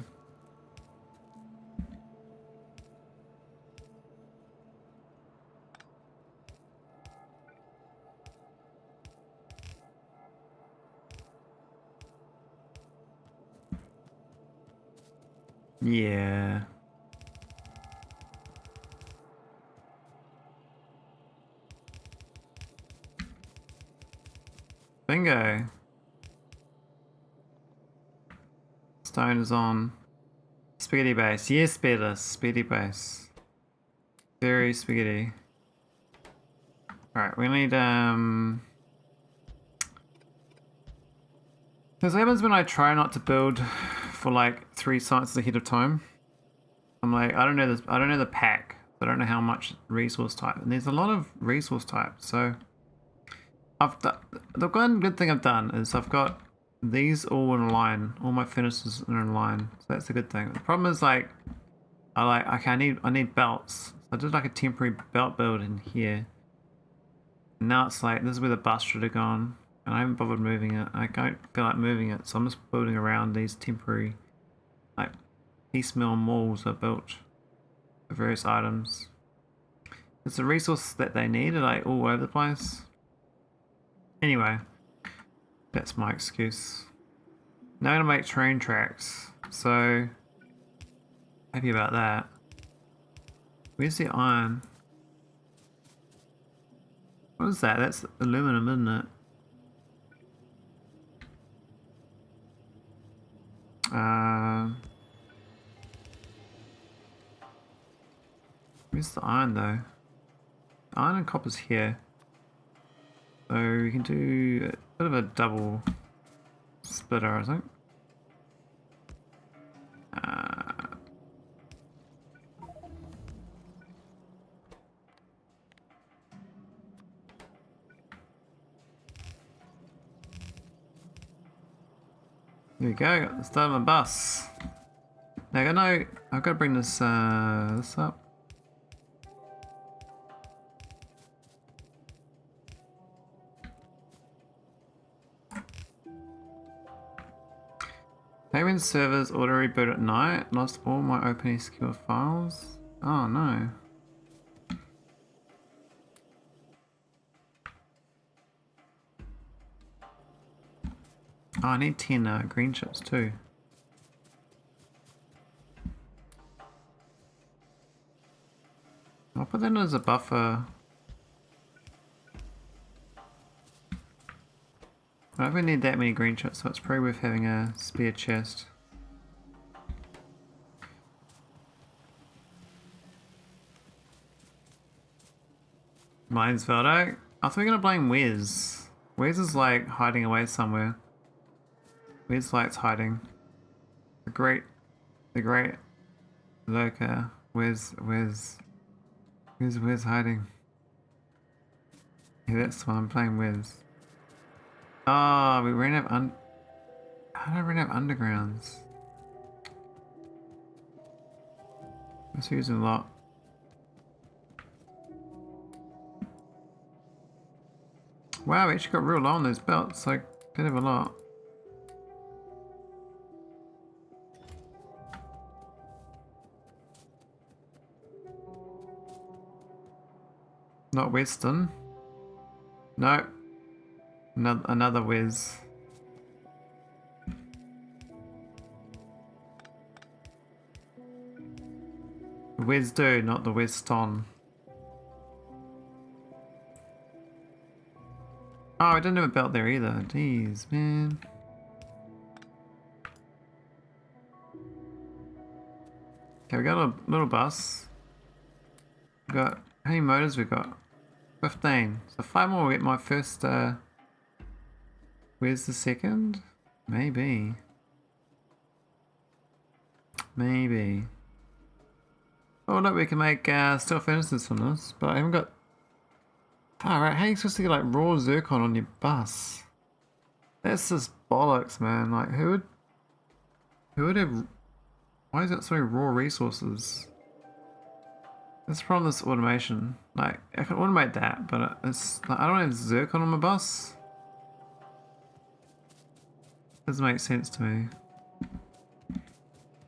S1: Yeah. Bingo. Stone is on. Spaghetti base. Yes, better. Spaghetti base. Very spaghetti. Alright, we need This happens when I try not to build for like 3 sites ahead of time. I'm like, I don't know this. I don't know the pack. I don't know how much resource type, and there's a lot of resource types. So the one good thing I've done is I've got these all in line. All my finishes are in line, so that's a good thing. The problem is like, I need belts. So I did like a temporary belt build in here. And now it's like this is where the bus should have gone, and I haven't bothered moving it. I don't feel like moving it, so I'm just building around these temporary, like piecemeal walls I built for various items. It's a resource that they need, like all over the place. Anyway, that's my excuse. Now I'm gonna make train tracks, so happy about that. Where's the iron? What is that? That's aluminum, isn't it? Where's the iron though? Iron and copper's here. So we can do a bit of a double splitter, I think. There we go, got the start of my bus. Now I know I've got to bring this this up. Payment servers auto reboot at night. Lost all my OpenSQL files. Oh no. Oh, I need 10 green chips too. I'll put that as a buffer. I don't even need that many green chips, so it's probably worth having a spare chest. Mine's Veldo. I thought we were gonna blame Wes. Wes is like hiding away somewhere. Where's Light's hiding? The great lurker. Where's hiding? Yeah, that's the one I'm playing with. Oh, we ran out of how did I run out of undergrounds? Let's use a lot. Wow, we actually got real low on those belts, like bit of a lot. Not Western. No. Another Wes. Wes do, not the Weston. Oh, I didn't have a belt there either. Jeez, man. Okay, we got a little bus. We got how many motors we got? 15. So 5 more will get my first where's the second? Maybe. Maybe. Oh look, we can make steel furnaces from this, but I haven't got. Alright, how are you supposed to get like raw zircon on your bus? That's just bollocks, man. Like who would have, why is that so raw resources? That's from this automation. Like I can automate that, but it's like, I don't have zircon on my bus. Doesn't make sense to me.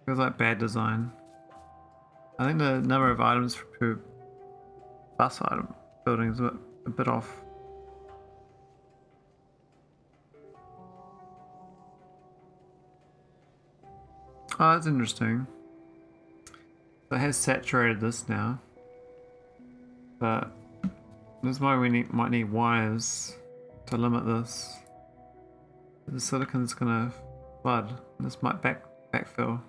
S1: Feels like bad design. I think the number of items per bus item building is a bit off. Oh, that's interesting. So it has saturated this now, but this is why we might need wires to limit this. The silicon's gonna flood. This might backfill.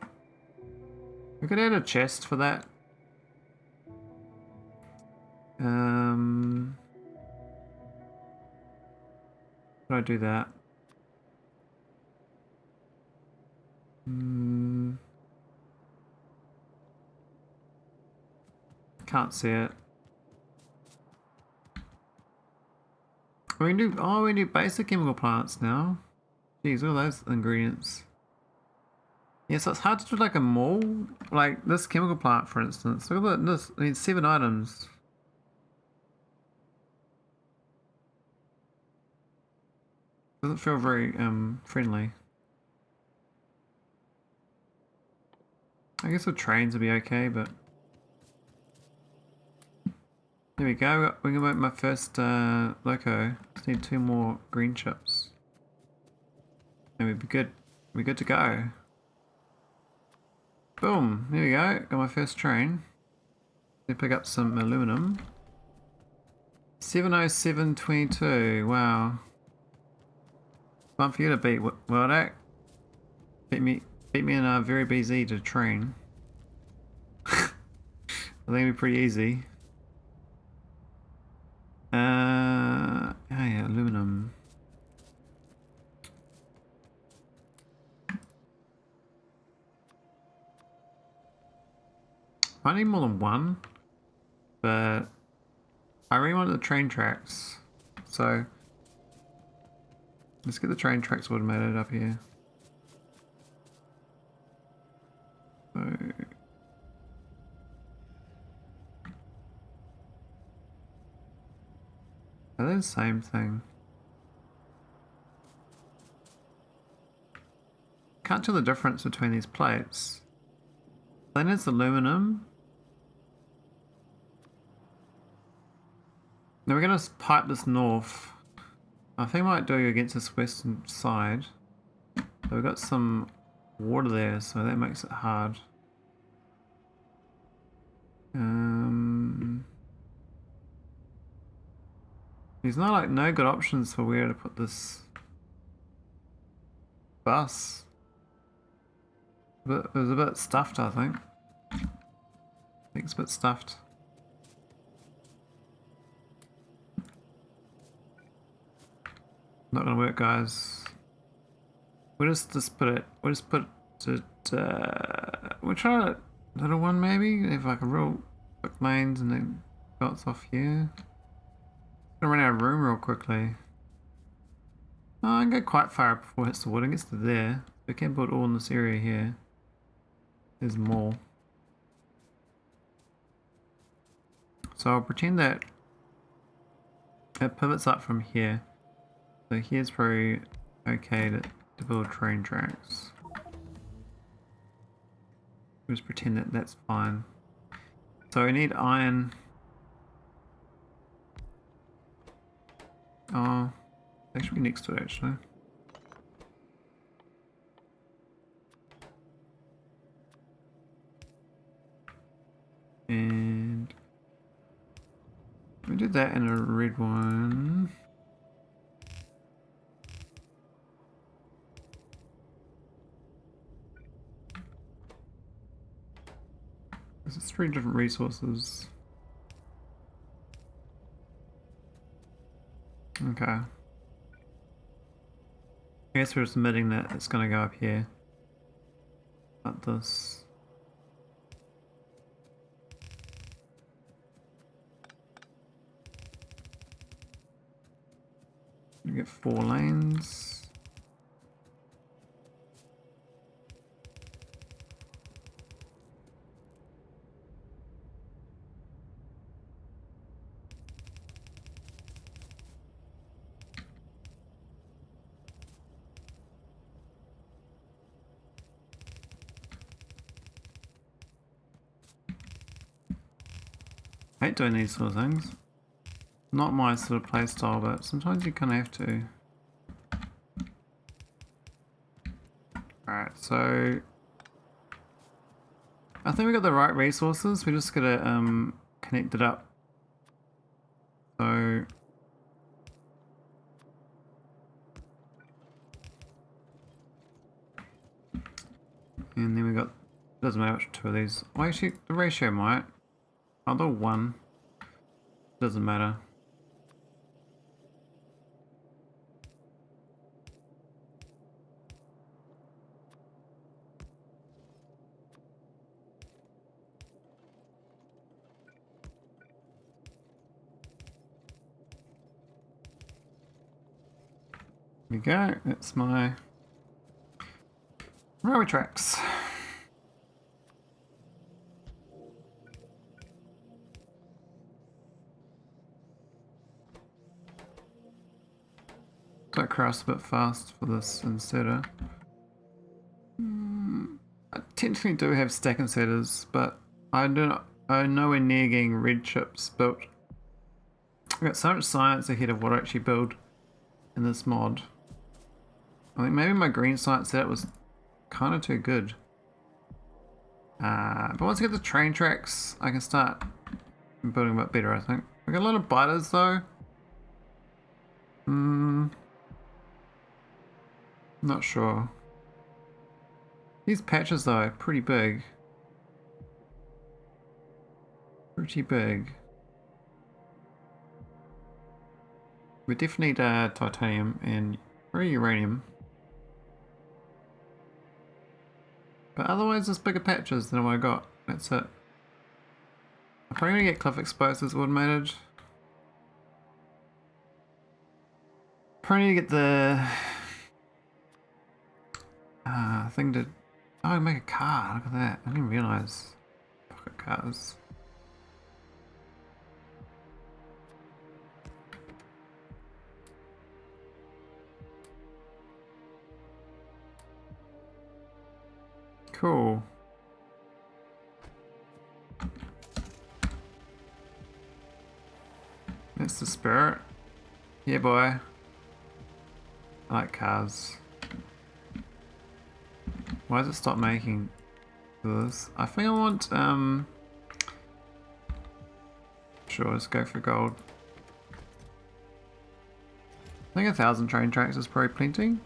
S1: We could add a chest for that. How do I do that? Can't see it. We can do basic chemical plants now. Jeez, all those ingredients. Yeah, so it's hard to do like a mold, like this chemical plant, for instance. Look at this. I mean, 7 items. Doesn't feel very friendly. I guess with trains would be okay, but there we go. We can make my first loco. Just need 2 more green chips, and we'd be good. We're good to go. Boom! There we go. Got my first train. Let me pick up some aluminum. 70722. Wow. Fun for you to beat, World. Beat me in a very busy to train. I think it'd be pretty easy. Oh yeah, aluminum. I need more than 1, but I really want the train tracks. So let's get the train tracks automated up here. So are they the same thing? Can't tell the difference between these plates. Then it's aluminum. Now we're gonna pipe this north. I think I might do against this western side. So we've got some water there, so that makes it hard. There's no good options for where to put this bus. But it was a bit stuffed, I think. I think it's a bit stuffed. Not gonna work, guys. We'll just put it. We'll just put it. We'll try a little one maybe. If like a real quick lanes and then belts off here. I'm gonna run out of room real quickly. Oh, I can go quite far up before it hits the wood. It gets to there. We can build all in this area here. There's more. So I'll pretend that it pivots up from here. So here's probably okay to build train tracks. Just pretend that that's fine. So we need iron. Oh, they should be next to it actually. And we did that in a red one. There's 3 different resources. Okay. I guess we're submitting that it's going to go up here. Like this. We get 4 lanes. I hate doing these sort of things. Not my sort of play style, but sometimes you kind of have to. Alright, so I think we got the right resources. We just gotta connect it up. So and then we got, doesn't matter which 2 of these. Well, actually the ratio might. Other 1 doesn't matter. There we go, that's my railway tracks. Got across a bit fast for this inserter. I technically do have stack inserters, but I'm nowhere near getting red chips built. I've got so much science ahead of what I actually build in this mod. I think maybe my green science setup was kind of too good. But once I get the train tracks, I can start building a bit better, I think. We got a lot of biters though. Not sure. These patches though are pretty big. Pretty big. We definitely need titanium and uranium. But otherwise there's bigger patches than what I got. That's it. I'm probably gonna get cliff explosives automated. Probably need to get the thing to... Oh, make a car. Look at that. I didn't realize. Pocket cars. Cool. That's the spirit. Yeah, boy. I like cars. Why does it stop making this? I think I want, sure, let's go for gold. I think 1,000 train tracks is probably plenty.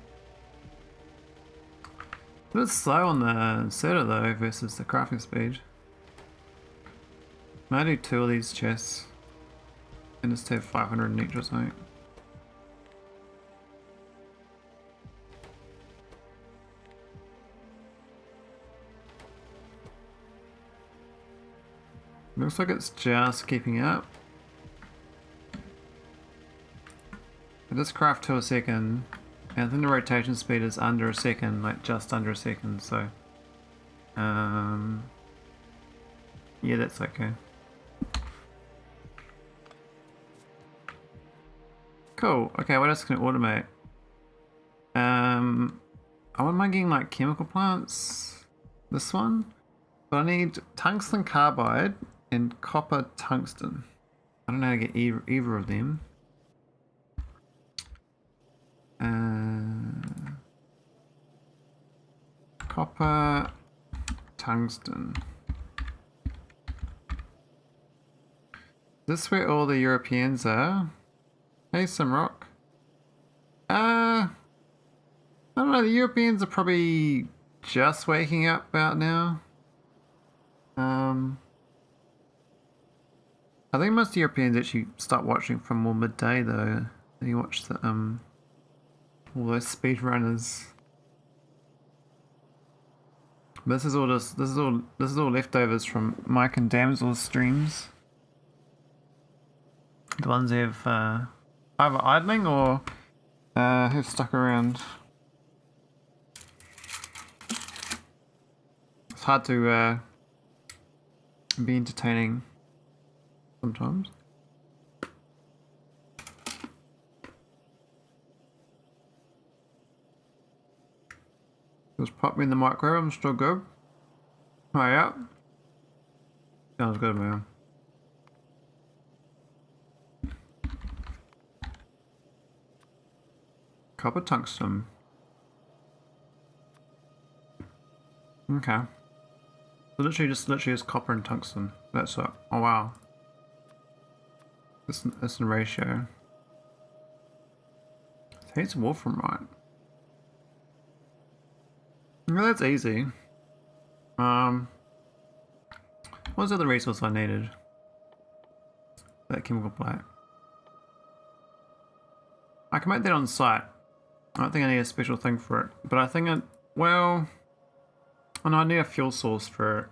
S1: A bit slow on the inserter though versus the crafting speed. Might do 2 of these chests and just have 500 in each or something. Looks like it's just keeping up. I just craft 2 a second, and I think the rotation speed is under a second, like just under a second, so yeah, that's okay. Cool. Okay, what else can I automate? What am I getting, like chemical plants? This one? But I need tungsten carbide and copper tungsten. I don't know how to get either of them. Copper tungsten. Is this where all the Europeans are? Hey, Simrock. I don't know, the Europeans are probably just waking up about now. I think most Europeans actually start watching from more midday though. They watch the all those speedrunners. This is all leftovers from Mike and Damsel's streams. The ones who have either idling or have stuck around. It's hard to be entertaining sometimes. Just pop me in the micro, I'm still good. Oh yeah. Sounds good, man. Copper tungsten. Okay. So literally just copper and tungsten. That's it. Oh wow. That's in ratio. It's wolfram, right? Well, that's easy. What was the other resource I needed? That chemical plate. I can make that on site. I don't think I need a special thing for it. But I think well... Oh no, I need a fuel source for it.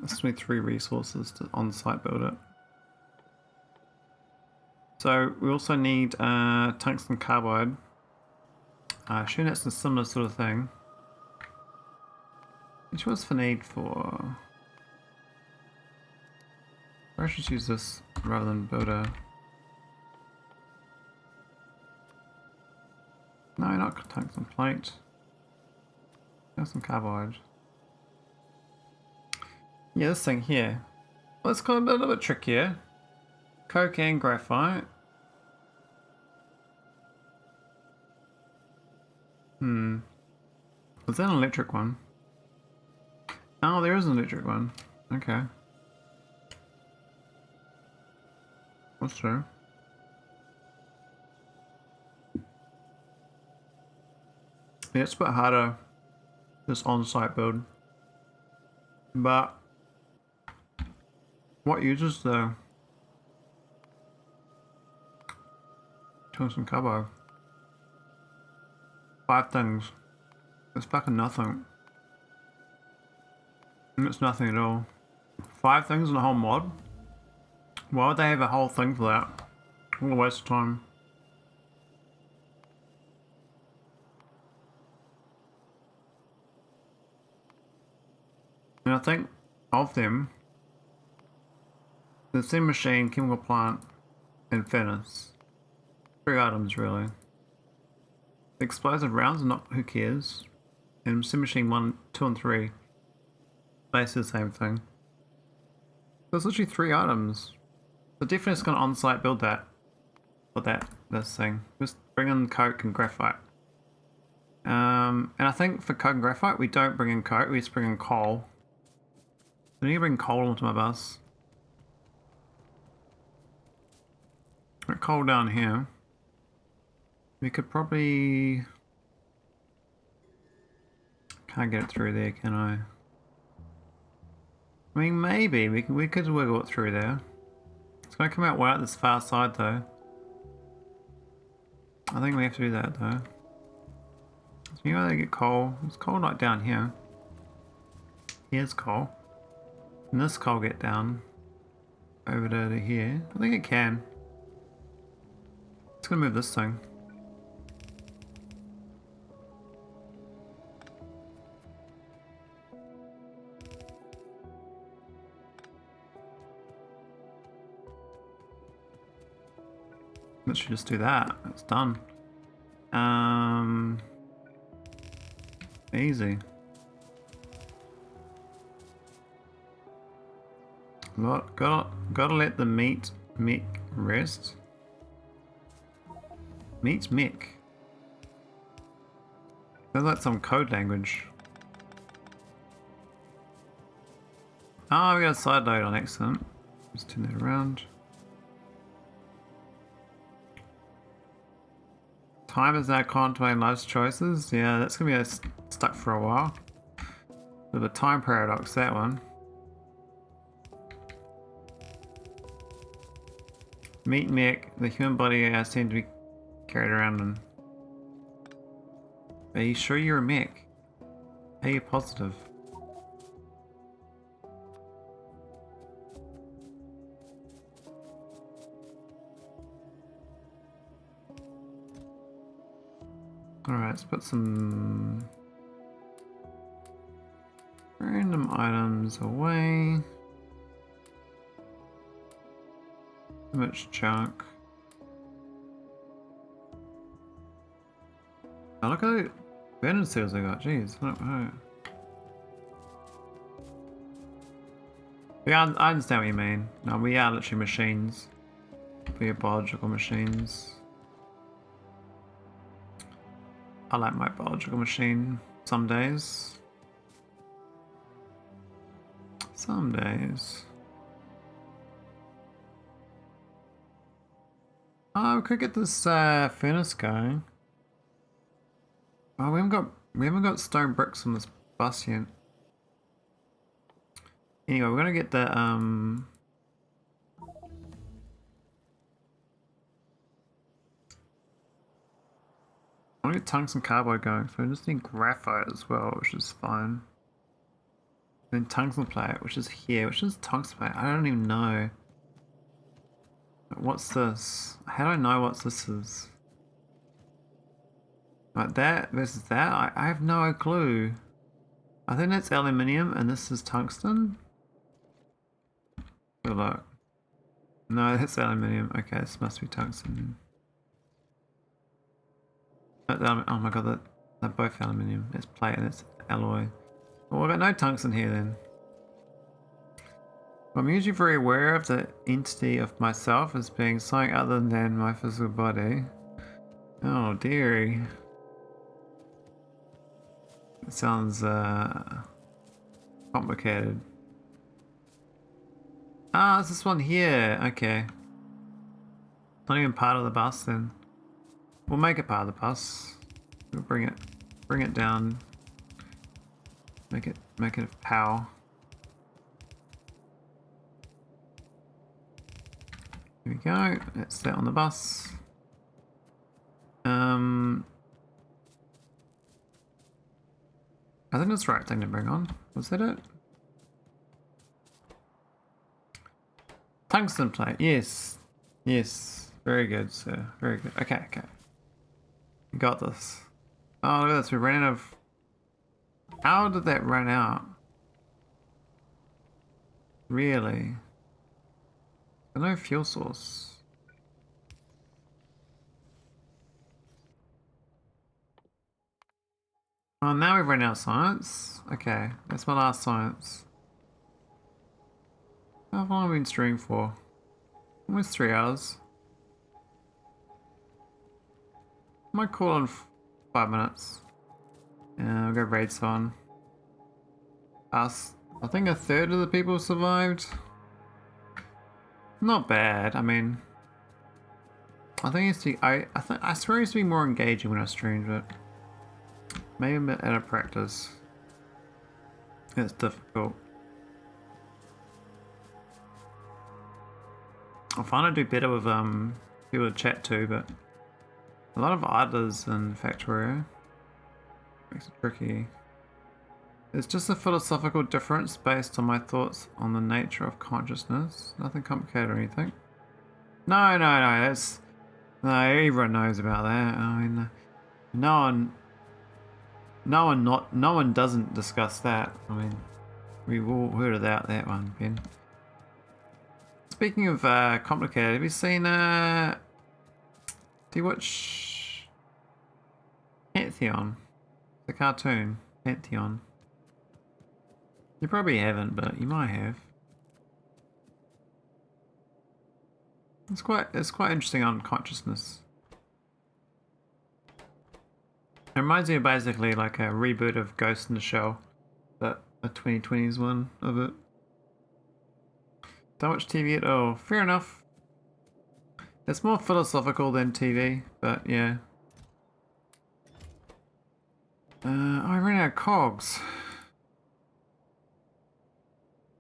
S1: That's 23 resources to on-site build it. So we also need tungsten carbide. I assume that's a similar sort of thing. Which was for need for... I should use this rather than build a... No, not tungsten plate. There's some carbide. Yeah, this thing here. Well, it's kind of a little bit trickier. Coke and graphite. Is that an electric one? Oh, there is an electric one. Okay. That's true. Yeah, it's a bit harder, this on-site build. But what uses the tungsten carbide? 5 things. It's fucking nothing. It's nothing at all. 5 things in the whole mod? Why would they have a whole thing for that? What a waste of time. And I think of them, the sim machine, chemical plant, and furnace. 3 items really. The explosive rounds are not, who cares? And sim machine 1, 2 and 3. Basically the same thing. So it's literally 3 items. So definitely it's gonna on-site build that. For this thing. Just bring in coke and graphite. And I think for coke and graphite we don't bring in coke, we just bring in coal. I need to bring coal onto my bus. Got coal down here. We could probably... Can't get it through there, can I? I mean, maybe we could wiggle it through there. It's gonna come out way out this far side though. I think we have to do that though. So you gotta get coal. There's coal like down here. Here's coal. And this coal get down over to here. I think it can. It's gonna move this thing. Let's just do that. It's done. Easy. Gotta let the meat mech rest. Meat mech. Sounds like some code language. Oh, we got a side load on accident. Let's turn that around. Time is now contemplating life's choices. Yeah, that's gonna be stuck for a while. Bit of a time paradox, that one. Meat mech, the human body seems to be carried around in. Are you sure you're a mech? Are you positive? Alright, let's put some random items away. Too much junk. Oh, look at the abandoned seals I got. Jeez. Yeah, I understand what you mean. No, we are literally machines. We are biological machines. I like my biological machine some days. Some days. Oh, we could get this furnace going. Oh, we haven't got stone bricks on this bus yet. Anyway, we're gonna get the I want to get tungsten carbide going, so I just need graphite as well, which is fine. Then tungsten plate, which is here, which is tungsten plate. I don't even know. What's this? How do I know what this is? Like that versus that? I have no clue. I think that's aluminium and this is tungsten. Good luck. No, that's aluminium. Okay, this must be tungsten. Oh my god, they're both aluminium. It's plate and it's alloy. Well, I've got no tungsten here then. I'm usually very aware of the entity of myself as being something other than my physical body. Oh dearie. It sounds complicated. Ah, it's this one here. Okay. Not even part of the bus then. We'll make it part of the bus. We'll bring it down. Make it power. Here we go. That's that on the bus. I think that's the right thing to bring on. Was that it? Tungsten plate. Yes. Yes. Very good, sir. Very good. Okay, okay. You got this. Oh, look at this. We ran out of... How did that run out? Really? There's no fuel source. Oh, now we've run out of science. Okay, that's my last science. How long have I been streaming for? Almost 3 hours. I might call on 5 minutes. We'll go raids on. Us. I think a third of the people survived. Not bad. I mean, I think it's I swear it used to be more engaging when I streamed, but maybe a bit out of practice. It's difficult. I find I do better with people to chat to, but a lot of idlers in Factorio makes it tricky. It's just a philosophical difference based on my thoughts on the nature of consciousness. Nothing complicated or anything. No, that's... No, everyone knows about that. I mean, no one doesn't discuss that. I mean, we've all heard about that one, Ben. Speaking of complicated, have you seen... do you watch... Pantheon? The cartoon, Pantheon. You probably haven't, but you might have. It's quite interesting on consciousness. It reminds me of basically like a reboot of Ghost in the Shell, but a 2020s one of it. Don't watch TV at all. Fair enough. It's more philosophical than TV, but yeah. I ran out of cogs.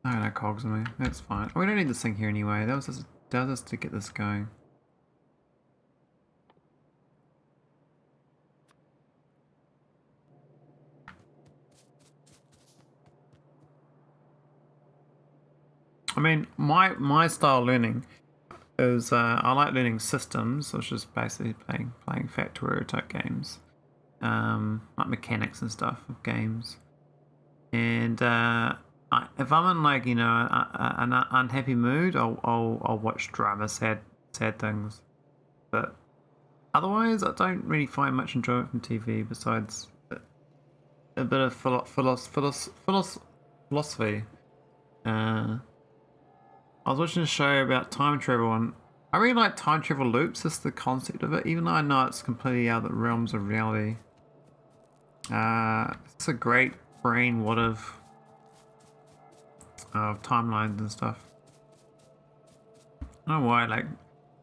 S1: I don't know cogs on me. That's fine. We don't need this thing here anyway. That was just to get this going. I mean, my style of learning is I like learning systems, which is basically playing Factorio type games, like mechanics and stuff of games. And if I'm in like an unhappy mood, I'll watch drama, sad things. But otherwise, I don't really find much enjoyment from TV besides a bit of philosophy. I was watching a show about time travel, and I really like time travel loops. Just the concept of it, even though I know it's completely out of the realms of reality. It's a great brain what if of timelines and stuff. I don't know why, like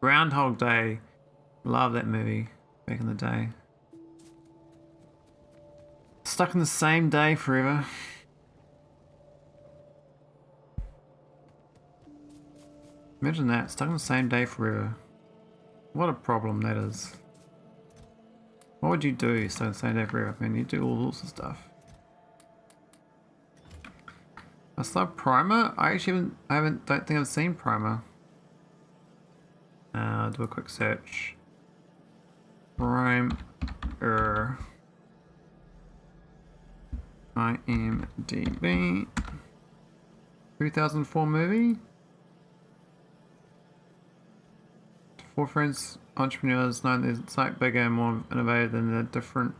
S1: Groundhog Day, love that movie back in the day. Stuck in the same day forever. Imagine that, stuck in the same day forever. What a problem that is. What would you do stuck in the same day forever? I mean, you do all sorts of stuff. I start Primer? I actually don't think I've seen Primer. I'll do a quick search. Primer. IMDb. 2004 movie. Four friends, entrepreneurs, know the site bigger and more innovative than the different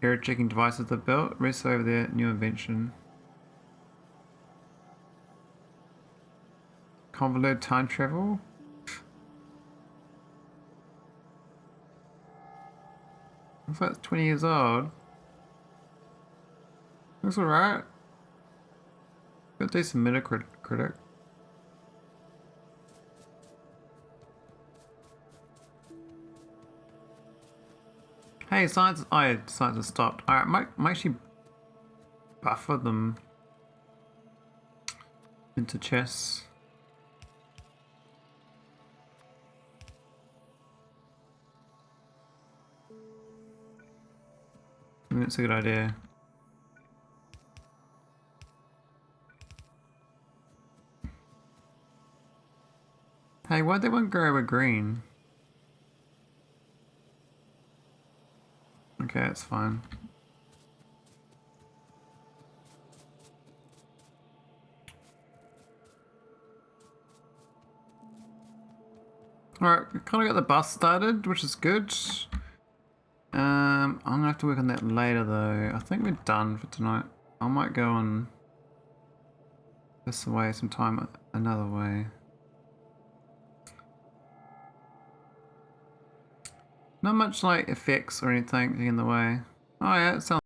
S1: error-checking devices they built. Rest over their new invention. Convoluted time travel. Looks like it's 20 years old. Looks alright. Got a decent Metacritic. Hey, science. Oh, science has stopped. Alright, might actually buffer them into chess. I think that's a good idea. Hey, why'd they want to go over green? Okay, that's fine. Alright, we kind of got the bus started, which is good. I'm gonna have to work on that later though. I think we're done for tonight. I might go on this way sometime another way. Not much like effects or anything in the way. Oh yeah, it sounds